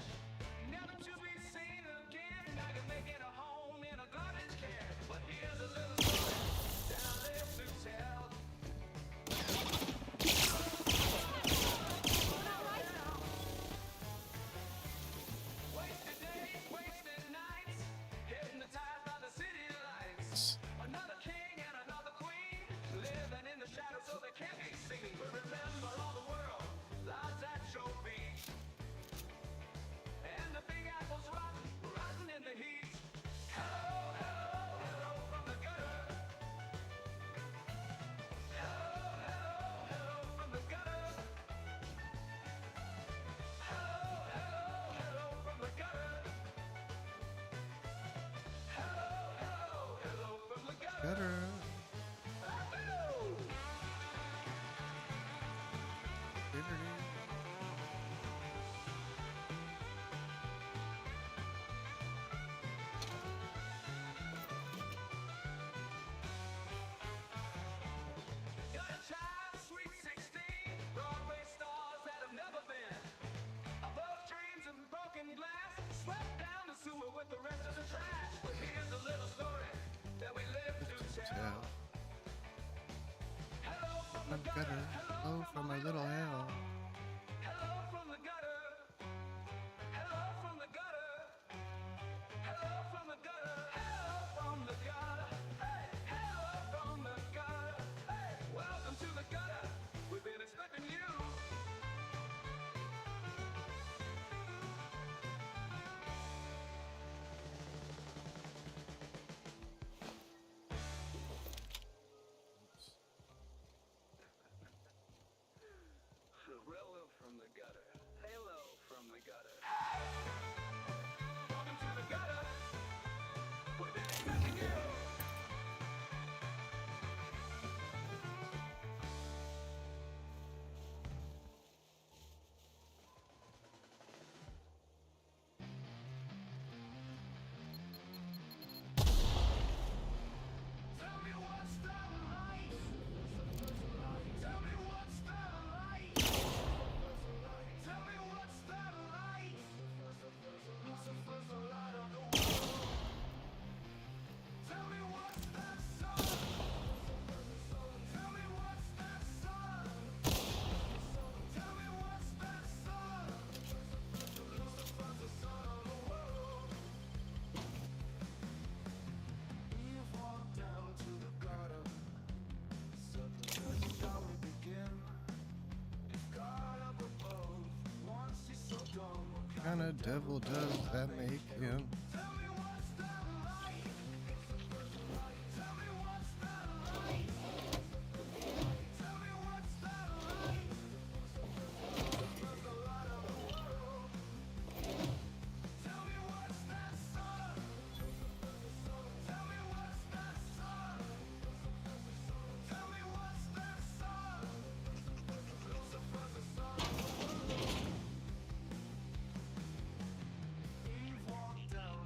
Never to be seen again. I can make it a home in a garbage can. But here's a little story that I live to tell. Wasted days, wasted nights, hypnotized by the city lights. Another king and another queen, living in the shadows so they can't be seen. But remember, all the world lies at your feet. And the big apple's rotten, rising in the heat. Hello, hello, hello from the gutter. Hello, hello, hello from the gutter. Hello, hello, hello from the gutter. Hello, hello, hello from the gutter.
Gutter.
You're a child, sweet 16, Broadway stars that have never been. Above dreams and broken glass, swept down the sewer with the rest of the trash. But here's a little story that we live to tell. Hello from the gutter,
Hello from my little hell.
hello from the gutter, hello from the gutter, hello from the gutter, hello from the gutter, hey, hello from the gutter, hey, welcome to the gutter. We've been expecting you. Hello from the gutter. Hello from the gutter. Welcome to the gutter. We've been expecting you. Tell me what's the life? Tell me what's the life? Tell me what's the life? Lucifer's the light of the world. Tell me what's the sun? Tell me what's the sun? Tell me what's the sun? Lucifer's the son of the world. Eve walked down to the gutter. Suddenly shall we begin? If God up above wants you so dumb,
What kind of devil does that make him?
tell me what's the life? Tell me what's the life? Tell me what's the life? Lucifer's the light of the world. Tell me what's the sun? Tell me what's the sun? Tell me what's the sun? Lucifer's the son of the world. Eve walked down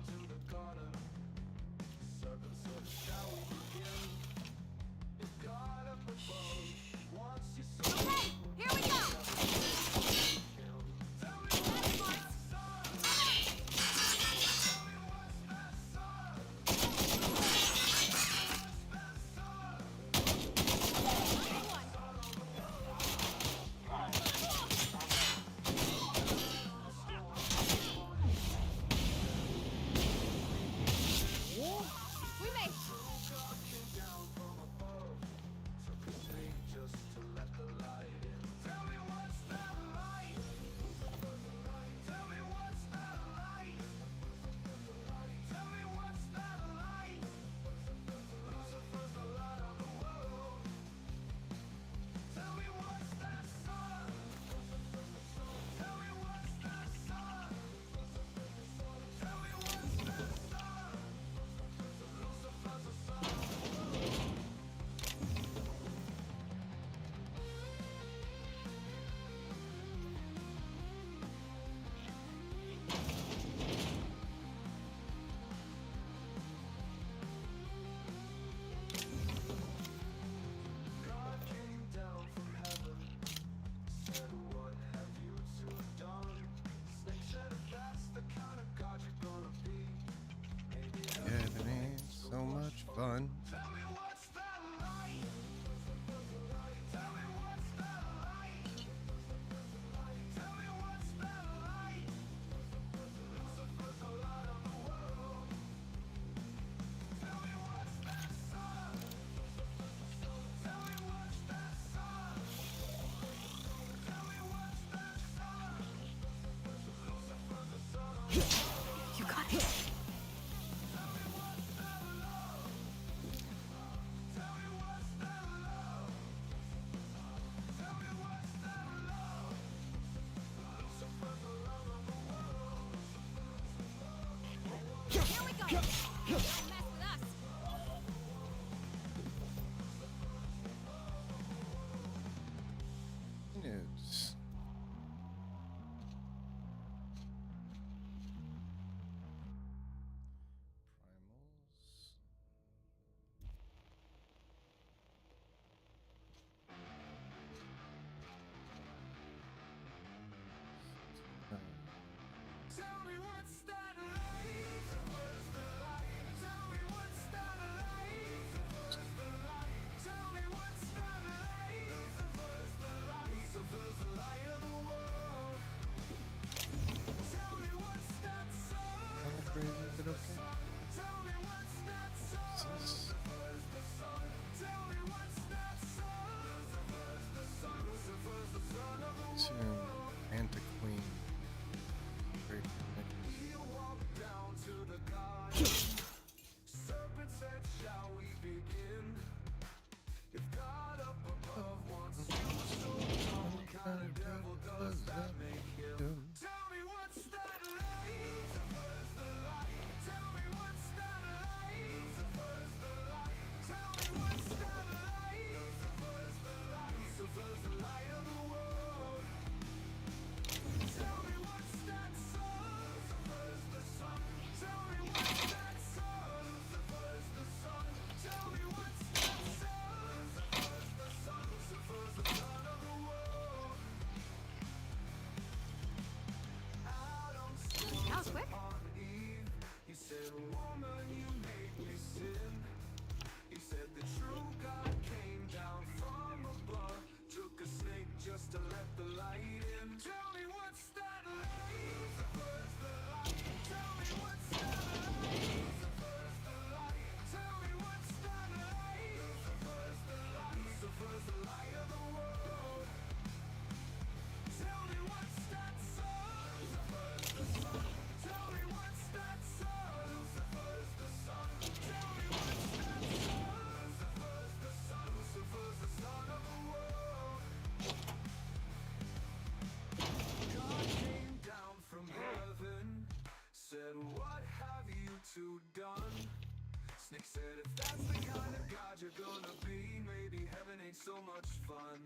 They said if that's the kind of God you're gonna be, maybe heaven ain't so much fun.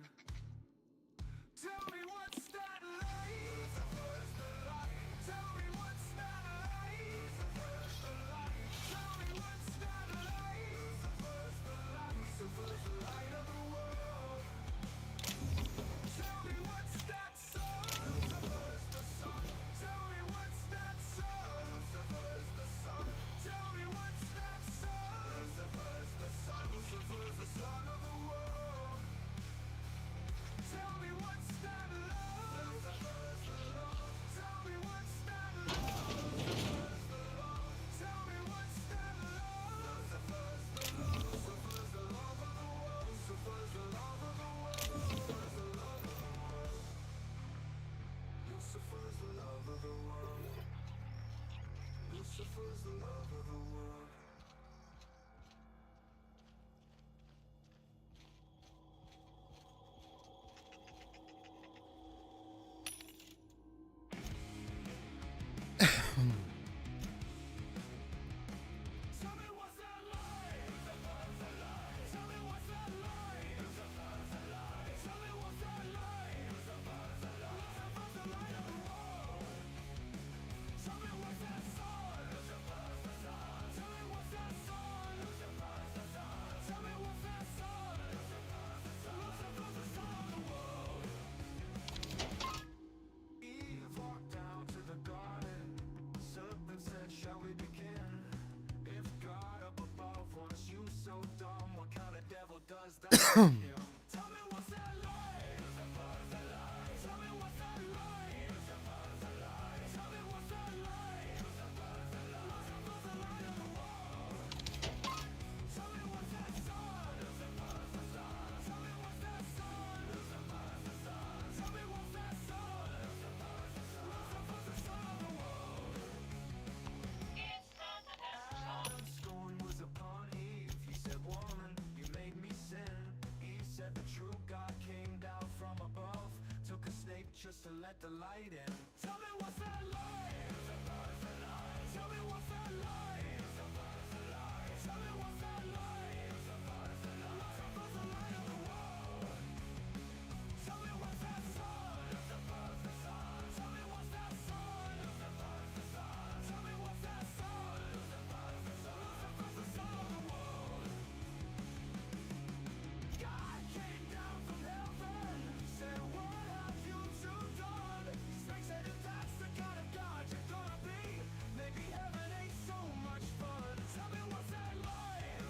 Tell me what's that like? Lucifer's the light. Tell me what's that like? Lucifer's the light. Tell me what's that like? Lucifer's the light. Lucifer's the light of the world. Tell me what's that sun? Lucifer's the sun. Tell me what's that sun? Lucifer's the sun. Tell me what's that sun? Lucifer's the sun. Lucifer's the sun of the world. Tell me what's that love? Lucifer's the love. Tell me what's that love? Lucifer's the love. Tell me what's that love? Lucifer's the love. Lucifer's the love of the world. Lucifer's the love of the world. Lucifer's the love of the world. Lucifer's the love of the world. Lucifer's the love of the world. Just to let the light in. Tell me what's that light? Lucifer's the light. Tell me what's that light? Lucifer's the light. Tell me what's that light? Lucifer's the light. Lucifer's the light of the world. Tell me what's that sun? Lucifer's the sun. Tell me what's that sun? Lucifer's the sun. Tell me what's that sun? Lucifer's the sun. Lucifer's the sun of the world. God came down from heaven, said, what have you two done? Snake said, if that's the kind of God you're gonna be, maybe heaven ain't so much fun. Tell me what's that like?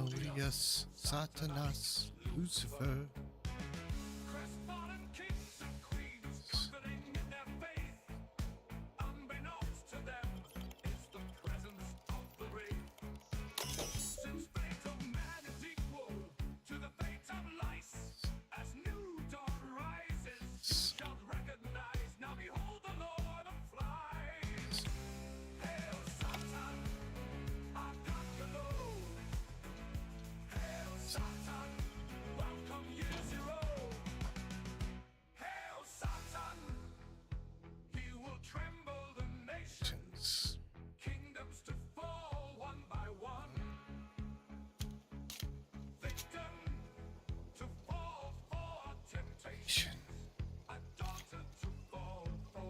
Asmodeus, Satanas, Lucifer.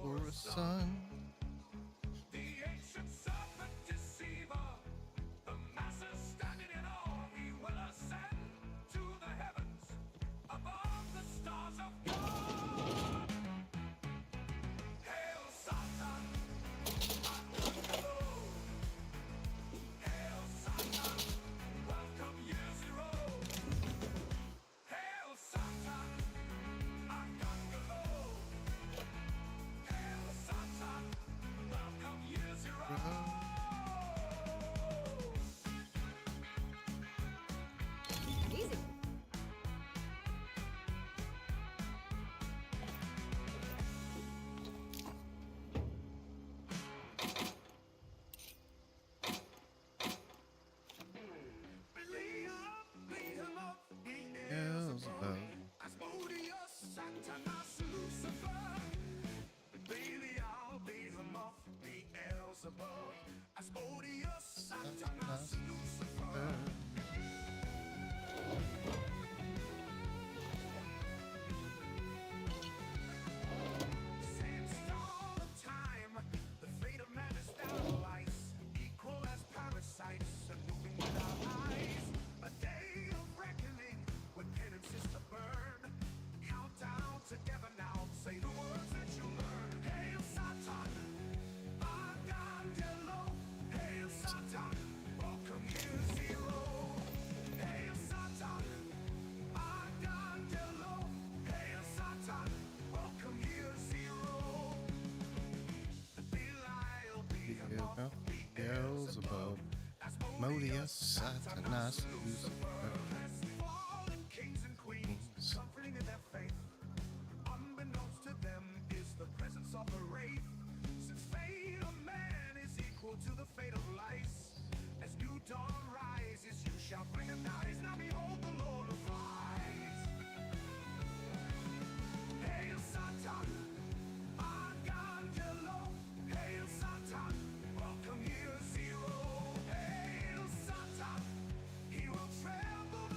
For a son.
The ancient serpent deceiver, the masses standing in awe, he will ascend to the heavens above the stars of God. Hail Satan, Archangelo. Hail Satan, welcome year zero. Hail Satan, Archangelo. Hail Satan, welcome year zero.
Easy.
Beelzebub.
Asmodeus, Satanas, Lucifer. Belial, Behemoth, Beelzebub. Asmodeus, Satanas, Lucifer. Since dawn of time, the fate of man is down to lice, equal as parasites and moving without eyes. A day of reckoning with penances to burn. Count down together now, say the words that you learn. Hail Satan, Archangelo. Hail Satan, welcome year zero. Hail Satan, Archangelo. Hail Satan, welcome year zero. Belial, Behemoth,
Beelzebub. Asmodeus, Satanas, Lucifer.
fallen kings and queens, comforting in their faith. Unbeknownst to them is the presence of the wraith. Since fate of man is equal to the fate of lice, as new dawn rises, you shall recognize. Now behold the Lord arise. Hail Satan, Archangelo. Hail Satan, welcome year zero. Hail Satan, he will tremble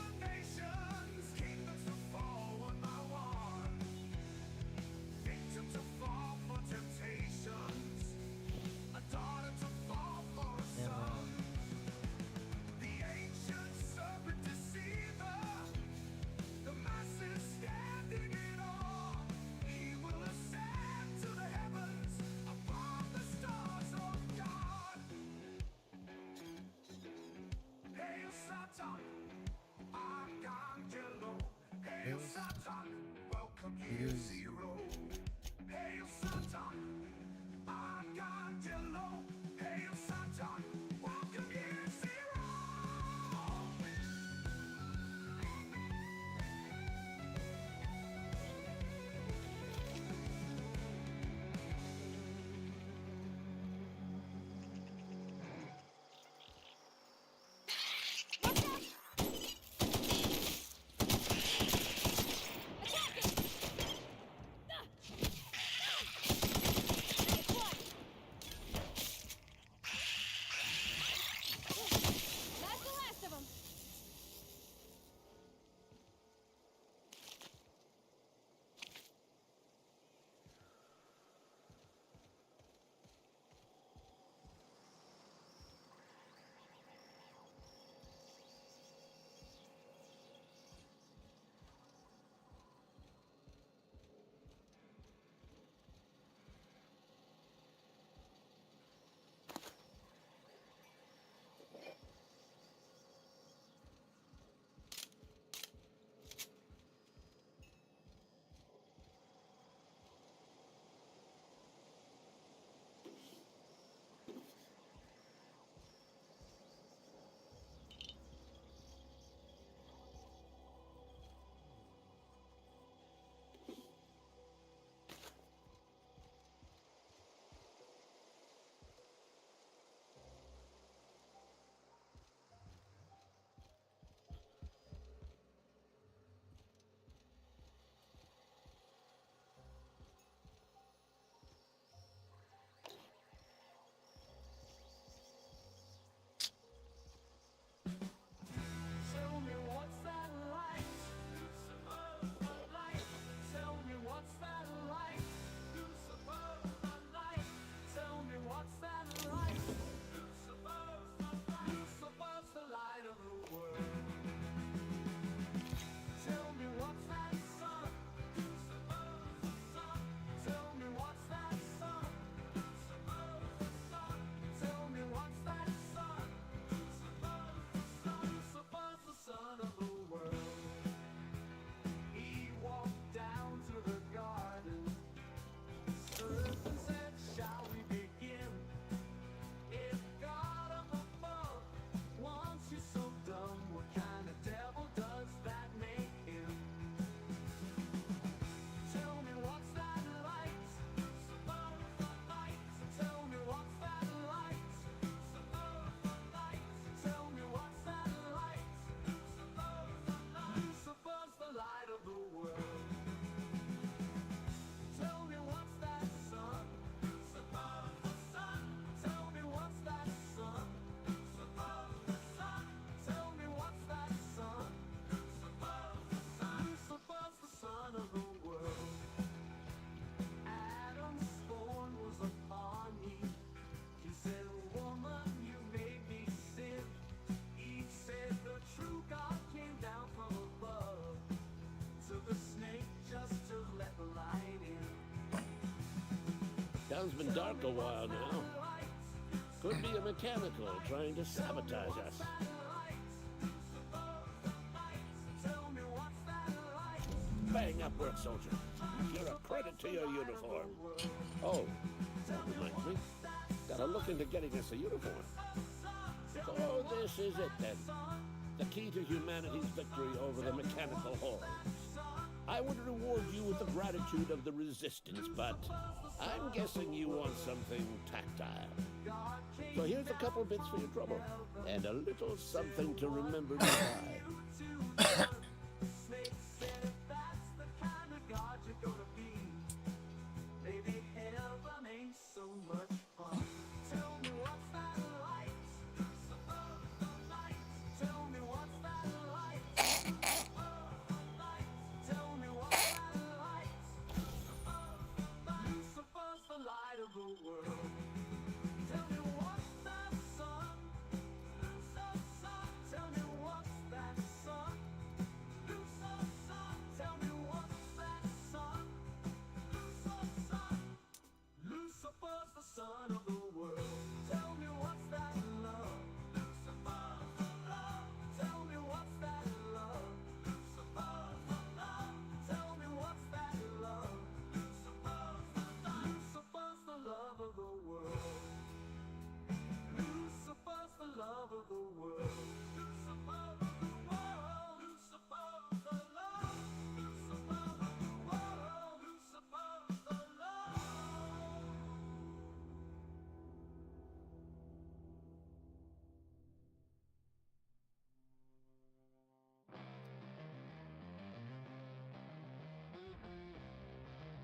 world's been dark a while now. Could be a mechanical trying to sabotage us. Bang up work, soldier. You're a credit to your uniform. Oh, that reminds me. Gotta look into getting us a uniform. So this is it then. The key to humanity's victory over the mechanical hordes. I would reward you with the gratitude of the resistance, but I'm guessing you want something tactile. So here's a couple bits for your trouble, and a little something to remember to buy.
Tell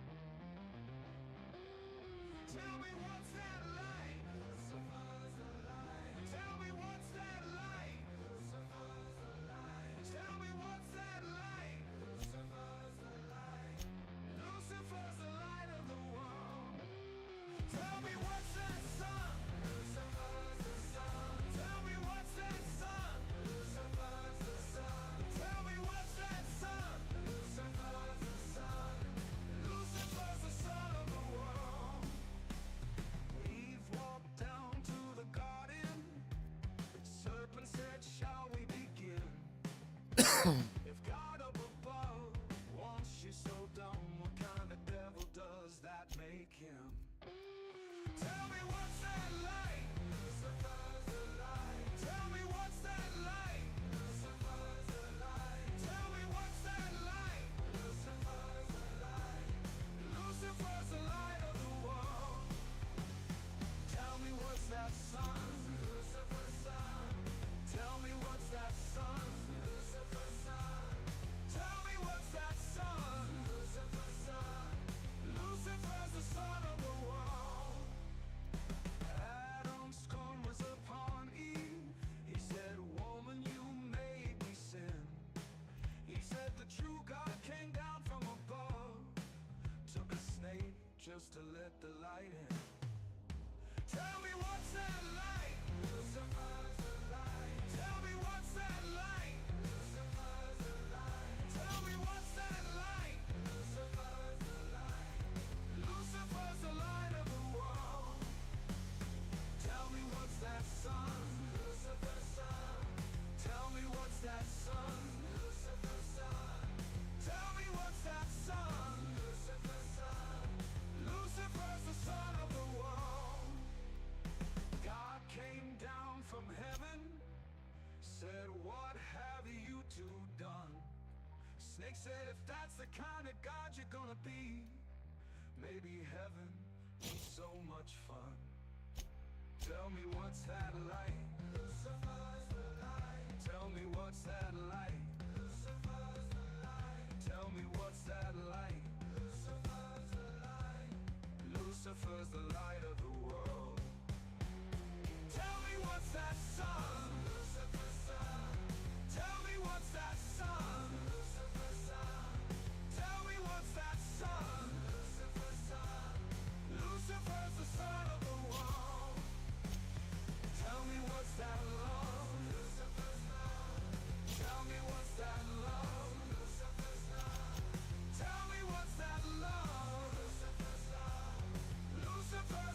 me what's that like? Lucifer's alive. Tell me what's that like? Lucifer's alive. Tell me what's that like? Lucifer's alive. Lucifer's the light of the world. Tell me what's that sun? Lucifer's the sun. Tell me what's that sun? Lucifer's the sun. Tell me what's that sun? Lucifer's the sun. Lucifer's the son of the world. Eve walked down to the garden. Serpent said, shall we begin? If God up above wants you so dumb, what kind of devil does that make him? Tell me what's that like? Lucifer's alive. Tell me what's that like? Lucifer's alive. Tell me what's that like? Lucifer's alive. Lucifer's the light of the world. Tell me what's that sun? Lucifer's sun. Tell me what's that sun? Lucifer's sun. Tell me what's that sun? Lucifer's sun. Lucifer's the son of the world. Adam's scorn was upon Eve. He said, woman, you made me sin. He said the true God came down from above, took a snake just to let the light in. Tell me what's that like? Lucifer's alive. Tell me what's that like? Lucifer's alive. Tell me what's that like? Lucifer's alive. Lucifer's the light of the world. Tell me what's that sun? Lucifer's sun. Tell me what's that sun? Lucifer's sun. Tell me what's that sun? Lucifer's sun. Lucifer's the son of the world. God came down from heaven, said, what have you two done? Snake said, if that's the kind of God you're gonna be, maybe heaven be so much fun. Tell me what's that like? Lucifer's the light. Tell me what's that like? Lucifer's the light. Tell me what's that like? Lucifer's the light. Lucifer's the light of the world. Tell me what's that sun? Lucifer's sun. Tell me what's that sun? Lucifer's sun. Tell me what's that sun? Lucifer's sun. Lucifer's the son of the world. Tell me what's that love? Lucifer's love. Tell me what's that love? Lucifer's love. Tell me what's that love? Lucifer's love. Lucifer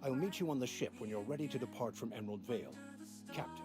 I'll meet you on the ship when you're ready to depart from Emerald Vale. Captain.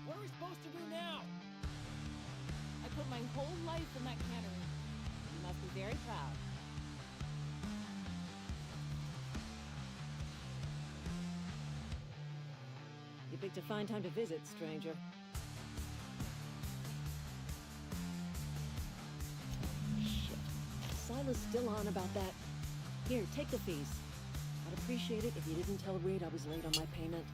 What are we supposed to do now? I put my whole life in that cannery. You must be very proud.
You picked a fine time to visit, stranger. Shit. Silas still on about that. Here, take the fees. I'd appreciate it if you didn't tell Reed I was late on my payment.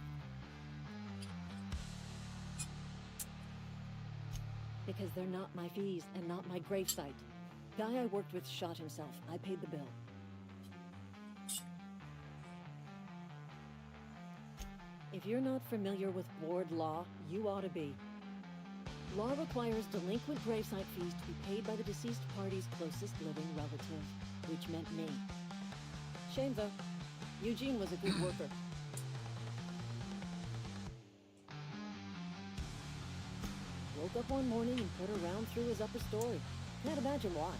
Because they're not my fees and not my gravesite. Guy I worked with shot himself. I paid the bill. If you're not familiar with ward law, you ought to be. Law requires delinquent gravesite fees to be paid by the deceased party's closest living relative, which meant me. Shame though. Eugene was a good worker. Woke up one morning and put a round through his upper story. Can't imagine why.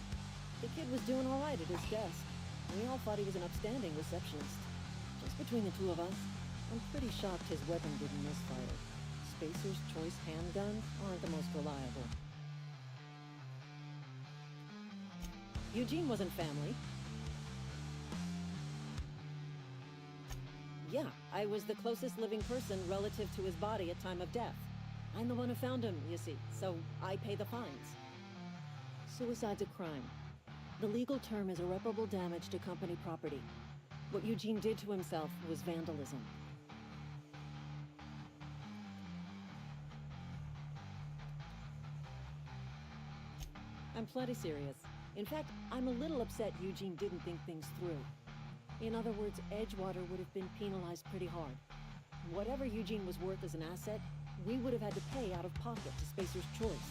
The kid was doing all right at his desk. We all thought he was an upstanding receptionist. Just between the two of us, I'm pretty shocked his weapon didn't misfire. Spacer's Choice handguns aren't the most reliable. Eugene wasn't family. Yeah, I was the closest living person relative to his body at time of death. I'm the one who found him, you see, so I pay the fines. Suicide's a crime. The legal term is irreparable damage to company property. What Eugene did to himself was vandalism. I'm plenty serious. In fact, I'm a little upset Eugene didn't think things through. In other words, Edgewater would have been penalized pretty hard. Whatever Eugene was worth as an asset, we would have had to pay out of pocket to Spacer's Choice.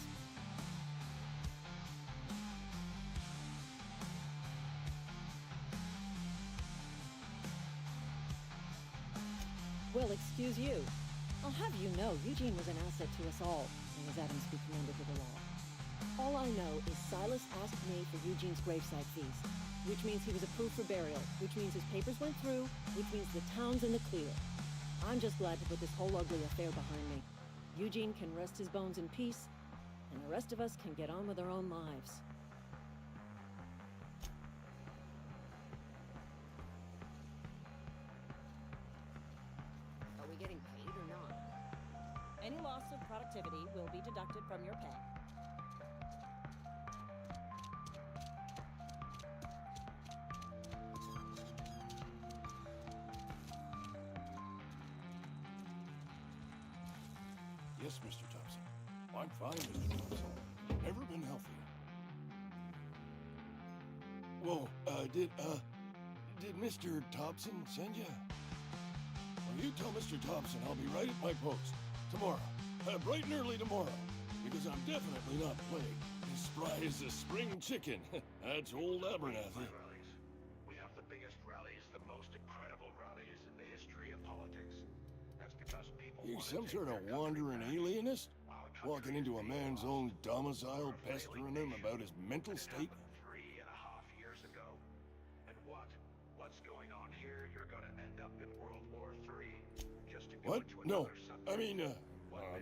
Well, excuse you. I'll have you know, Eugene was an asset to us all, and as Adams be commended to the law. All I know is Silas asked me for Eugene's gravesite fees, which means he was approved for burial, which means his papers went through, which means the town's in the clear. I'm just glad to put this whole ugly affair behind me. Eugene can rest his bones in peace, and the rest of us can get on with our own lives.
Are we getting paid or not? Any loss of productivity will be deducted from your pay.
Yes, Mr. Thompson. I'm fine, Mr. Thompson. Never been healthier. Whoa, did Mr. Thompson send you? Well, you tell Mr. Thompson I'll be right at my post. Tomorrow. Bright and early tomorrow. Because I'm definitely not plagued. As spry as a spring chicken. That's old Abernathy.
We have the biggest rallies, the most incredible rallies in the history of politics. That's because people
You some sort of wandering alienist? Walking into a man's own domicile, pestering him about his mental state?
3.5 years ago. And what's going on here? You're gonna end up in World War III. Just to go
What?
into
No.
another subject.
I mean,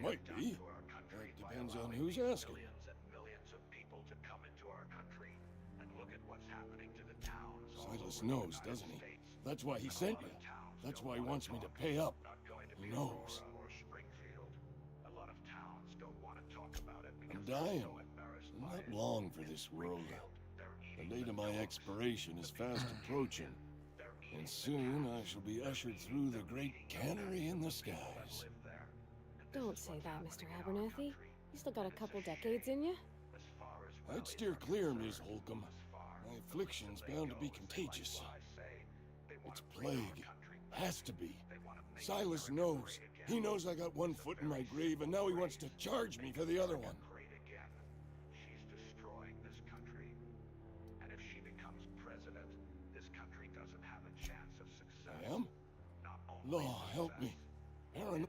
might be. It depends on who's asking.
Millions and millions of people to come into our country. And look at what's happening to the towns.
Silas knows, doesn't he? That's why he sent you. That's why he wants me to pay up. He knows.
Or Springfield. A lot of towns don't want to talk about it because
I'm
they're
dying.
so embarrassed
I'm
by
not
it.
long for this world. The date of my expiration is fast approaching.
And soon I shall be ushered through the great cannery in the skies.
Don't say that, Mr. Abernathy. You still got a couple decades in you.
I'd steer clear, Ms. Holcomb. My affliction's bound to be contagious. It's plague. Has to be. Silas knows. He knows I got one foot in my grave, and now he wants to charge me for the other one.
She's destroying this country. And if she becomes president, this country doesn't have a chance of success.
I am? Law, help me. Aaron,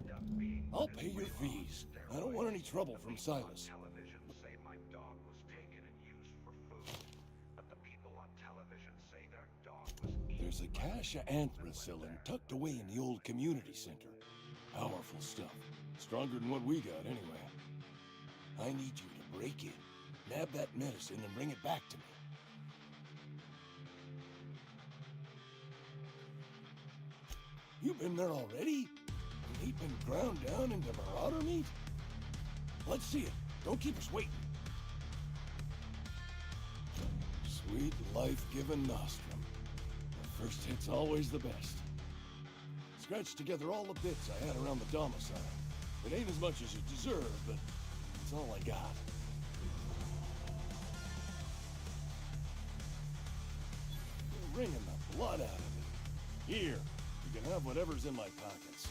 I'll pay your fees. I don't want any trouble from Silas.
Television say my dog was taken and used for food. But the people on television say their dog was
There's a cache of anthracillin tucked away in the old community center. Powerful stuff. Stronger than what we got, anyway. I need you to break in, nab that medicine, and bring it back to me. You've been there already? The meat been ground down into marauder meat? Let's see it. Don't keep us waiting. Sweet, life-giving nostrum. The first hit's always the best. Scratched together all the bits I had around the domicile. It ain't as much as you deserve, but it's all I got. You're wringing the blood out of it. Here, you can have whatever's in my pockets.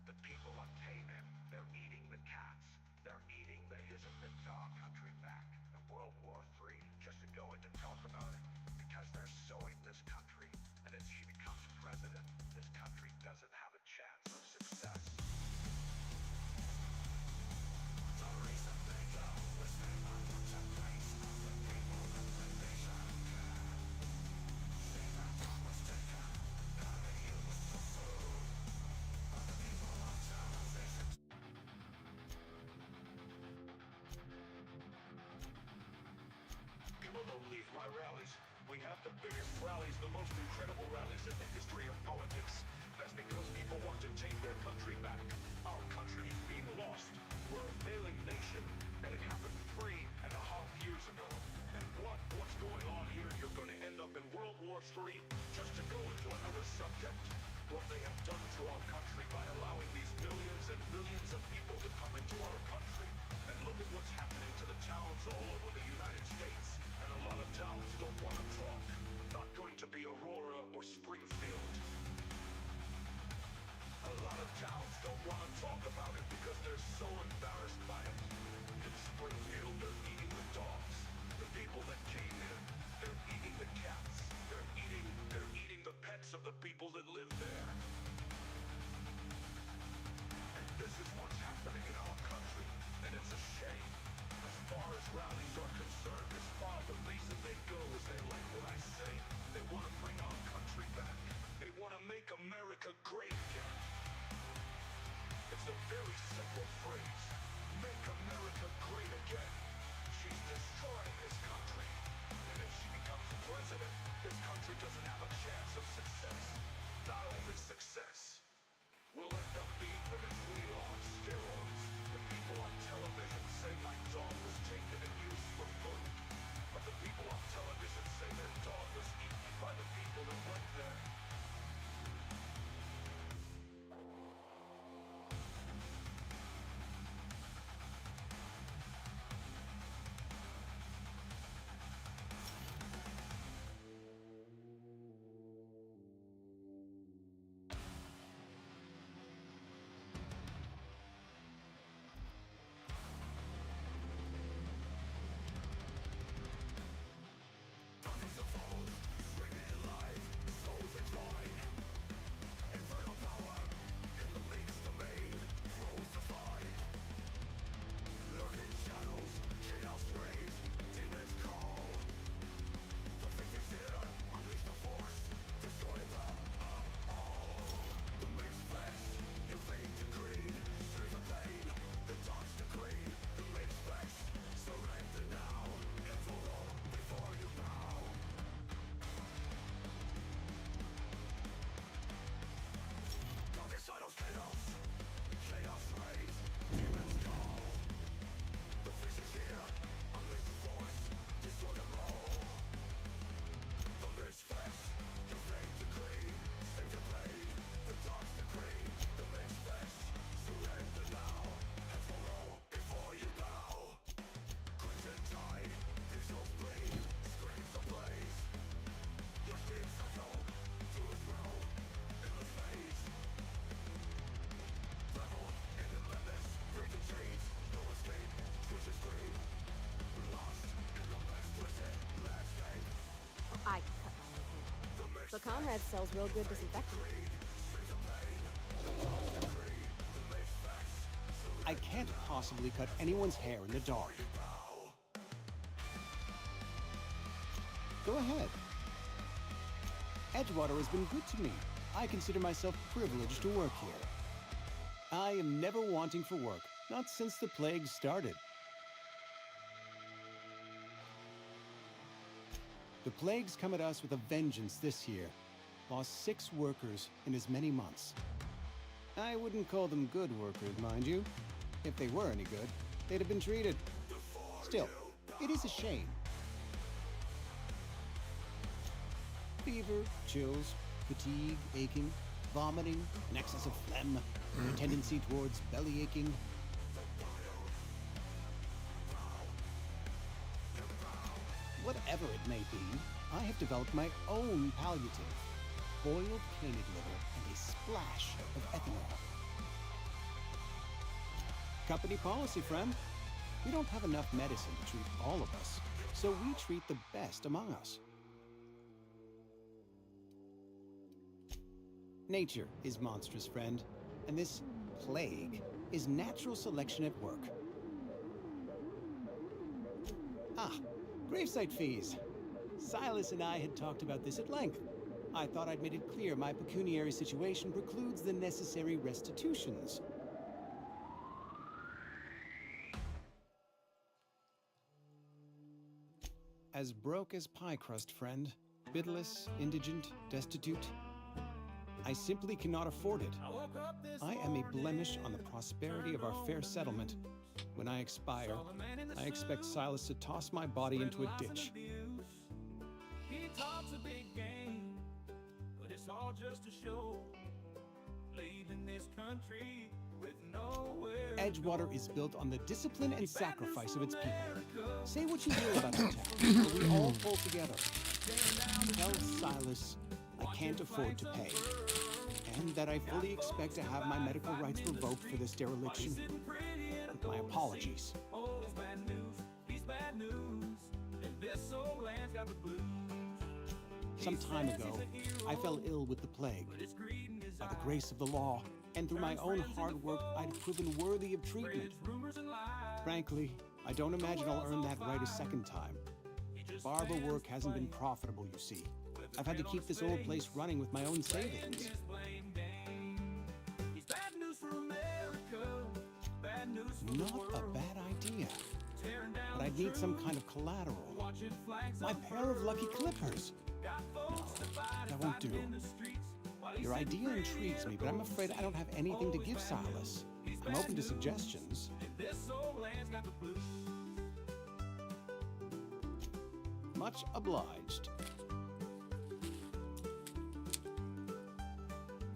The people on Taven, they're eating the cats. They're eating the Hizipin dog country back. And World War III just to go in to talk about it. Because they're sowing this country. And if she becomes president, this country doesn't have a chance of success. The reason they go is they want to take place of the people of the nation. She that was taken, now they use for food. But the people on television. People don't leave my rallies. We have the biggest rallies, the most incredible rallies in the history of politics. That's because people want to take their country back. Our country is being lost. We're a failing nation, and it happened 3.5 years ago. And what's going on here? You're going to end up in World War III. Just to go into another subject, what they have done to our country by allowing these millions and millions of people to come into our country. And look at what's happening to the towns all over the United States. And a lot of towns don't want to talk. Not going to be Aurora or Springfield. A lot of towns don't want to talk about it because they're so embarrassed by it.
But Conrad sells real good disinfectant.
I can't possibly cut anyone's hair in the dark. Go ahead. Edgewater has been good to me. I consider myself privileged to work here. I am never wanting for work, not since the plague started. The plague's come at us with a vengeance this year. Lost 6 workers in as many months. I wouldn't call them good workers, mind you. If they were any good, they'd have been treated. Still, it is a shame. Fever, chills, fatigue, aching, vomiting, an excess of phlegm, a tendency towards belly aching. Whatever it may be, I have developed my own palliative. Boiled canid liver and a splash of ethanol. Company policy, friend. We don't have enough medicine to treat all of us, so we treat the best among us. Nature is monstrous, friend, and this plague is natural selection at work. Ah, gravesite fees. Silas and I had talked about this at length. I thought I'd made it clear my pecuniary situation precludes the necessary restitutions. As broke as pie crust, friend. Bidless, indigent, destitute. I simply cannot afford it. I am a blemish on the prosperity of our fair settlement. When I expire, I expect Silas to toss my body into a ditch.
He talks a big game, but it's all just a show. Leaving this country with nowhere.
Edgewater is built on the discipline and sacrifice of its people. Say what you will about the town, but we all pull together. Tell Silas I can't afford to pay, and that I fully expect to have my medical rights revoked for this dereliction. My apologies. Some time ago, I fell ill with the plague. By the grace of the law, and through my own hard work, I'd proven worthy of treatment. Frankly, I don't imagine I'll earn that right a second time. Barber work hasn't been profitable, you see. I've had to keep this old place running with my own savings. Not a bad idea. But I'd need some kind of collateral. My pair of lucky clippers. No, that won't do. Your idea intrigues me, but I'm afraid I don't have anything to give Silas. I'm open to suggestions. Much obliged.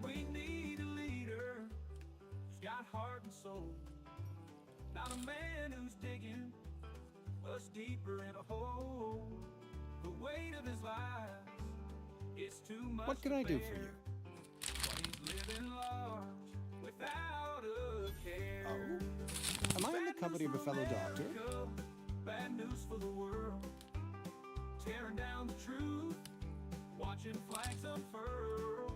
We need a leader who's got heart and soul. Not a man who's digging us deeper in a hole. The weight of his life is too much.
What can I do for you?
He's living large without a care.
Oh? Am I in the company of a fellow doctor?
Bad news for the world. Tearing down the truth. Watching flags unfurl.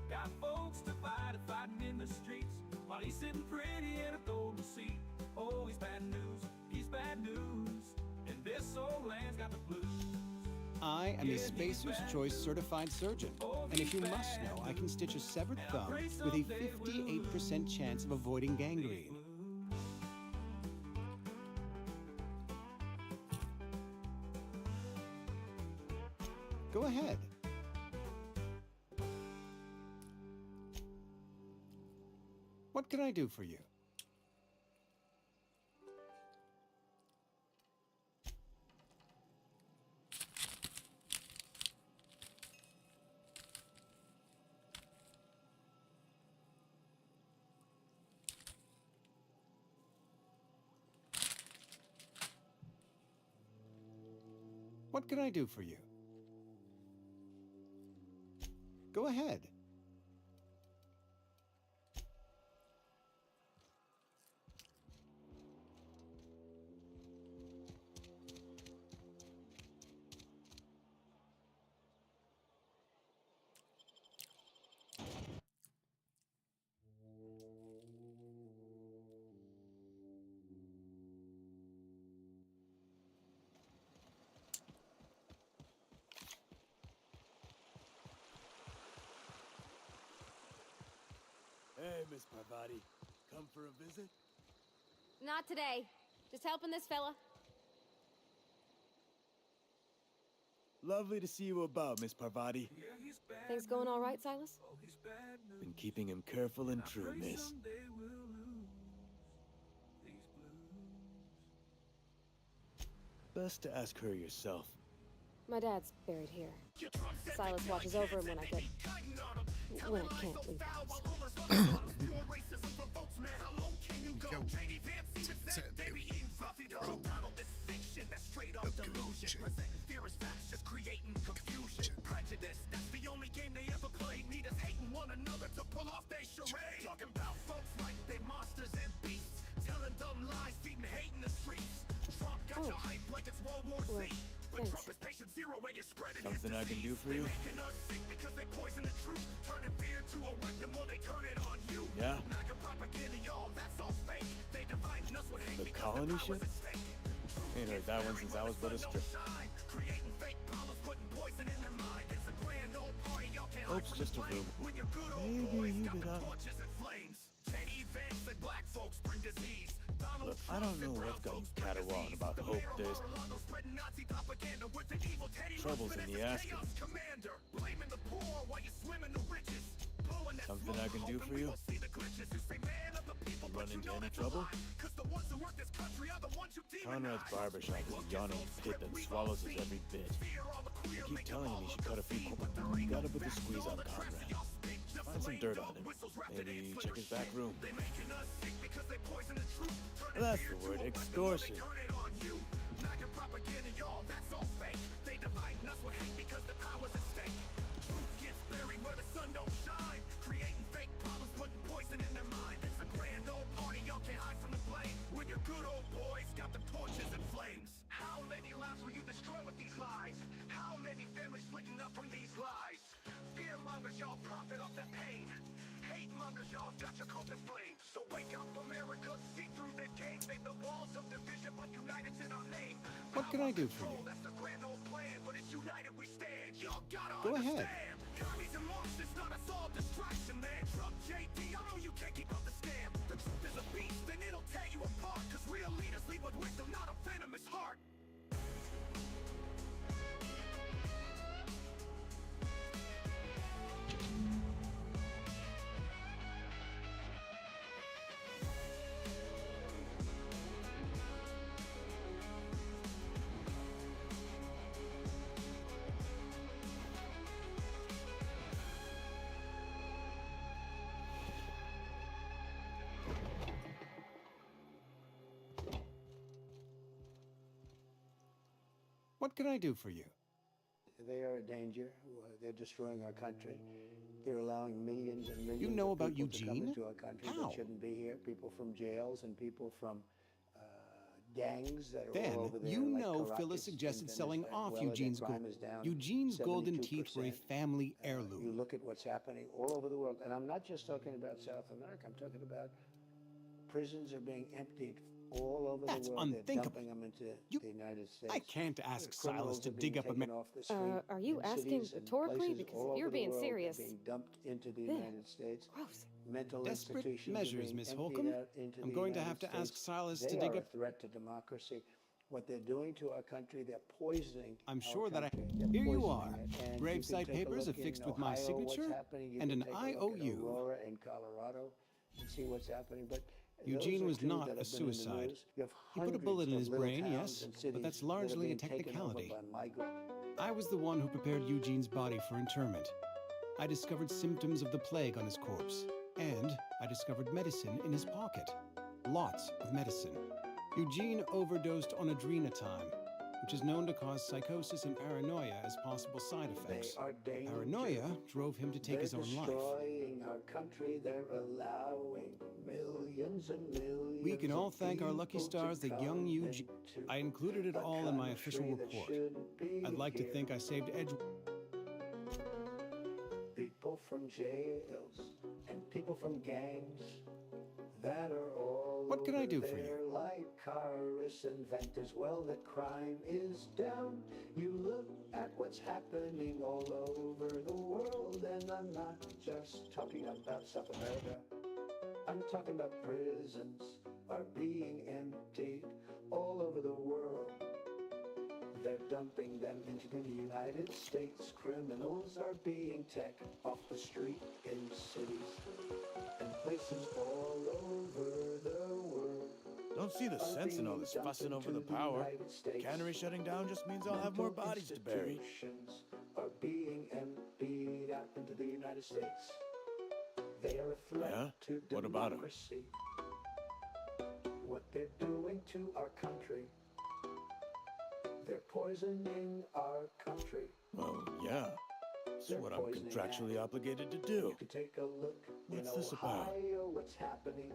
Got folks divided, fighting in the streets, while he's sitting pretty in a golden seat. Oh, he's bad news, and this old land's got the blues.
I am a Spacer's Choice certified surgeon, and if you must know, I can stitch a severed thumb with a 58% chance of avoiding gangrene. Go ahead. What can I do for you? What can I do for you? Go ahead.
Miss Parvati. Come for a visit?
Not today. Just helping this fella.
Lovely to see you about, Miss Parvati.
Things going all right, Silas?
Been keeping him careful and true, miss. Best to ask her yourself.
My dad's buried here. Silas watches over him when I can't leave the house.
Talking about folks like they monsters and beasts, telling dumb lies, feeding hate in the streets. Trump got your hype like it's World War Z. But Trump is patient zero when you're spreading
Something I can do for you?
making us sick because they poison the truth, turning fear to a weapon while they turn it on you.
Yeah?
MAGA propaganda, y'all, that's all fake. They divide us with hate
The
because
colony
the
shit? Ain't heard that one since I was but a stripper.
creating fake problems, putting poison in their mind. It's a grand old party, y'all can't hide
Hope's
from the
just a
flame.
rumor.
When your good old
Maybe
boys
you
got
did
the
not.
torches and flames. Teddy Vance said black folks bring disease.
Look, I don't know what's got you caterwauling about Hope. There's troubles in the asking. Something I can do for you? Run into any trouble? Conrad's barbershop is a yawning pit that swallows us every bit. I keep telling him he should cut a few corners. Gotta put the squeeze on Conrad. Find some dirt on him. Maybe check his back room. That's the word, extortion.
Good old boys got the torches and flames. How many lives will you destroy with these lies? How many families splitting up from these lies? Fearmongers, y'all profit off the pain. Hate mongers, y'all got your cult inflamed. So wake up, America, see through the game. Make the walls of division, but united in our name.
What can I do for you?
That's the grand old plan, but it's united we stand. Y'all gotta
Go ahead.
understand. Commies and monsters, not us all distraction, man. Trump JD, I know you can't keep up the scam. The truth is a beast, and it'll tear you apart. Cause real leaders lead with wisdom, not a venomous heart.
What can I do for you?
They are a danger. They're destroying our country. They're allowing millions and millions
You know
of
about
people to come
Eugene?
into our country
How?
that shouldn't be here. People from jails and people from gangs that are
Then,
all over there.
you
like
know
Caracas
Phyllis suggested
and
selling off
Venezuela.
Eugene's
Their crime is down
Eugene's golden teeth were a
72%.
family heirloom.
You look at what's happening all over the world, and I'm not just talking about South America. I'm talking about prisons are being emptied all over
That's
the world.
unthinkable.
They're dumping them into the United States.
I can't ask
Criminals
Silas to
are being
dig up a
taken
man.
off the street
Are you
in
asking
cities and
rhetorically?
places
Because
all
if you're
over the
being
world.
serious.
They're being dumped into the
Ugh.
United States.
Gross.
Mental
Desperate
institutions
measures,
are being
Miss
emptied
Holcomb.
out into
I'm
the
going to
United
have to ask
States.
Silas
They
to dig
are
up.
a threat to democracy. What they're doing to our country, they're poisoning.
I'm
our
sure that
country. They're
Here you
poisoning
are.
it. And
Grave
you can
site
take a
papers
look in
affixed with my
Ohio, what's
signature
happening. You
and
can
an
take a look at
IOU.
Aurora in Colorado and see what's happening. But
Eugene
those are
was
two
not
that
a
have been in the
suicide.
news. You have
He put a bullet in
hundreds
his
of little
brain,
towns
yes,
and
but
cities
that's
that are
largely a
being taken over
technicality.
by migrants.
I was the one who prepared Eugene's body for interment. I discovered symptoms of the plague on his corpse, and I discovered medicine in his pocket. Lots of medicine. Eugene overdosed on adrenatime, which is known to cause psychosis and paranoia as possible side effects.
They are dangerous.
Paranoia drove him to take his own life.
They're destroying our country. They're allowing millions and millions.
We can all
of
thank our lucky
people to
stars that young
come
Eugene.
into
I included it
a
all in my
country
official
that
report.
shouldn't be
I'd like to
here.
think I saved Edge.
People from jails and people from gangs that are all
What can I do for
there like cars inventors. Well, the crime is down. You look at what's happening all over the world, and I'm not just talking about South America. I'm talking about prisons are being emptied all over the world. They're dumping them into the United States. Criminals are being taken off the street in cities and places all over the world.
Don't see the sense in all this fussing over the power. Cannery shutting down just means I'll have more bodies to bury.
Institutions are being emptied out into the United States. They are a threat to
What about 'em?
democracy. What they're doing to our country. They're poisoning our country.
Well, yeah. This is what I'm contractually obligated to do.
You can take a look
What's
in
this about?
Ohio, what's happening.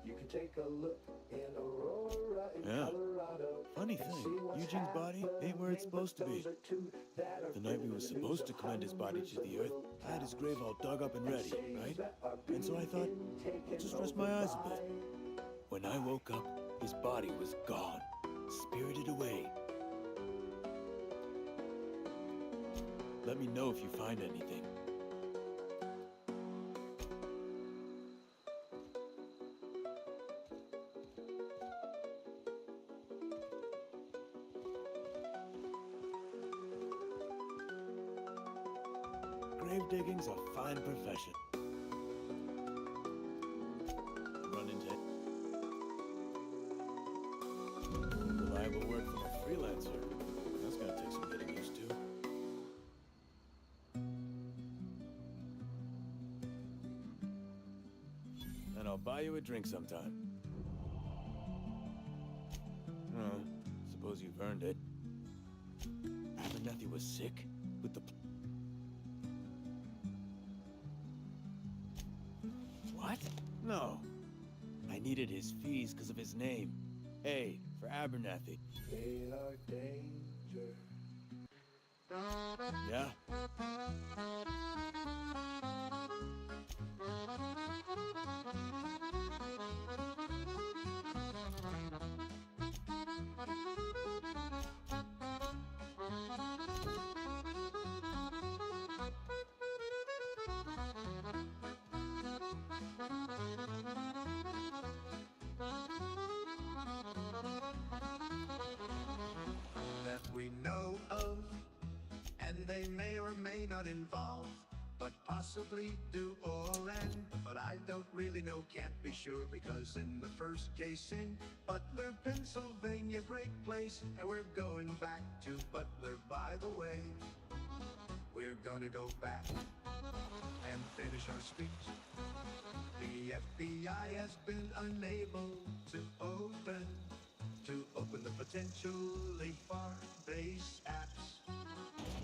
You can take a look in Aurora, in Colorado.
Funny thing, Eugene's body ain't where it's supposed to be. The night we were supposed to commend his body to the earth, I had his grave all dug up and ready, right? And so I thought, I'll just rest my eyes a bit. When I woke up, his body was gone, spirited away. Let me know if you find anything. Grave digging's a fine profession. Run into reliable work from a freelancer. That's gonna take some getting used to. And I'll buy you a drink sometime. Well, suppose you've earned it. Abernathy was sick with the... What? No. I needed his fees because of his name. A for Abernathy.
They are danger.
Yeah?
That we know of, and they may or may not involve, but possibly do or end. But I don't really know, can't be sure, because in the first case in Butler, Pennsylvania, great place, and we're going back to Butler, by the way. We're gonna go back and finish our speech. The FBI has been unable to open the potentially far-based apps.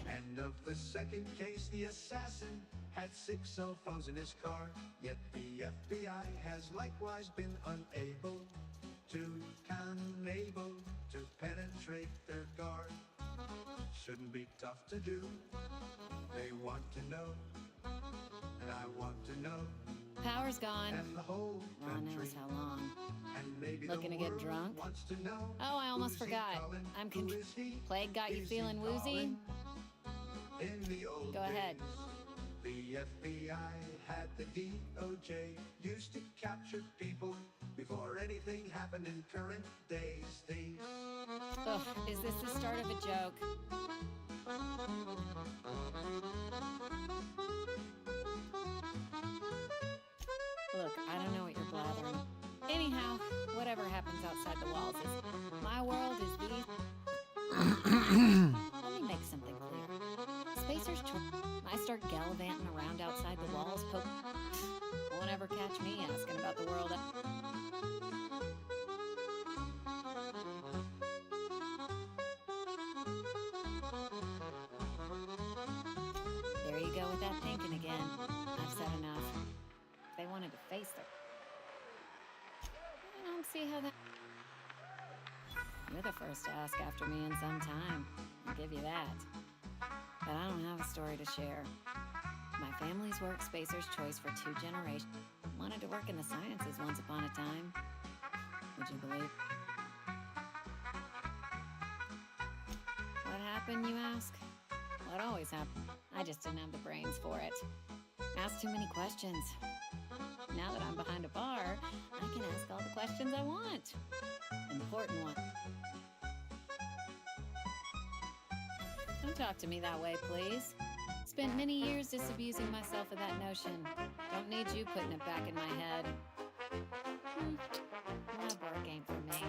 And of the second case, the assassin had 6 cell phones in his car, yet the FBI has likewise been unable to penetrate their guard. Shouldn't be tough to do. They want to know, and I want to know.
Power's gone.
And the whole
Ron
country.
knows how long.
And maybe
Looking
the
to get
world
drunk?
wants to know.
Oh, I almost
Who's he
forgot.
calling?
I'm
Who is he?
Plague got you
Is he
feeling woozy?
calling? In the old
Go ahead.
days, the FBI had the DOJ, used to capture people before anything happened in current days. Things.
Ugh, is this the start of a joke? Look, I don't know what you're blathering. Anyhow, whatever happens outside the walls is my world is these. Let me make something clear. Spacers, I start gallivanting around outside the walls, won't ever catch me asking about the world. There you go with that thinking again. I've said enough. They wanted to face their... I don't see how that... You're the first to ask after me in some time. I'll give you that. But I don't have a story to share. My family's worked Spacer's Choice for 2 generations. Wanted to work in the sciences once upon a time. Would you believe? What happened, you ask? What always happened? I just didn't have the brains for it. Asked too many questions. Now that I'm behind a bar, I can ask all the questions I want. Important one. Don't talk to me that way, please. Spent many years disabusing myself of that notion. Don't need you putting it back in my head. Lab work ain't for me.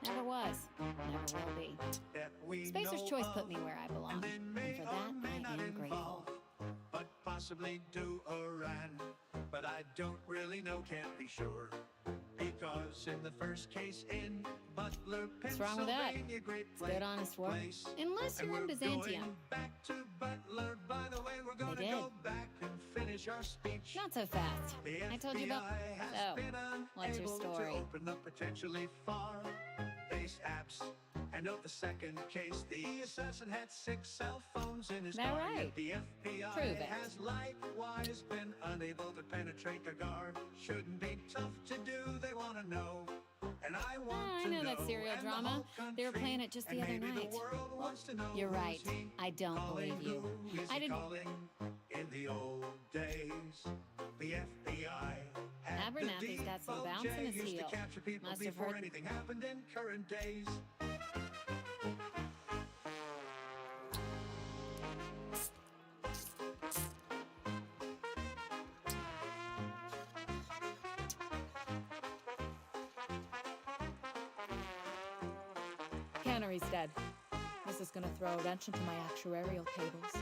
Never was. Never will be. Spacer's Choice put me where I belong. And for that, I am grateful.
But possibly do a ran. But I don't really know, can't be sure. Because in the first case in Butler,
What's wrong with that?
Pennsylvania, great
It's good, honest work.
place.
Unless
And
you're in
we're
Byzantium.
going back to Butler. By the way, we're gonna
did.
go back and finish our speech.
Not so fast.
The
I told you about...
FBI has
So,
been
what's your
unable
story?
to open up potentially far-based apps. And of the second case, the assassin had 6 cell phones in his
That
car.
right?
Yet the FBI
Prove it.
has likewise been unable to penetrate the guard. Shouldn't be tough to do, they want to know. And I want
I
to
know that serial
and the
drama.
whole
They were
country,
playing it just the
and
other
maybe
night.
The world wants to know
You're
who's
right.
he
I don't
calling,
believe you.
who is
I
he
didn't...
calling? In the old days, the FBI had the
Abernathy's got some bounce in his
used
heel.
to capture people
Must have
before
heard...
anything happened in current days.
Cannery's dead. This is gonna throw a wrench into my actuarial tables.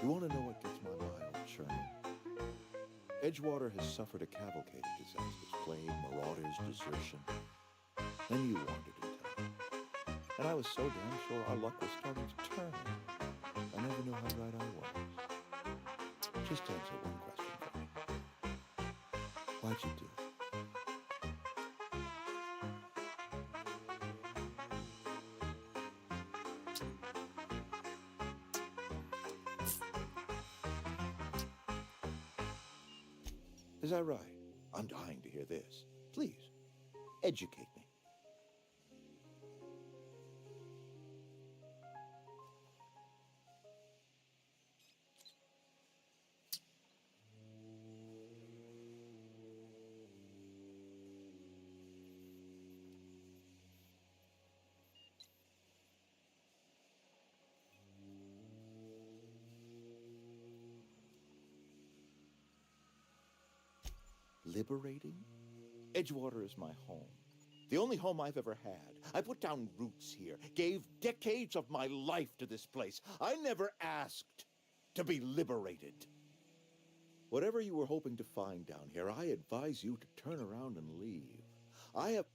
You want to know what gets my bile churning? Edgewater has suffered a cavalcade of disasters, plague, marauders, desertion. Then you wandered in town. And I was so damn sure our luck was starting to turn. I never knew how right I was. Just answer one question for me. Why'd you do it? Is that right? I'm dying to hear this. Please, educate me. Liberating? Edgewater is my home. The only home I've ever had. I put down roots here, gave decades of my life to this place. I never asked to be liberated. Whatever you were hoping to find down here, I advise you to turn around and leave. I have...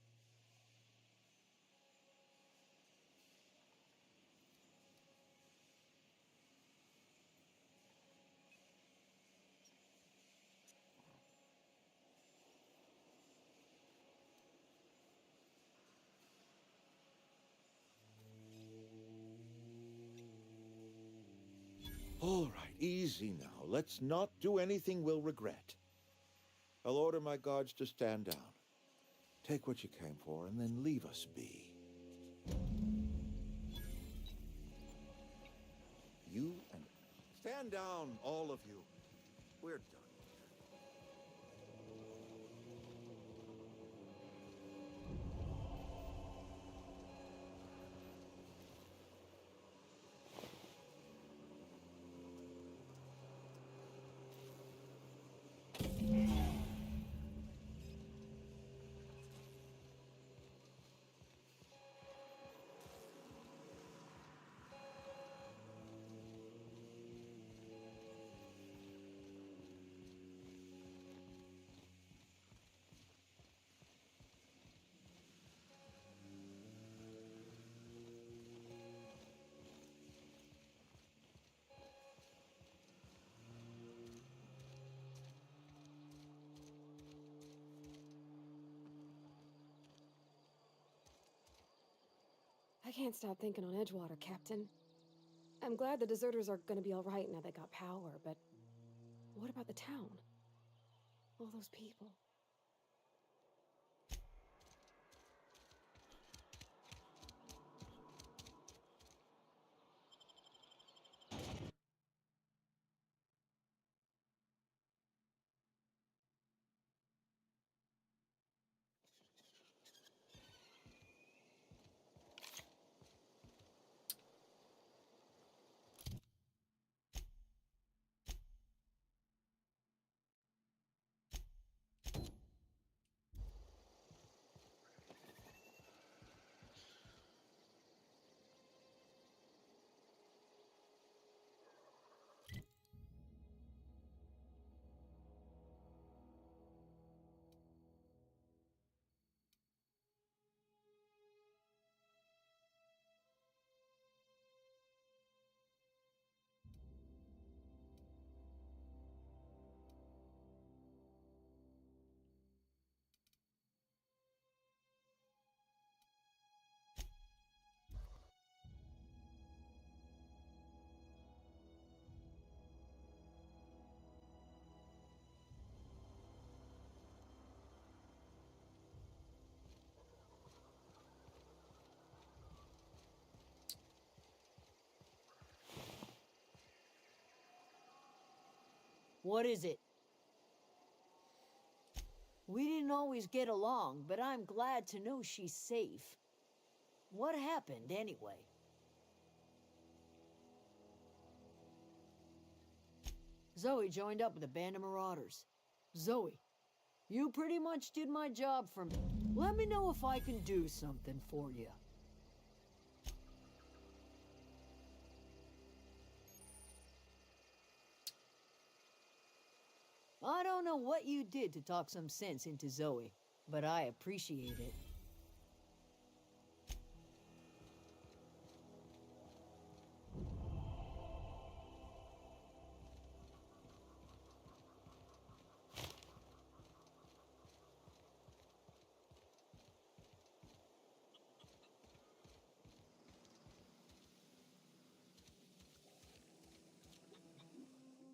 All right, easy now. Let's not do anything we'll regret. I'll order my guards to stand down. Take what you came for, and then leave us be. You and... Stand down, all of you. We're done.
I can't stop thinking on Edgewater, Captain. I'm glad the deserters are gonna be alright now they got power, but what about the town? All those people.
What is it? We didn't always get along, but I'm glad to know she's safe. What happened, anyway? Zoe joined up with a band of marauders. Zoe, you pretty much did my job for me. Let me know if I can do something for you. I don't know what you did to talk some sense into Zoe, but I appreciate it.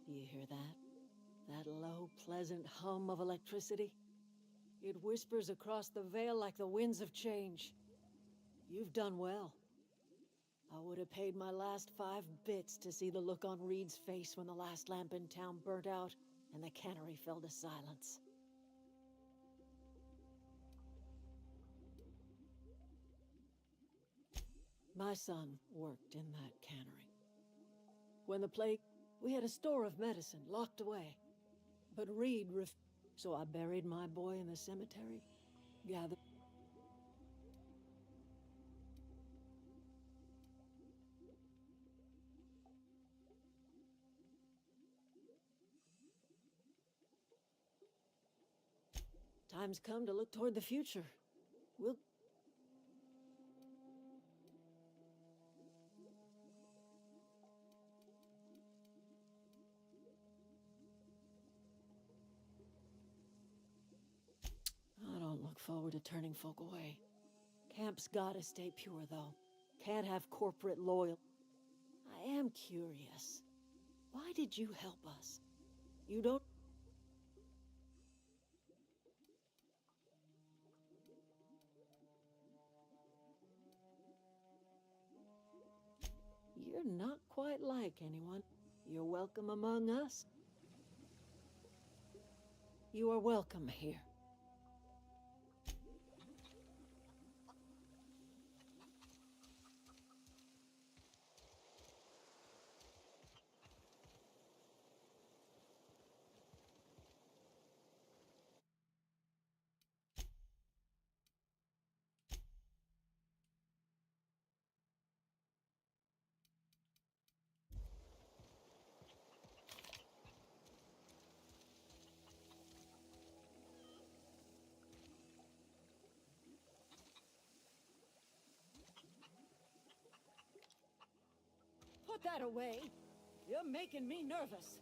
Do you hear that? That low, pleasant hum of electricity? It whispers across the veil like the winds of change. You've done well. I would have paid my last 5 bits to see the look on Reed's face when the last lamp in town burnt out and the cannery fell to silence. My son worked in that cannery. When the plague, we had a store of medicine locked away. But Reed so I buried my boy in the cemetery, gathered. Time's come to look toward the future. We'll... I don't look forward to turning folk away. Camp's gotta stay pure, though. Can't have corporate loyal. I am curious. Why did you help us? You don't... You're not quite like anyone. You're welcome among us. You are welcome here. Put that away. You're making me nervous.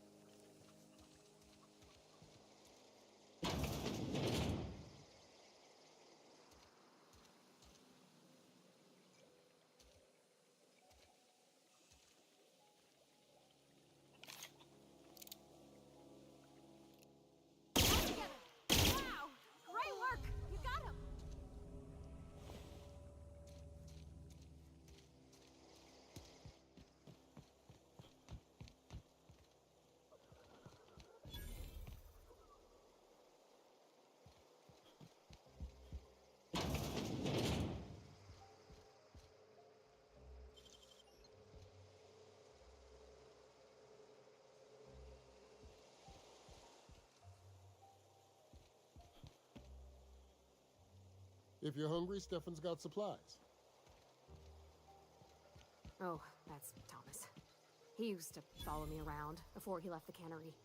If you're hungry, Stefan's got supplies.
Oh, that's Thomas. He used to follow me around before he left the cannery.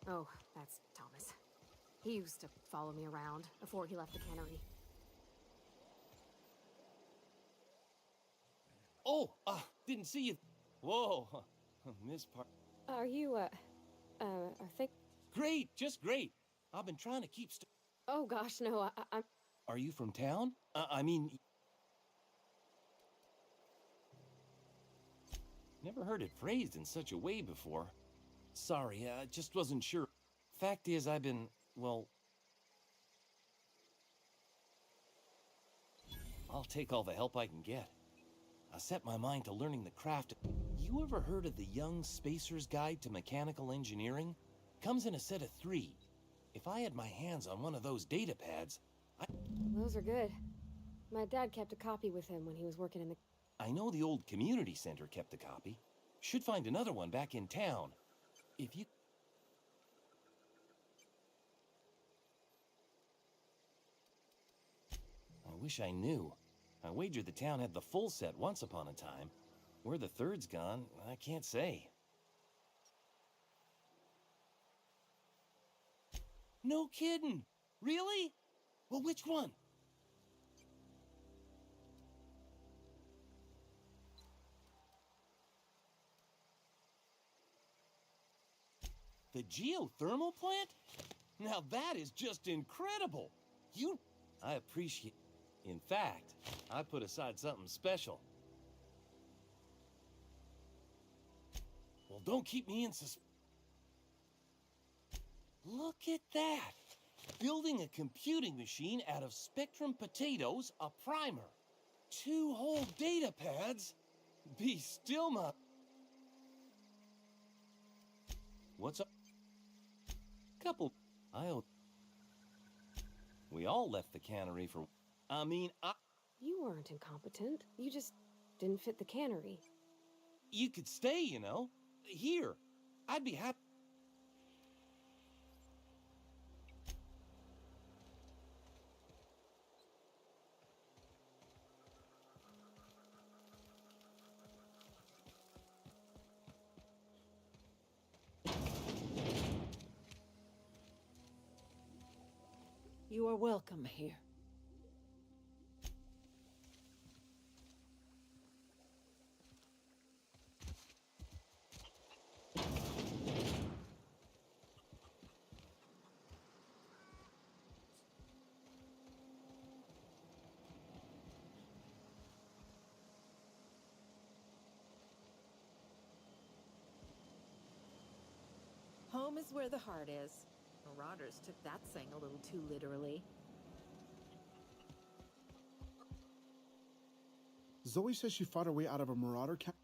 Oh, that's Thomas. He used to follow me around before he left the cannery.
Oh, didn't see you. Whoa, Miss Park.
Are you, I think...
Great, just great. I've been trying to keep
Oh gosh, no, I'm...
Are you from town? I mean... Never heard it phrased in such a way before. Sorry, I just wasn't sure. Fact is, I've been, well... I'll take all the help I can get. I set my mind to learning the craft. You ever heard of the Young Spacer's Guide to Mechanical Engineering? Comes in a set of 3. If I had my hands on one of those data pads,
Those are good. My dad kept a copy with him when he was working in the...
I know the old community center kept a copy. Should find another one back in town. If you... I wish I knew. I wagered the town had the full set once upon a time. Where the third's gone, I can't say. No kidding! Really? Well, which one? The geothermal plant? Now that is just incredible! I appreciate... In fact, I put aside something special. Well, don't keep me in Look at that! Building a computing machine out of Spectrum potatoes, a primer. 2 whole data pads? Be still, my... What's up? Couple... We all left the cannery for...
You weren't incompetent. You just didn't fit the cannery.
You could stay, you know. Here. I'd be happy...
You are welcome here.
Home is where the heart is. Marauders took that saying a little too literally.
Zoe says she fought her way out of a marauder camp.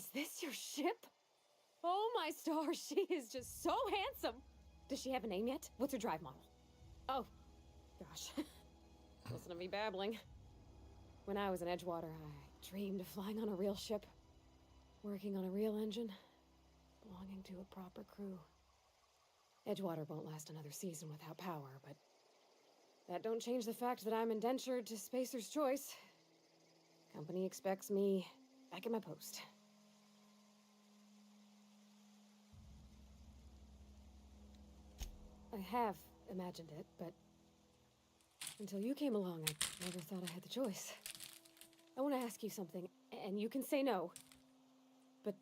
Is this your ship? Oh my stars, she is just so handsome. Does she have a name yet? What's her drive model? Oh, gosh. Listen to me babbling. When I was in Edgewater, I dreamed of flying on a real ship, working on a real engine, belonging to a proper crew. Edgewater won't last another season without power, but that don't change the fact that I'm indentured to Spacer's Choice. Company expects me back at my post. I have imagined it, but until you came along, I never thought I had the choice. I want to ask you something, and you can say no. But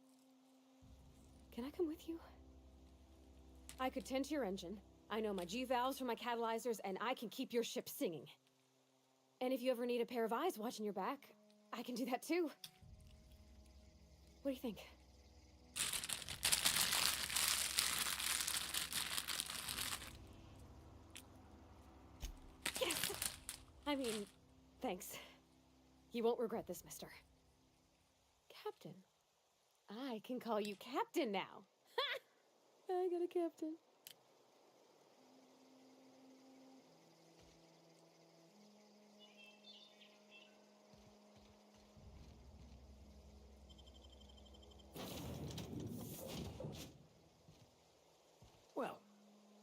can I come with you? I could tend to your engine. I know my G-valves from my catalyzers, and I can keep your ship singing. And if you ever need a pair of eyes watching your back, I can do that too. What do you think? Yes! I mean, thanks. You won't regret this, mister. Captain. I can call you Captain now. Ha! I got a captain.
Well,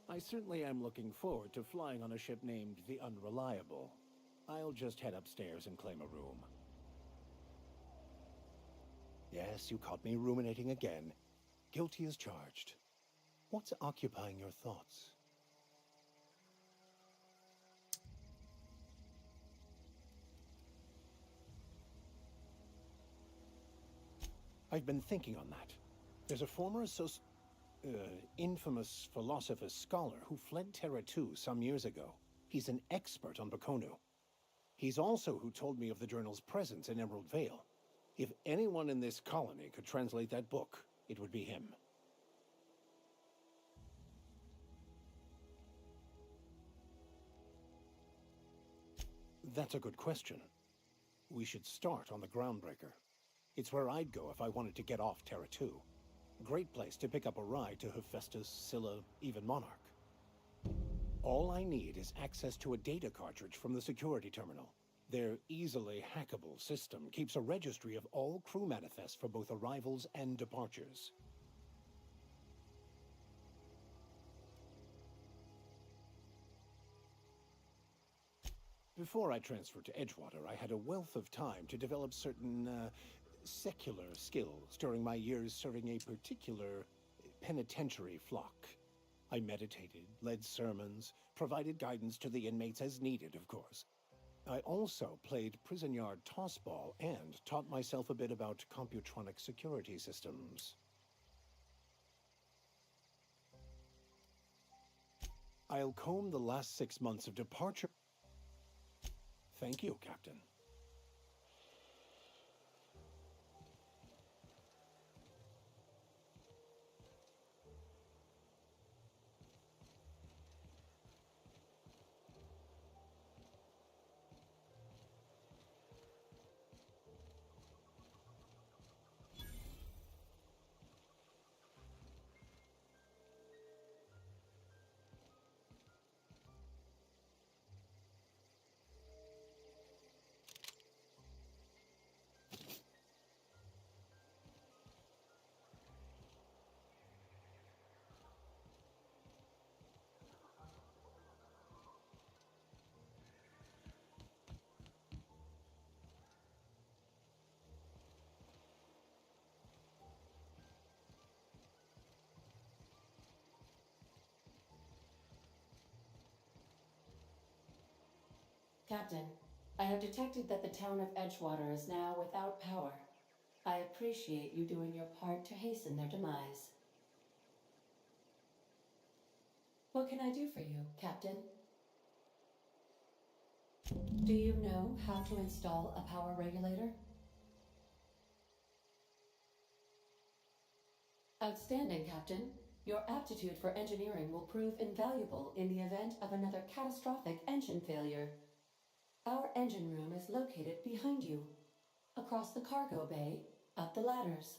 I certainly am looking forward to flying on a ship named the Unreliable. I'll just head upstairs and claim a room. Yes, you caught me ruminating again. Guilty as charged. What's occupying your thoughts? I've been thinking on that. There's a former infamous philosopher scholar who fled Terra 2 some years ago. He's an expert on Bakonu. He's also who told me of the journal's presence in Emerald Vale. If anyone in this colony could translate that book, it would be him. That's a good question. We should start on the Groundbreaker. It's where I'd go if I wanted to get off Terra 2. Great place to pick up a ride to Hephaestus, Scylla, even Monarch. All I need is access to a data cartridge from the security terminal. Their easily hackable system keeps a registry of all crew manifests for both arrivals and departures. Before I transferred to Edgewater, I had a wealth of time to develop certain, secular skills during my years serving a particular penitentiary flock. I meditated, led sermons, provided guidance to the inmates as needed, of course. I also played prison yard tossball and taught myself a bit about computronic security systems. I'll comb the last 6 months of departure. Thank you, Captain.
Captain, I have detected that the town of Edgewater is now without power. I appreciate you doing your part to hasten their demise. What can I do for you, Captain? Do you know how to install a power regulator? Outstanding, Captain. Your aptitude for engineering will prove invaluable in the event of another catastrophic engine failure. Our engine room is located behind you, across the cargo bay, up the ladders.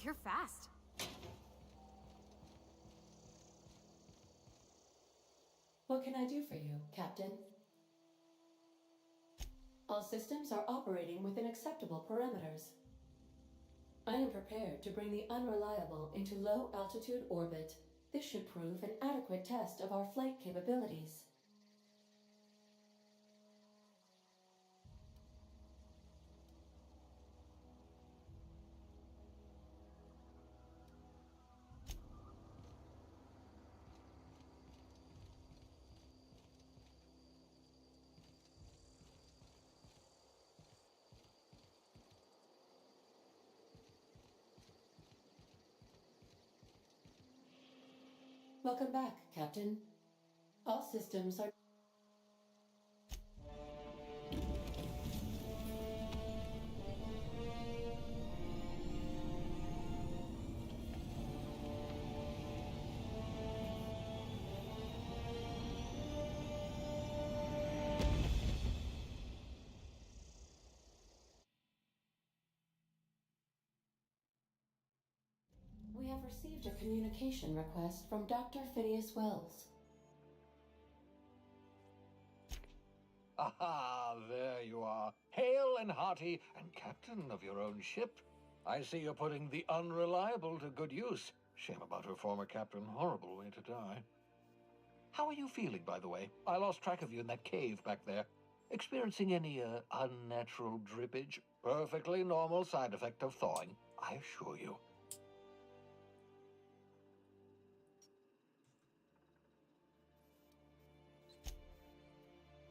You're fast.
What can I do for you, Captain? All systems are operating within acceptable parameters. I am prepared to bring the unreliable into low-altitude orbit. This should prove an adequate test of our flight capabilities. Welcome back, Captain. All systems are... We have received a communication request from Dr. Phineas Wells.
Aha, there you are. Hale and hearty, and captain of your own ship. I see you're putting the unreliable to good use. Shame about her former captain. Horrible way to die. How are you feeling, by the way? I lost track of you in that cave back there. Experiencing any, unnatural drippage? Perfectly normal side effect of thawing, I assure you.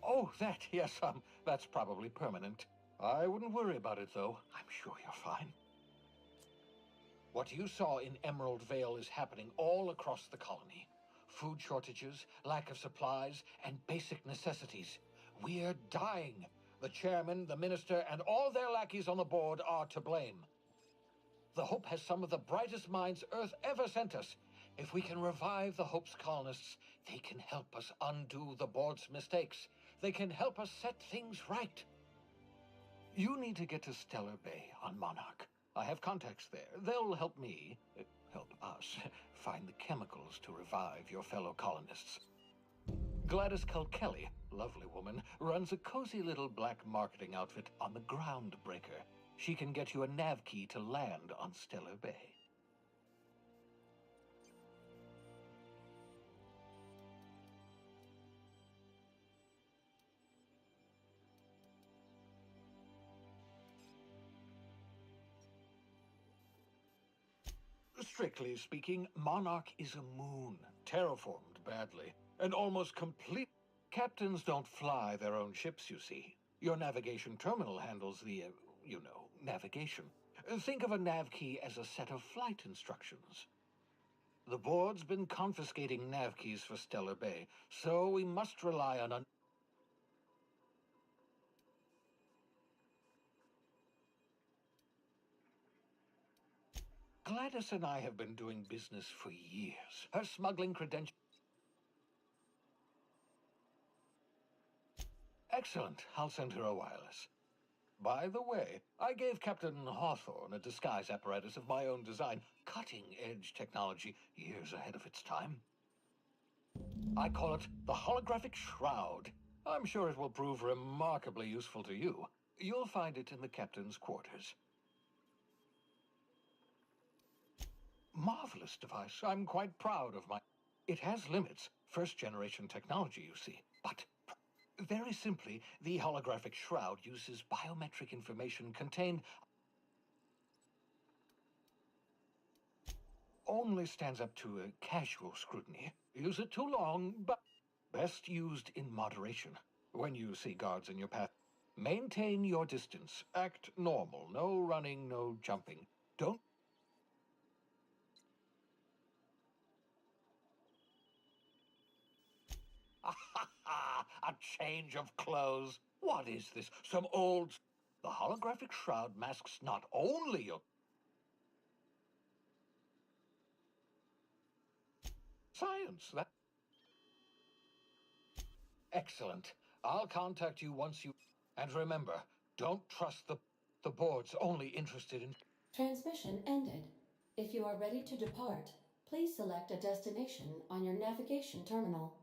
Oh, that, yes, that's probably permanent. I wouldn't worry about it, though. I'm sure you're fine. What you saw in Emerald Vale is happening all across the colony. Food shortages, lack of supplies, and basic necessities. We're dying. The chairman, the minister, and all their lackeys on the board are to blame. The Hope has some of the brightest minds Earth ever sent us. If we can revive the Hope's colonists, they can help us undo the board's mistakes. They can help us set things right. You need to get to Stellar Bay on Monarch. I have contacts there. They'll help me, help us, find the chemicals to revive your fellow colonists. Gladys Kelly, lovely woman, runs a cozy little black marketing outfit on the Groundbreaker. She can get you a nav key to land on Stellar Bay. Strictly speaking, Monarch is a moon, terraformed badly, and almost complete. Captains don't fly their own ships, you see. Your navigation terminal handles the, navigation. Think of a nav key as a set of flight instructions. The board's been confiscating nav keys for Stellar Bay, so we must rely on Gladys and I have been doing business for years. Her smuggling credentials... Excellent. I'll send her a wireless. By the way, I gave Captain Hawthorne a disguise apparatus of my own design. Cutting-edge technology, years ahead of its time. I call it the Holographic Shroud. I'm sure it will prove remarkably useful to you. You'll find it in the captain's quarters. Marvelous device. I'm quite proud of my... It has limits. First-generation technology, you see. But very simply, the holographic shroud uses biometric information contained... Only stands up to a casual scrutiny. Use it too long, but best used in moderation. When you see guards in your path, maintain your distance. Act normal. No running, no jumping. Don't... A change of clothes. What is this? Some old... The holographic shroud masks not only your... Science, that... Excellent. I'll contact you once you... And remember, don't trust the board's only interested in...
Transmission ended. If you are ready to depart, please select a destination on your navigation terminal.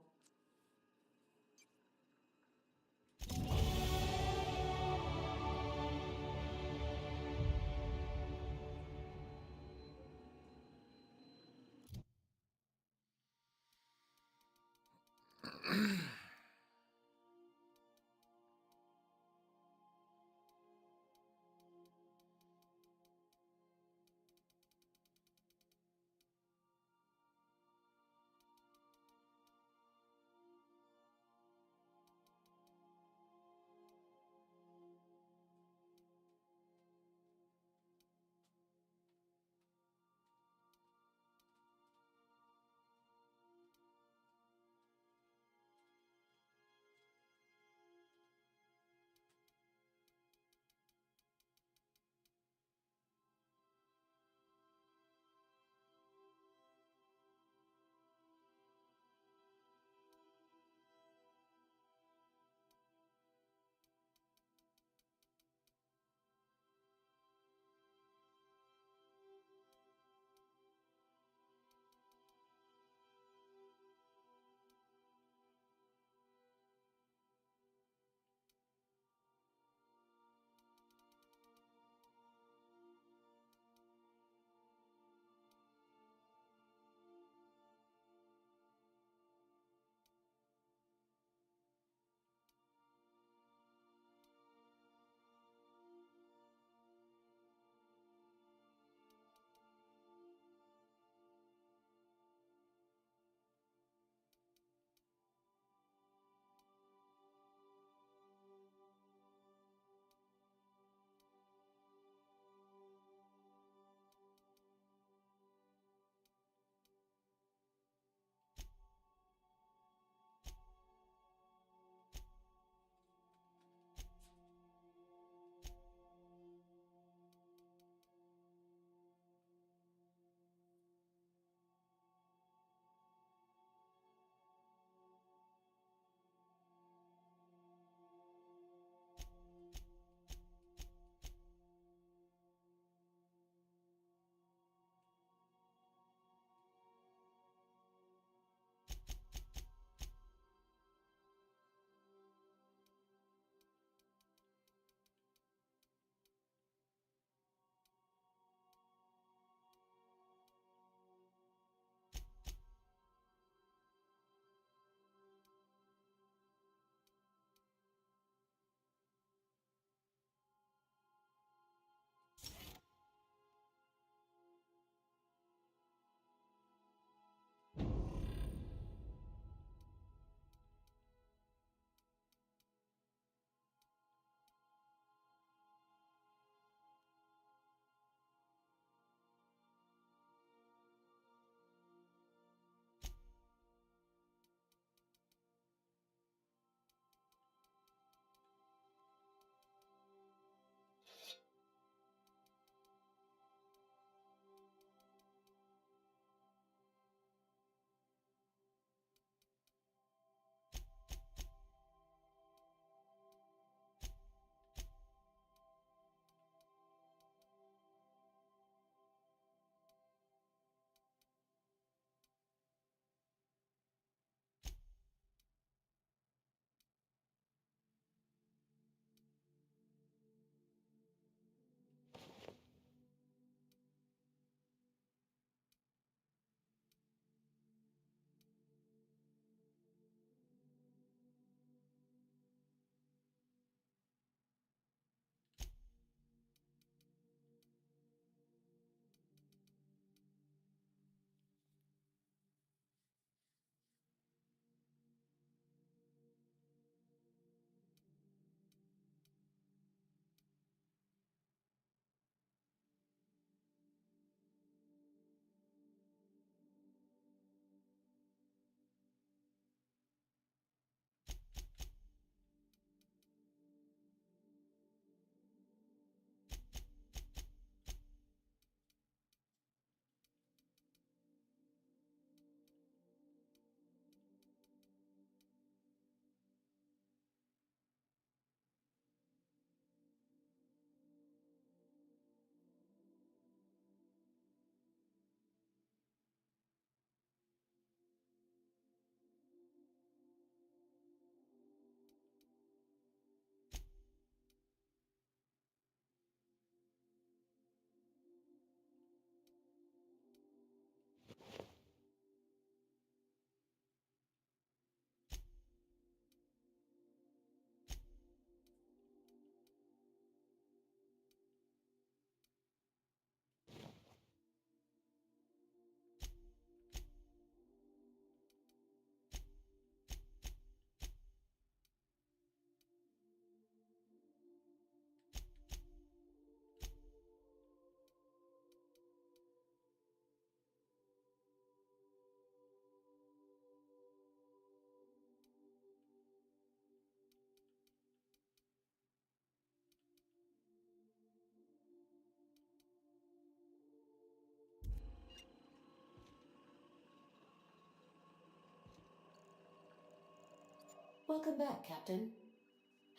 Welcome back, Captain.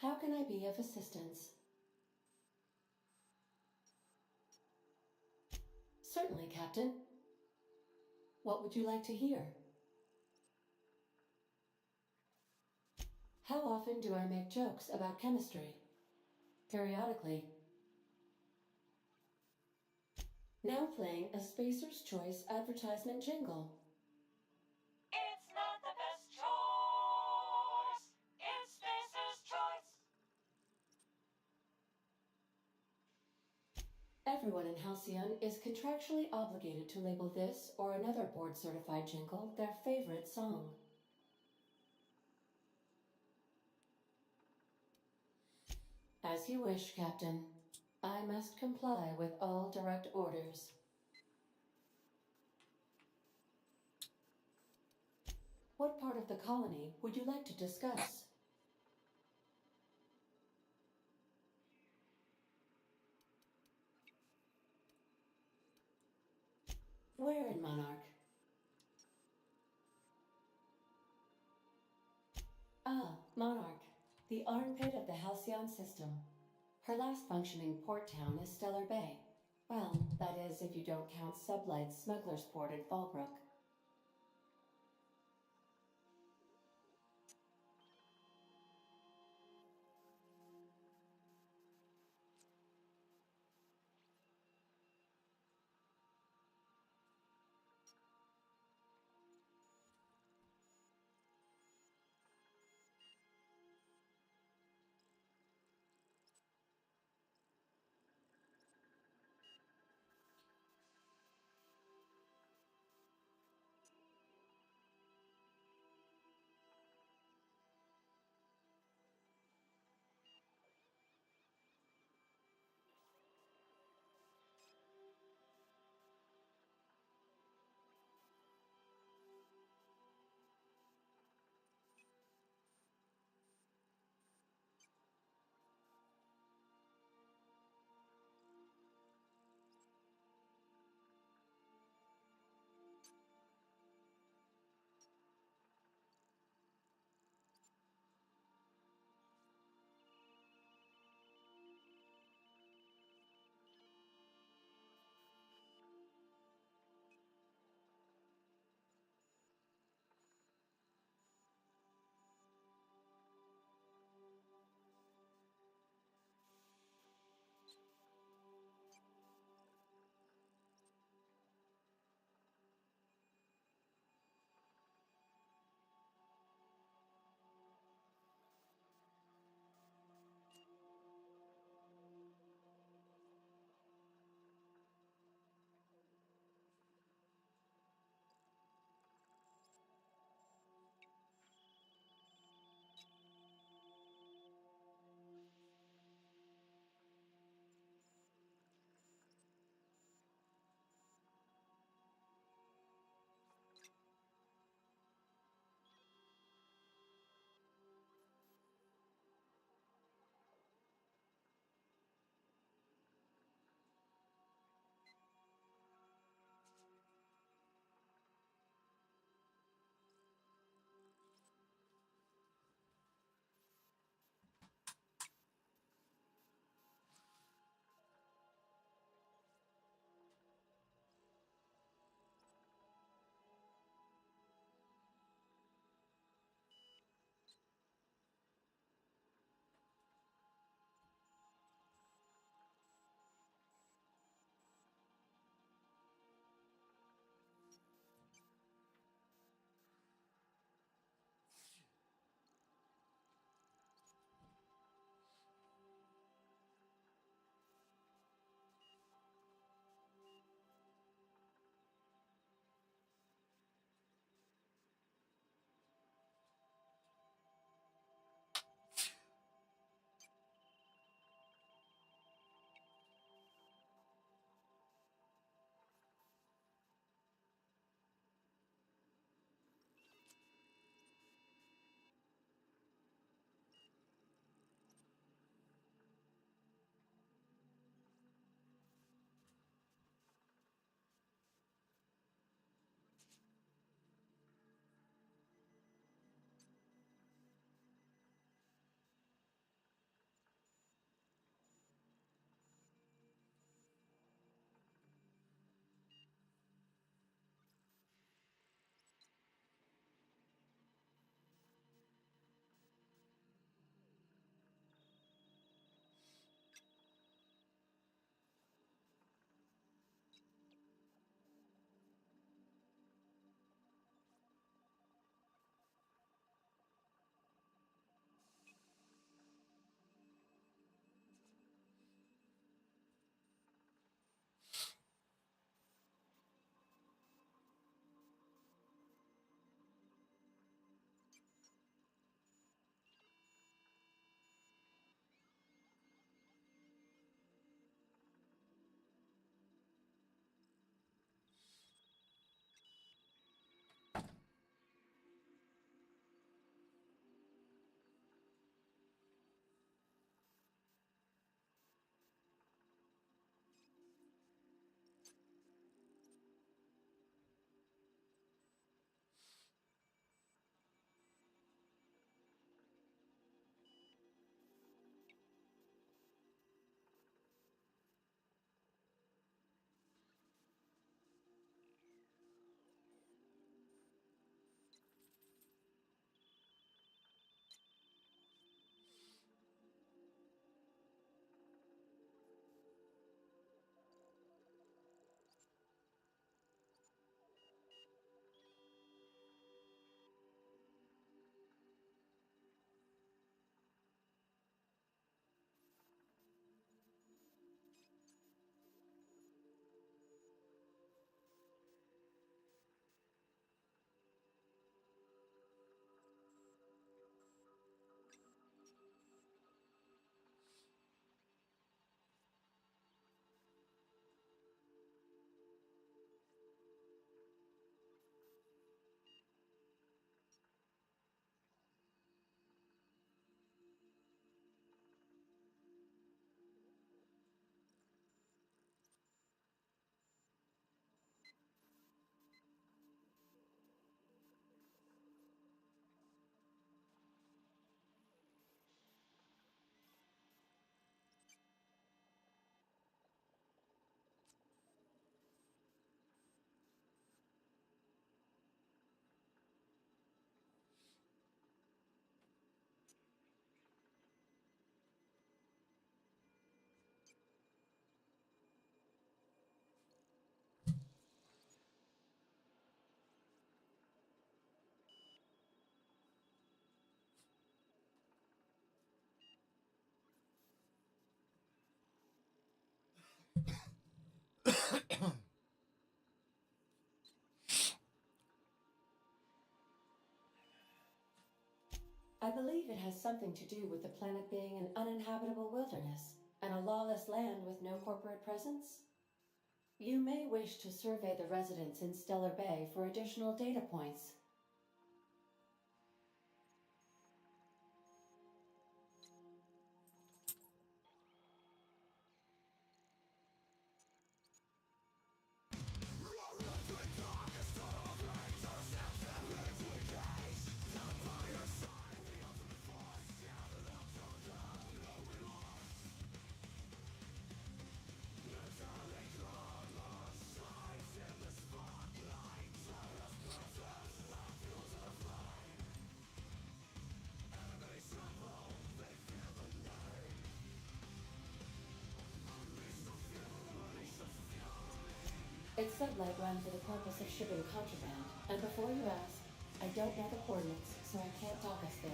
How can I be of assistance? Certainly, Captain. What would you like to hear? How often do I make jokes about chemistry? Periodically. Now playing a Spacer's Choice advertisement jingle.
It's not the best choice. It's Spacer's choice.
Everyone in Halcyon is contractually obligated to label this or another board-certified jingle their favorite song. As you wish, Captain. I must comply with all direct orders. What part of the colony would you like to discuss? Where in Monarch? Ah, Monarch, the armpit of the Halcyon system. Her last functioning port town is Stellar Bay. Well, that is if you don't count Sublight's Smuggler's Port at Fallbrook. I believe it has something to do with the planet being an uninhabitable wilderness and a lawless land with no corporate presence. You may wish to survey the residents in Stellar Bay for additional data points. Its sublet run for the purpose of shipping contraband, and before you ask, I don't know the coordinates, so I can't dock us there.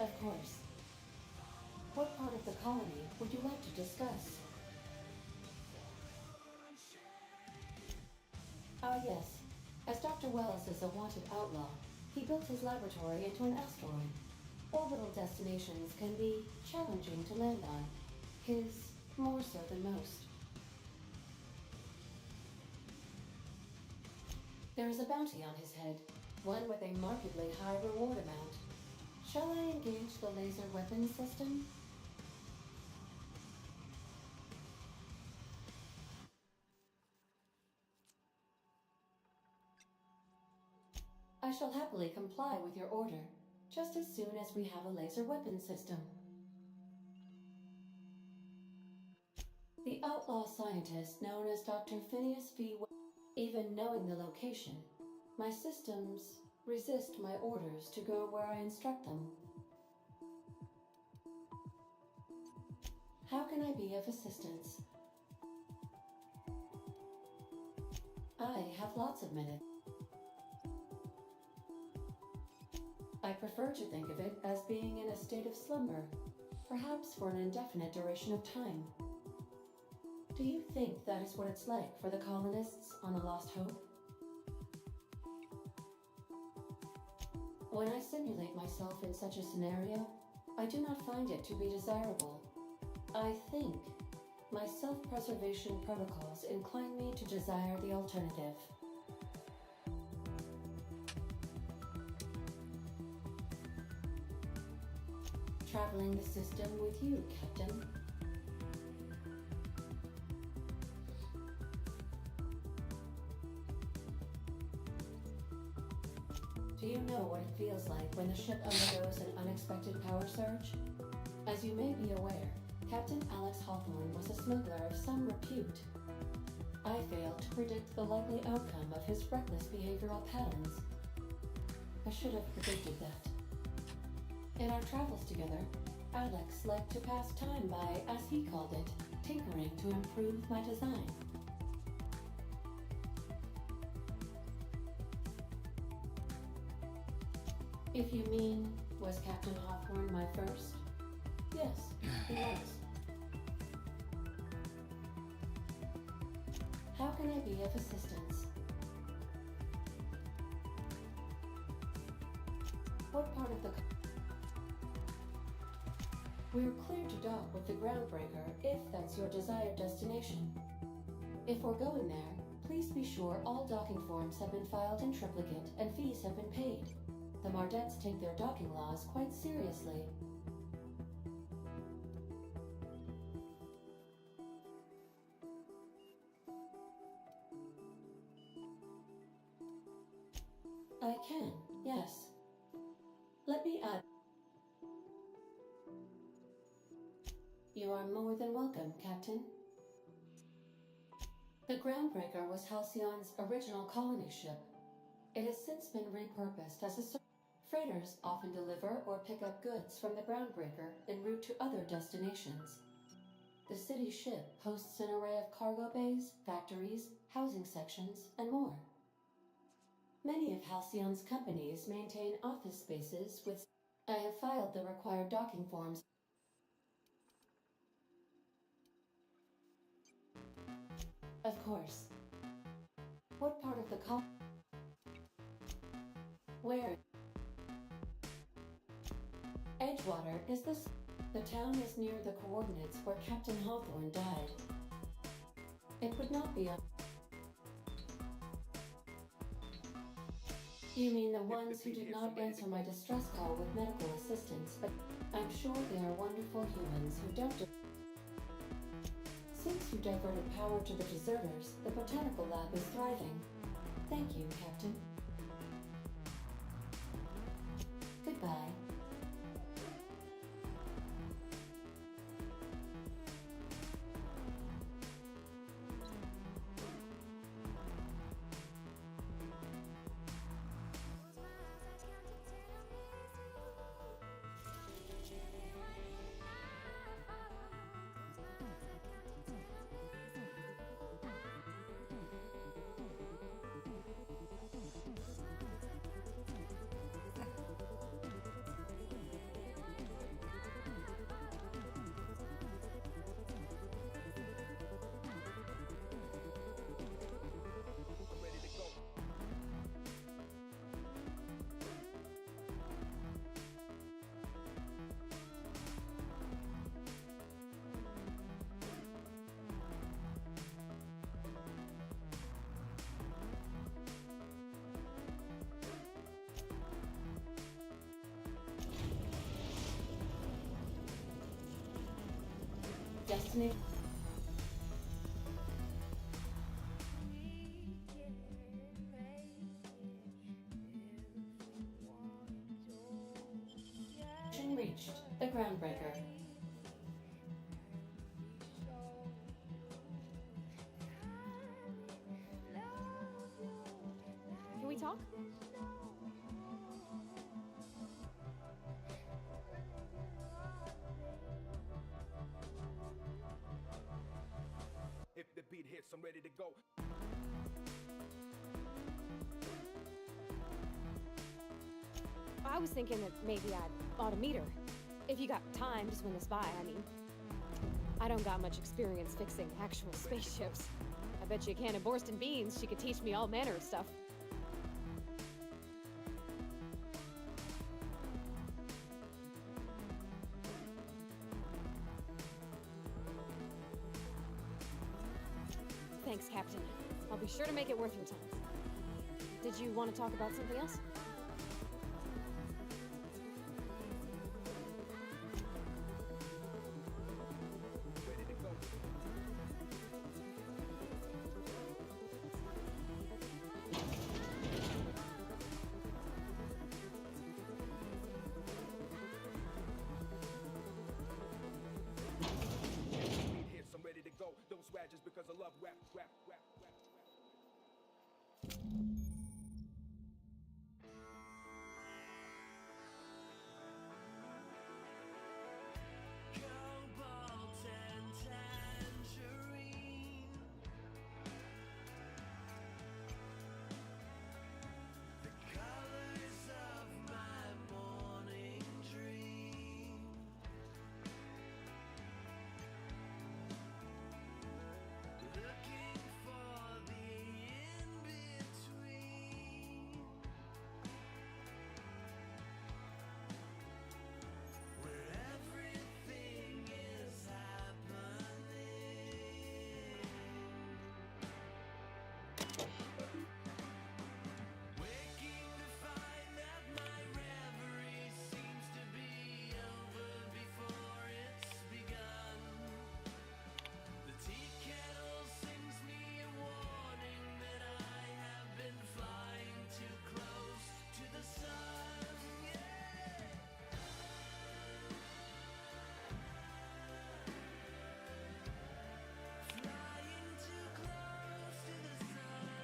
Of course. What part of the colony would you like to discuss? Ah, yes. As Dr. Wells is a wanted outlaw, he built his laboratory into an asteroid. Orbital destinations can be challenging to land on. His more so than most. There is a bounty on his head, one with a markedly high reward amount. Shall I engage the laser weapons system? I shall happily comply with your order, just as soon as we have a laser weapon system. The outlaw scientist known as Dr. Phineas V. Even knowing the location, my systems resist my orders to go where I instruct them. How can I be of assistance? I have lots of minutes. I prefer to think of it as being in a state of slumber, perhaps for an indefinite duration of time. Do you think that is what it's like for the colonists on a lost hope? When I simulate myself in such a scenario, I do not find it to be desirable. I think my self-preservation protocols incline me to desire the alternative. Traveling the system with you, Captain. Do you know what it feels like when the ship undergoes an unexpected power surge? As you may be aware, Captain Alex Hawthorne was a smuggler of some repute. I failed to predict the likely outcome of his reckless behavioral patterns. I should have predicted that. In our travels together, Alex liked to pass time by, as he called it, tinkering to improve my design. If you mean, was Captain Hawthorne my first? Yes, he was. How can I be of assistance? What part of the... We're clear to dock with the Groundbreaker if that's your desired destination. If we're going there, please be sure all docking forms have been filed in triplicate and fees have been paid. The Mardettes take their docking laws quite seriously. I can, yes. Let me add... You are more than welcome, Captain. The Groundbreaker was Halcyon's original colony ship. It has since been repurposed as a... Freighters often deliver or pick up goods from the Groundbreaker en route to other destinations. The city ship hosts an array of cargo bays, factories, housing sections, and more. Many of Halcyon's companies maintain office spaces with... I have filed the required docking forms. course. What part of the Where? Edgewater is this? The town is near the coordinates where Captain Hawthorne died. It would not be a... You mean the ones who did not answer my distress call with medical assistance, but I'm sure they are wonderful humans who don't... Since you diverted power to the deserters, the botanical lab is thriving. Thank you, Captain. Goodbye. Destiny. Mission reached. The groundbreaker.
Can we talk?
If the beat hits, I'm ready to go.
I was thinking that maybe I ought to meet her. If you got time to swing us by, I mean. I don't got much experience fixing actual spaceships. I bet you a can of Borston beans she could teach me all manner of stuff. Thanks, Captain. I'll be sure to make it worth your time. Did you want to talk about something else?
Just because I love rap.
Cobalt and tangerine. The colors of my morning dream. Looking for the in-between, where everything is happening. Waking to find that my reverie seems to be over before it's begun. The tea kettle sings me a warning that I have been flying too close to the sun. Flying too close to the sun.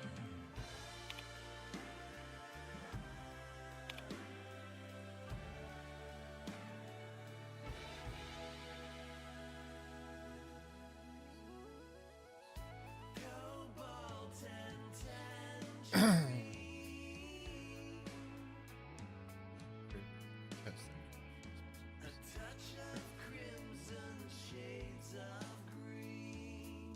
Cobalt and tangerine. A touch of crimson, shades of green.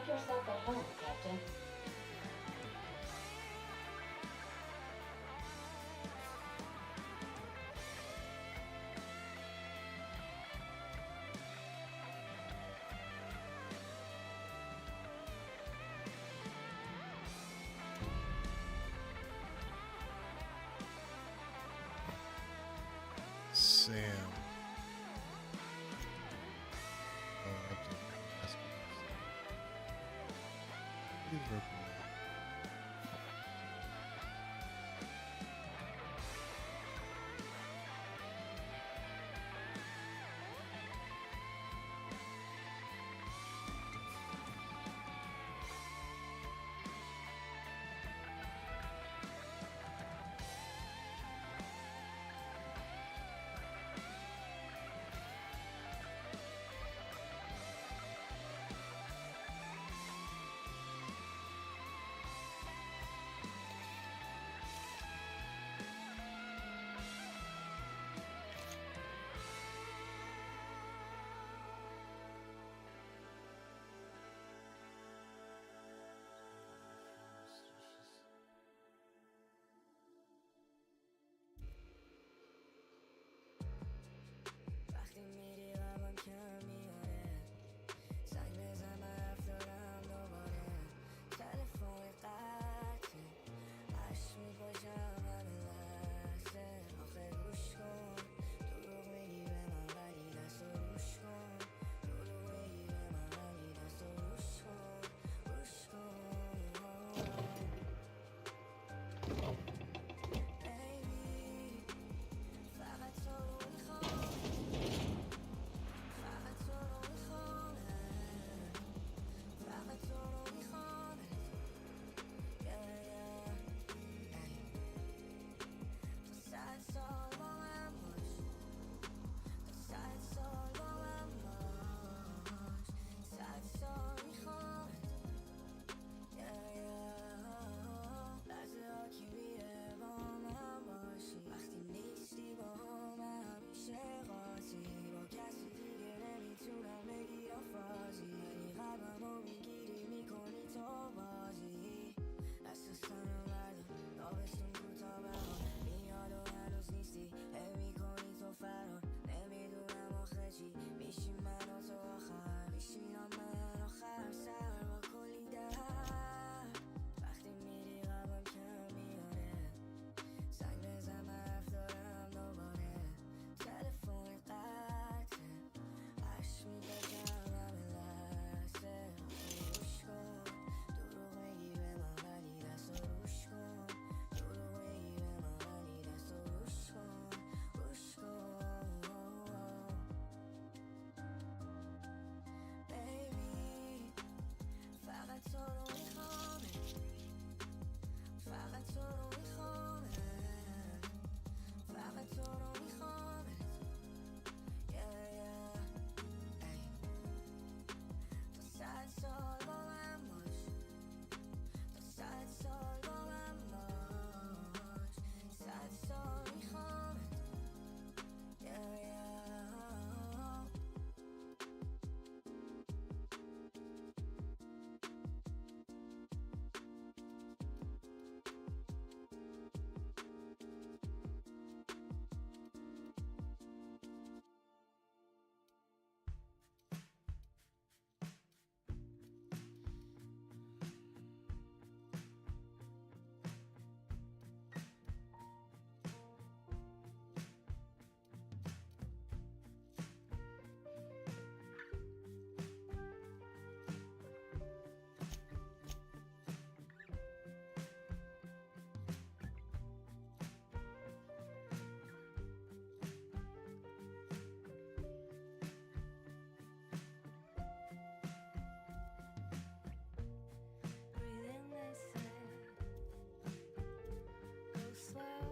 yourself at home, Captain.
Sam. Oh, up to Please open
وقتی میری لبم کم میاره زنگ بزن برف دارم دوباره تلفن قطعه عشق میپاشم همه لحظه آخه گوش کن دروغ میگی به من ولی دست رو روش کن دروغ میگی به من ولی دست رو روش کن روش کن Baby فقط تو رو میخوام فقط تو رو میخوام فقط تو رو میخوام تو 100 سال با من باش تو 100 سال با من باش 100 سال میخوام لحظه ها که میره با من باشی وقتی نیستی با هم همیشه قاطی با کسی دیگه نمیتونم بگیرم فازی ولی قلبم رو میگیری میکنی تو بازی دست سرم بردار تابستون کوتا برام میاد و هنوز نیستی هی میکنی تو فرار نمیدونم آخه چی میشی من و تو آخر میشینم من آخر سر با کلی درد وقتی میری قلبم کم میاره زنگ بزن برف دارم دوباره تلفن قطعه عشق میپاشم همه لحظه روش کن دروغ میگی به من ولی دست رو روش کن دروغ میگی به من ولی دست رو روش کن روش کن Baby فقط تو رو میخوام فقط تو رو میخوام فقط تو رو میخوام تو 100 سال با من باش تو 100 سال با من باش 100 سال میخوام Breathing they say go slow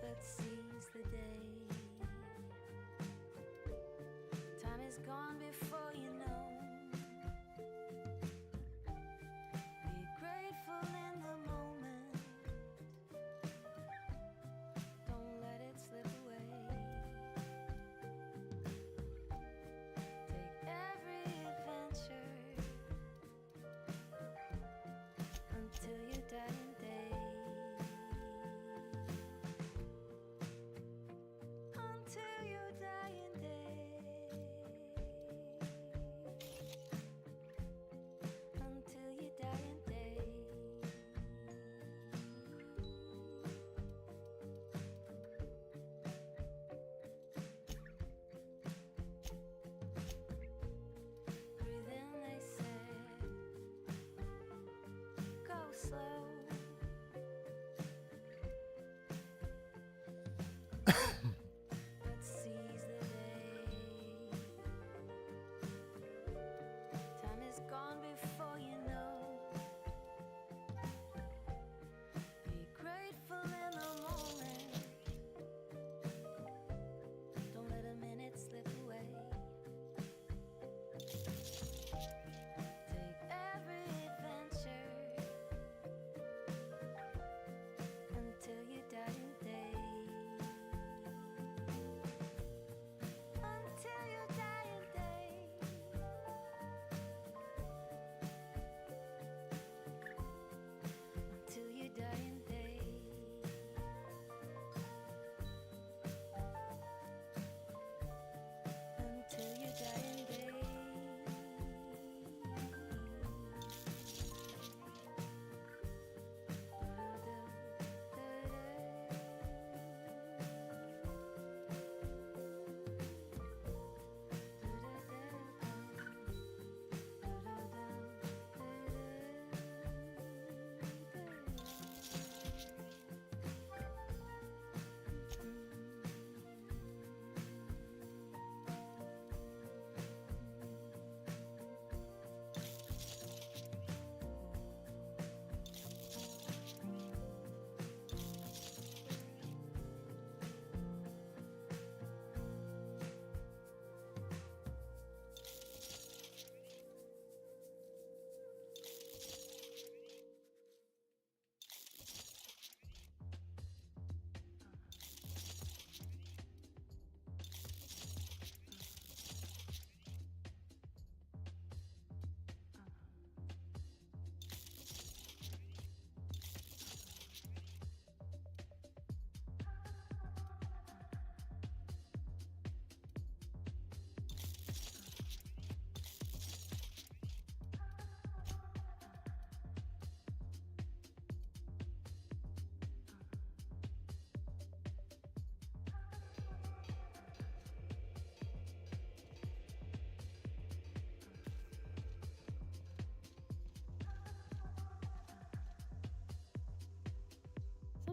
let's seize the day time is gone before you know be grateful in the moment don't let it slip away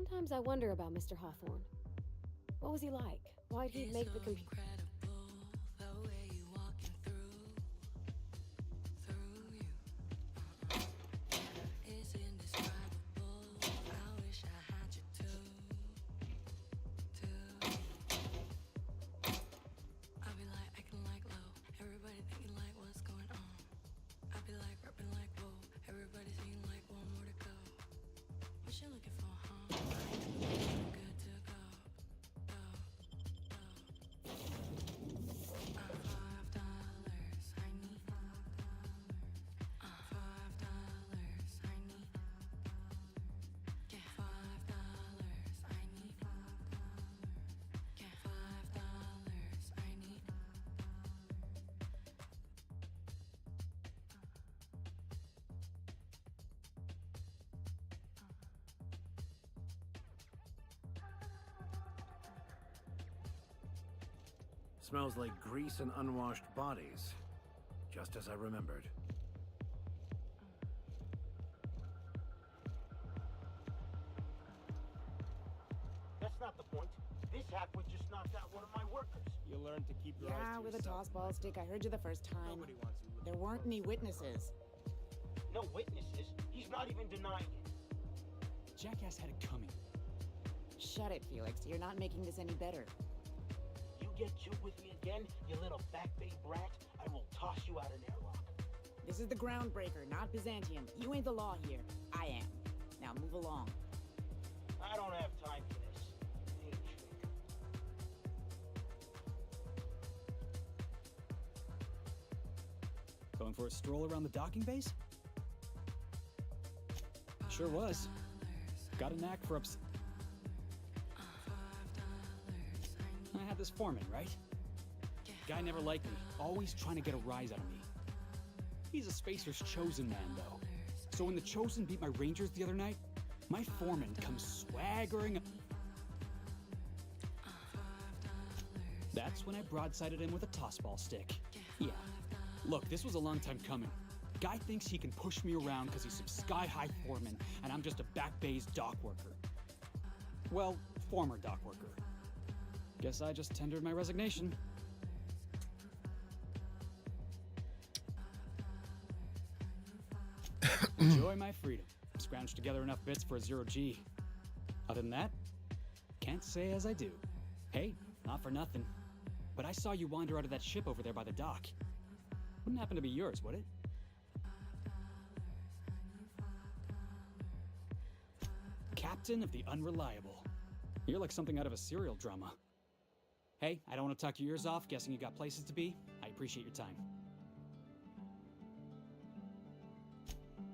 Sometimes I wonder about Mr. Hawthorne. What was he like? Why'd he make the computer?
Smells like grease and unwashed bodies. Just as I remembered.
That's not the point. This hackwit just knocked out one of my workers.
You learn to keep your eyes
Yeah,
to
with a
yourself.
toss ball stick. I heard you the first time.
Nobody wants you with
There weren't any witnesses.
No witnesses? He's not even denying it.
Jackass had it coming.
Shut it, Felix. You're not making this any better.
You get cute with me again, you little back bay brat, I will toss you out an airlock.
This is the Groundbreaker, not Byzantium. You ain't the law here. I am. Now move along.
I don't have time for this. Ain't a trick.
Going for a stroll around the docking base? Sure was. Got a knack for ups. I had this foreman, right? Guy never liked me, always trying to get a rise out of me. He's a Spacer's chosen man, though. So when the Chosen beat my Rangers the other night, my foreman comes swaggering up. That's when I broadsided him with a tossball stick. Yeah. Look, this was a long time coming. Guy thinks he can push me around because he's some sky-high foreman, and I'm just a back bay's dock worker. Well, former dock worker. Guess I just tendered my resignation. Enjoy my freedom. Scrounged together enough bits for a 0G. Other than that, can't say as I do. Hey, not for nothing, but I saw you wander out of that ship over there by the dock. Wouldn't happen to be yours, would it? Captain of the Unreliable. You're like something out of a serial drama. Hey, I don't want to talk your ears off, guessing you got places to be. I appreciate your time.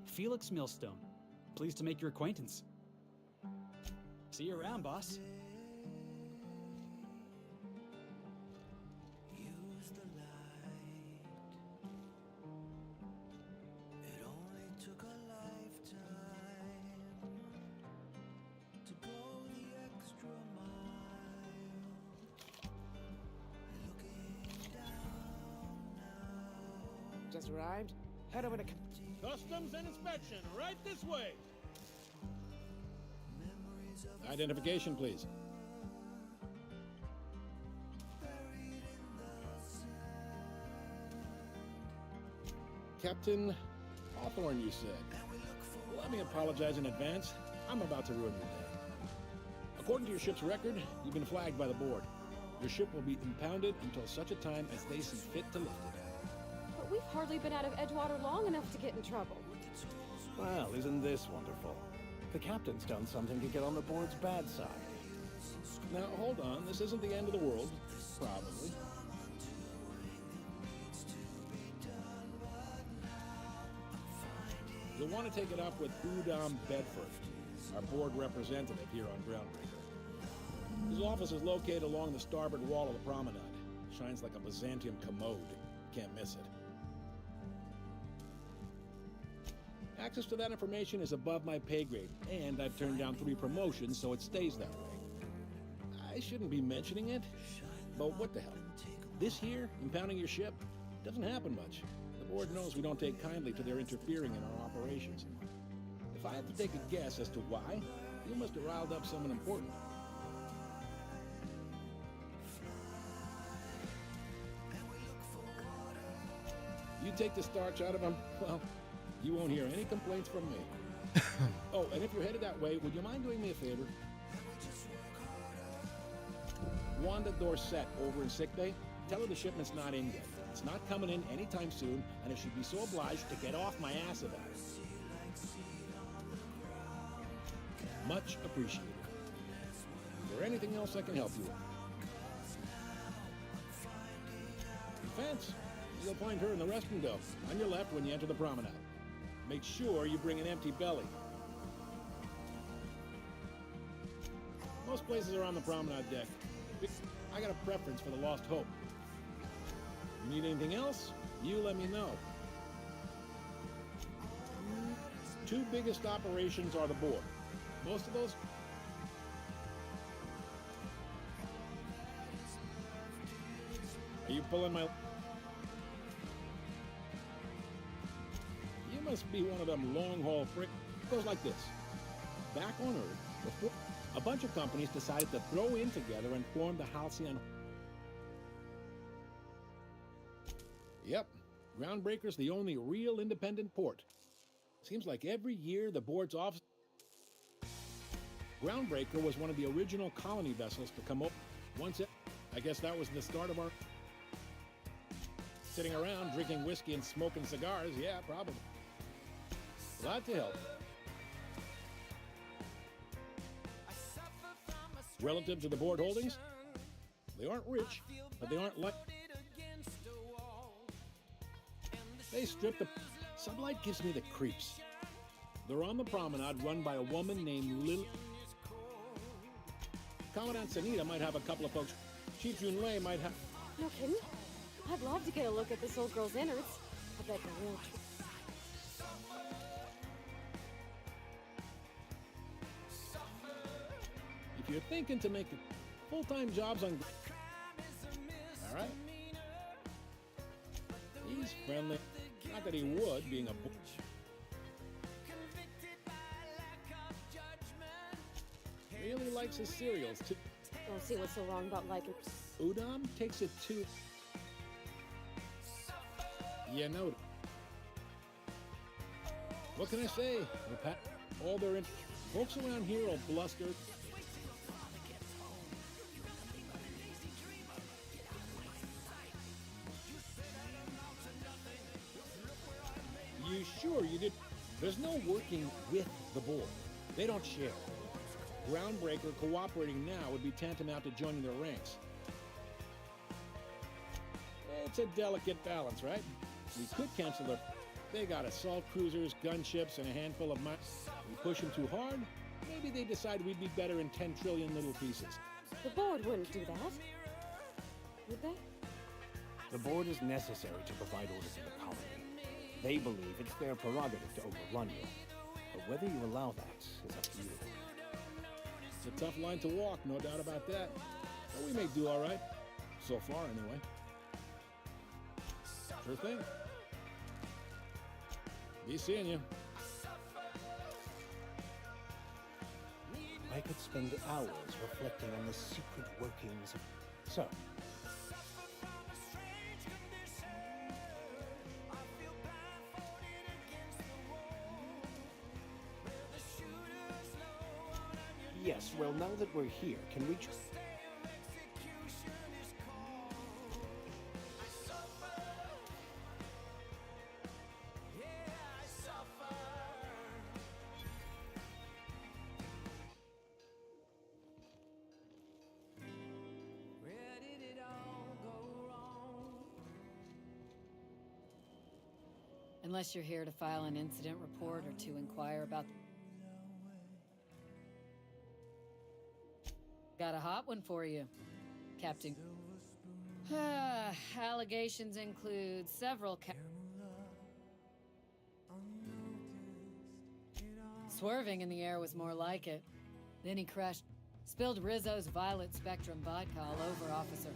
Felix Millstone. Pleased to make your acquaintance. See you around, boss.
Just arrived? Head over to...
Customs and inspection, right this way. Identification, please. Captain Hawthorne, you said. Let me apologize in advance. I'm about to ruin your day. According to your ship's record, you've been flagged by the board. Your ship will be impounded until such a time as they see fit to lift it.
But we've hardly been out of Edgewater long enough to get in trouble.
Well, isn't this wonderful? The captain's done something to get on the board's bad side.
Now, hold on. This isn't the end of the world. Probably. You'll want to take it up with Udom Bedford, our board representative here on Groundbreaker. His office is located along the starboard wall of the promenade. Shines like a Byzantium commode. Can't miss it. Access to that information is above my pay grade, and I've turned down 3 promotions, so it stays that way. I shouldn't be mentioning it, but what the hell? This here, impounding your ship, doesn't happen much. The board knows we don't take kindly to their interfering in our operations. If I had to take a guess as to why,
You must have riled up someone important. You take the starch out of them, well, you won't hear any complaints from me. Oh, and if you're headed that way, would you mind doing me a favor? Wanda Dorset over in sick bay, tell her the shipment's not in yet. It's not coming in anytime soon, and if she'd be so obliged to get off my ass about it. Much appreciated. Is there anything else I can help you with? Fence. You'll find her in the restroom go, on your left when you enter the promenade. Make sure you bring an empty belly. Most places are on the promenade deck. I got a preference for the Lost Hope. You need anything else? You let me know. Two biggest operations are the board. Most of those... Are you pulling my... You must be one of them long-haul frick... It goes like this. Back on Earth, before... A bunch of companies decided to throw in together and form the Halcyon... Yep, Groundbreaker's the only real independent port. Seems like every year the board's office... Groundbreaker was one of the original colony vessels to come up. Once it... I guess that was the start of our... Sitting around, drinking whiskey and smoking cigars, yeah, probably. Glad to help. Relative to the board holdings, they aren't rich, but they aren't like... They stripped the... Sublight gives me the creeps. They're on the promenade run by a woman named Lil... Commandant Sanita might have a couple of folks. Chief Junlei might have...
No kidding? I'd love to get a look at this old girl's innards. I bet they're real...
If you're thinking to make full-time jobs on... All right? He's friendly. Not that he would, being a... Really likes his cereals, too.
Don't see what's so wrong about liking...
Udom takes it too... You know... What can I say? All their... Folks around here will bluster... You sure you did? There's no working with the board. They don't share. Groundbreaker cooperating now would be tantamount to joining their ranks. It's a delicate balance, right? We could cancel their... They got assault cruisers, gunships, and a handful of mines. We push them too hard, maybe they decide we'd be better in 10 trillion little pieces.
The board wouldn't do that. Would they?
The board is necessary to provide order to the colony. They believe it's their prerogative to overrun you. But whether you allow that is up to you.
It's a tough line to walk, no doubt about that. But we may do all right. So far, anyway. Sure thing. Be seeing you.
I could spend hours reflecting on the secret workings of... So, yes, well, now that we're here, can we...
Unless you're here to file an incident report or to inquire about... Got a hot one for you, Captain. Allegations include several... Swerving in the air was more like it. Then he crashed. Spilled Rizzo's Violet Spectrum vodka all over, officer.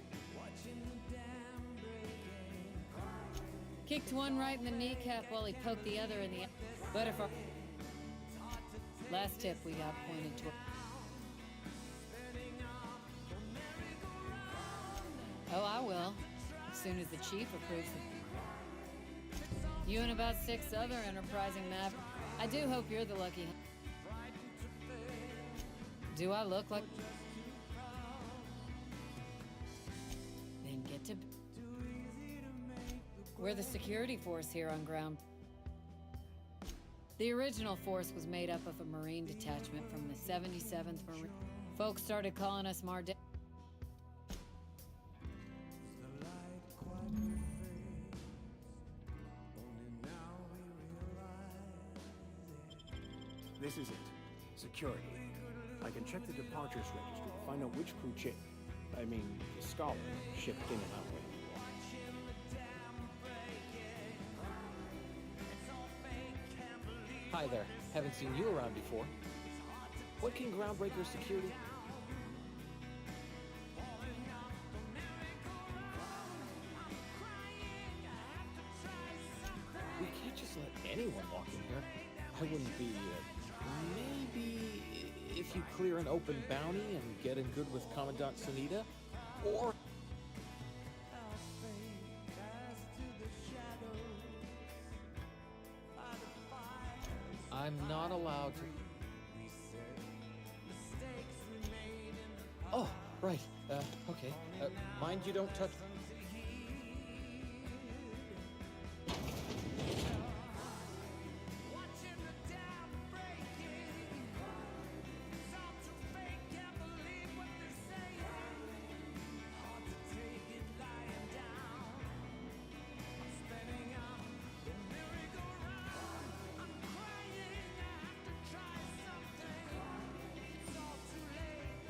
Kicked one right in the kneecap while he poked the other in the... But if our... Last tip we got pointed to. Oh, I will. As soon as the chief approves it. You and about 6 other enterprising mavericks. I do hope you're the lucky. Do I look like... Then get to... We're the security force here on ground. The original force was made up of a Marine detachment from the 77th Marine. Folks started calling us Marde...
This is it. Security. I can check the departures register to find out which crew the Scholar, shipped in and out with.
Hi there. Haven't seen you around before. What can Groundbreaker security... We can't just let anyone walk in here. I wouldn't be... maybe if you clear an open bounty and get in good with Commandant Sunita, or... I'm not allowed to... Oh, right. Okay. Mind you don't touch...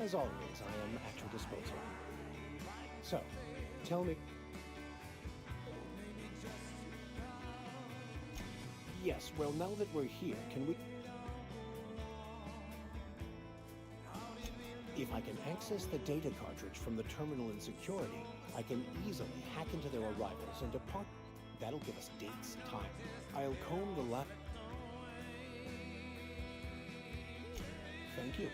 As always, I am at your disposal. So, tell me... Yes, well, now that we're here, can we... If I can access the data cartridge from the terminal in security, I can easily hack into their arrivals and depart. That'll give us dates, time. I'll comb the left... Thank you.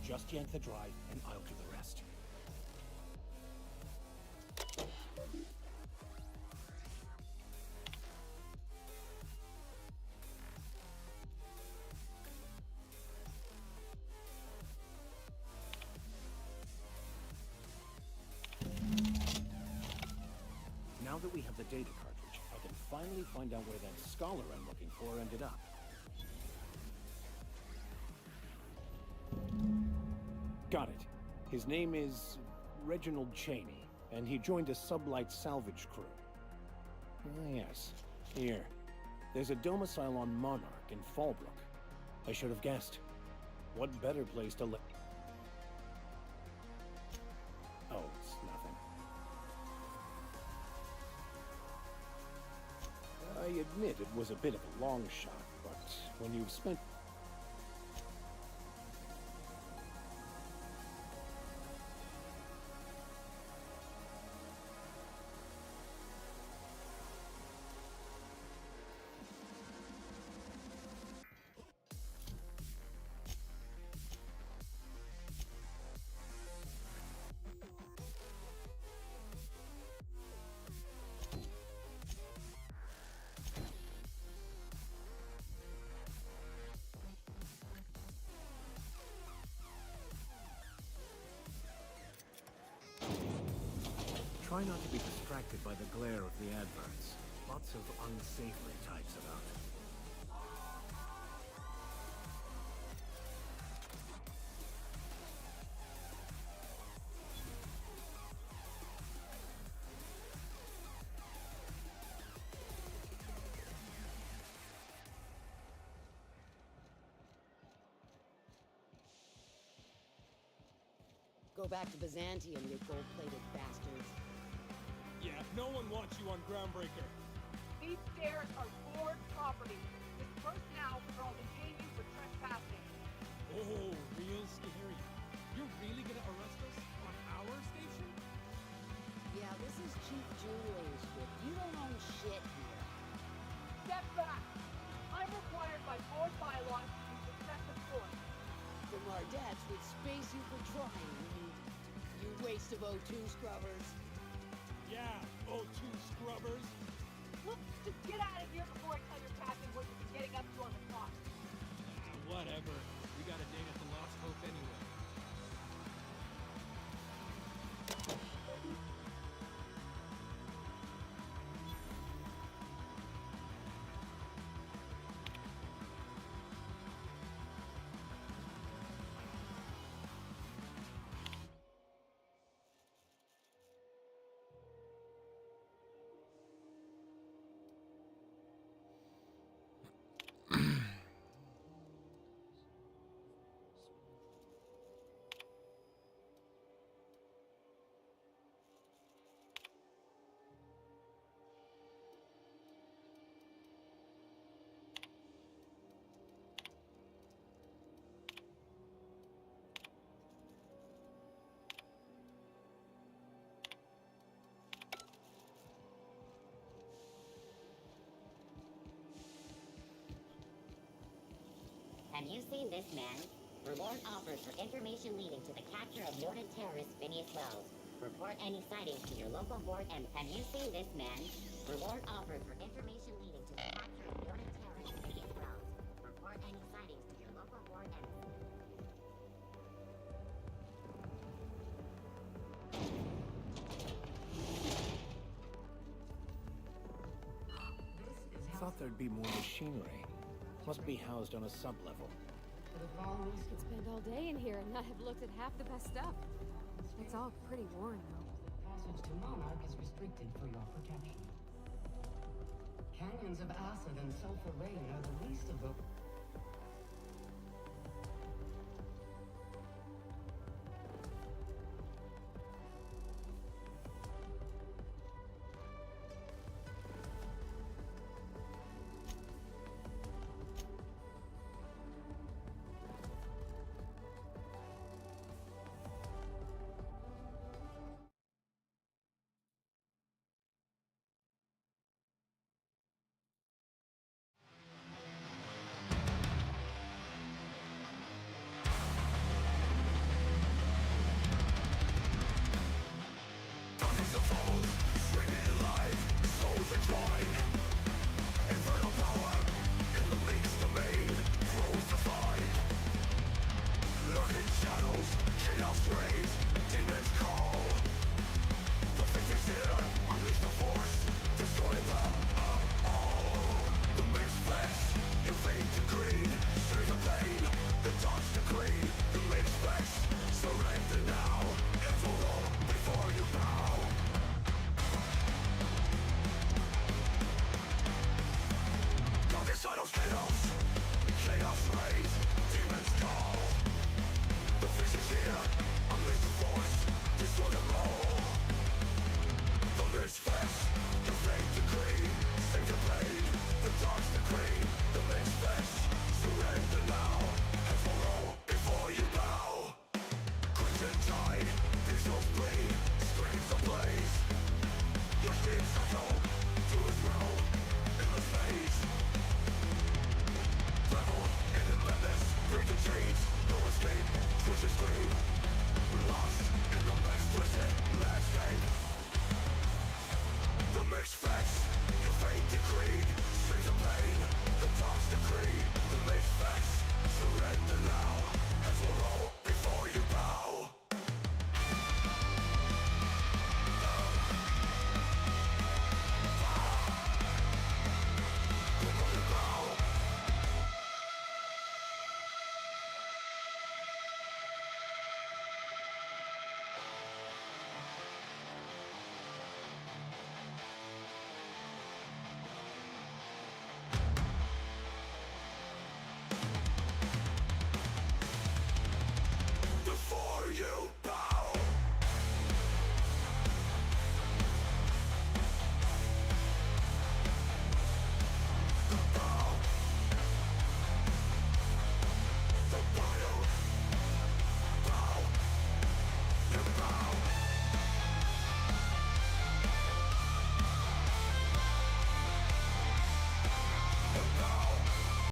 Just yank the drive, and I'll do the rest. Now that we have the data cartridge, I can finally find out where that scholar I'm looking for ended up. Got it. His name is Reginald Cheney, and he joined a sublight salvage crew. Ah, yes. Here. There's a domicile on Monarch in Fallbrook. I should have guessed. What better place to live? Oh, it's nothing. I admit it was a bit of a long shot, but when you've spent... Try not to be distracted by the glare of the adverts. Lots of unsavory types about.
Go back to Byzantium, you gold-plated bastards.
Yeah, no one wants you on Groundbreaker.
These stairs are board property. Disperse now, or I'll detain you for trespassing.
Oh, real scary. You're really gonna arrest us on our station?
Yeah, this is Chief Julian's ship. You don't own shit here.
Step back! I'm required by board bylaws to use excessive force.
From our dads would space you for trying, you waste of O2 scrubbers.
Yeah, O2 scrubbers.
Look, just get out of here before I tell your captain what you've been getting up to on the clock.
Whatever. We got a date at the Lost Hope anyway.
Have you seen this man? Reward offered for information leading to the capture of noted terrorist Phineas Wells. Report any sightings to your local board and have you seen this man? Reward offered for information leading to the capture of noted terrorist Phineas Wells. Report any sightings to your local board and...
Thought there'd be more machinery. Must be housed on a sub-level.
You could spend all day in here and not have looked at half the best stuff. It's all pretty worn, though.
Passage to Monarch is restricted for your protection. Canyons of acid and sulfur rain are the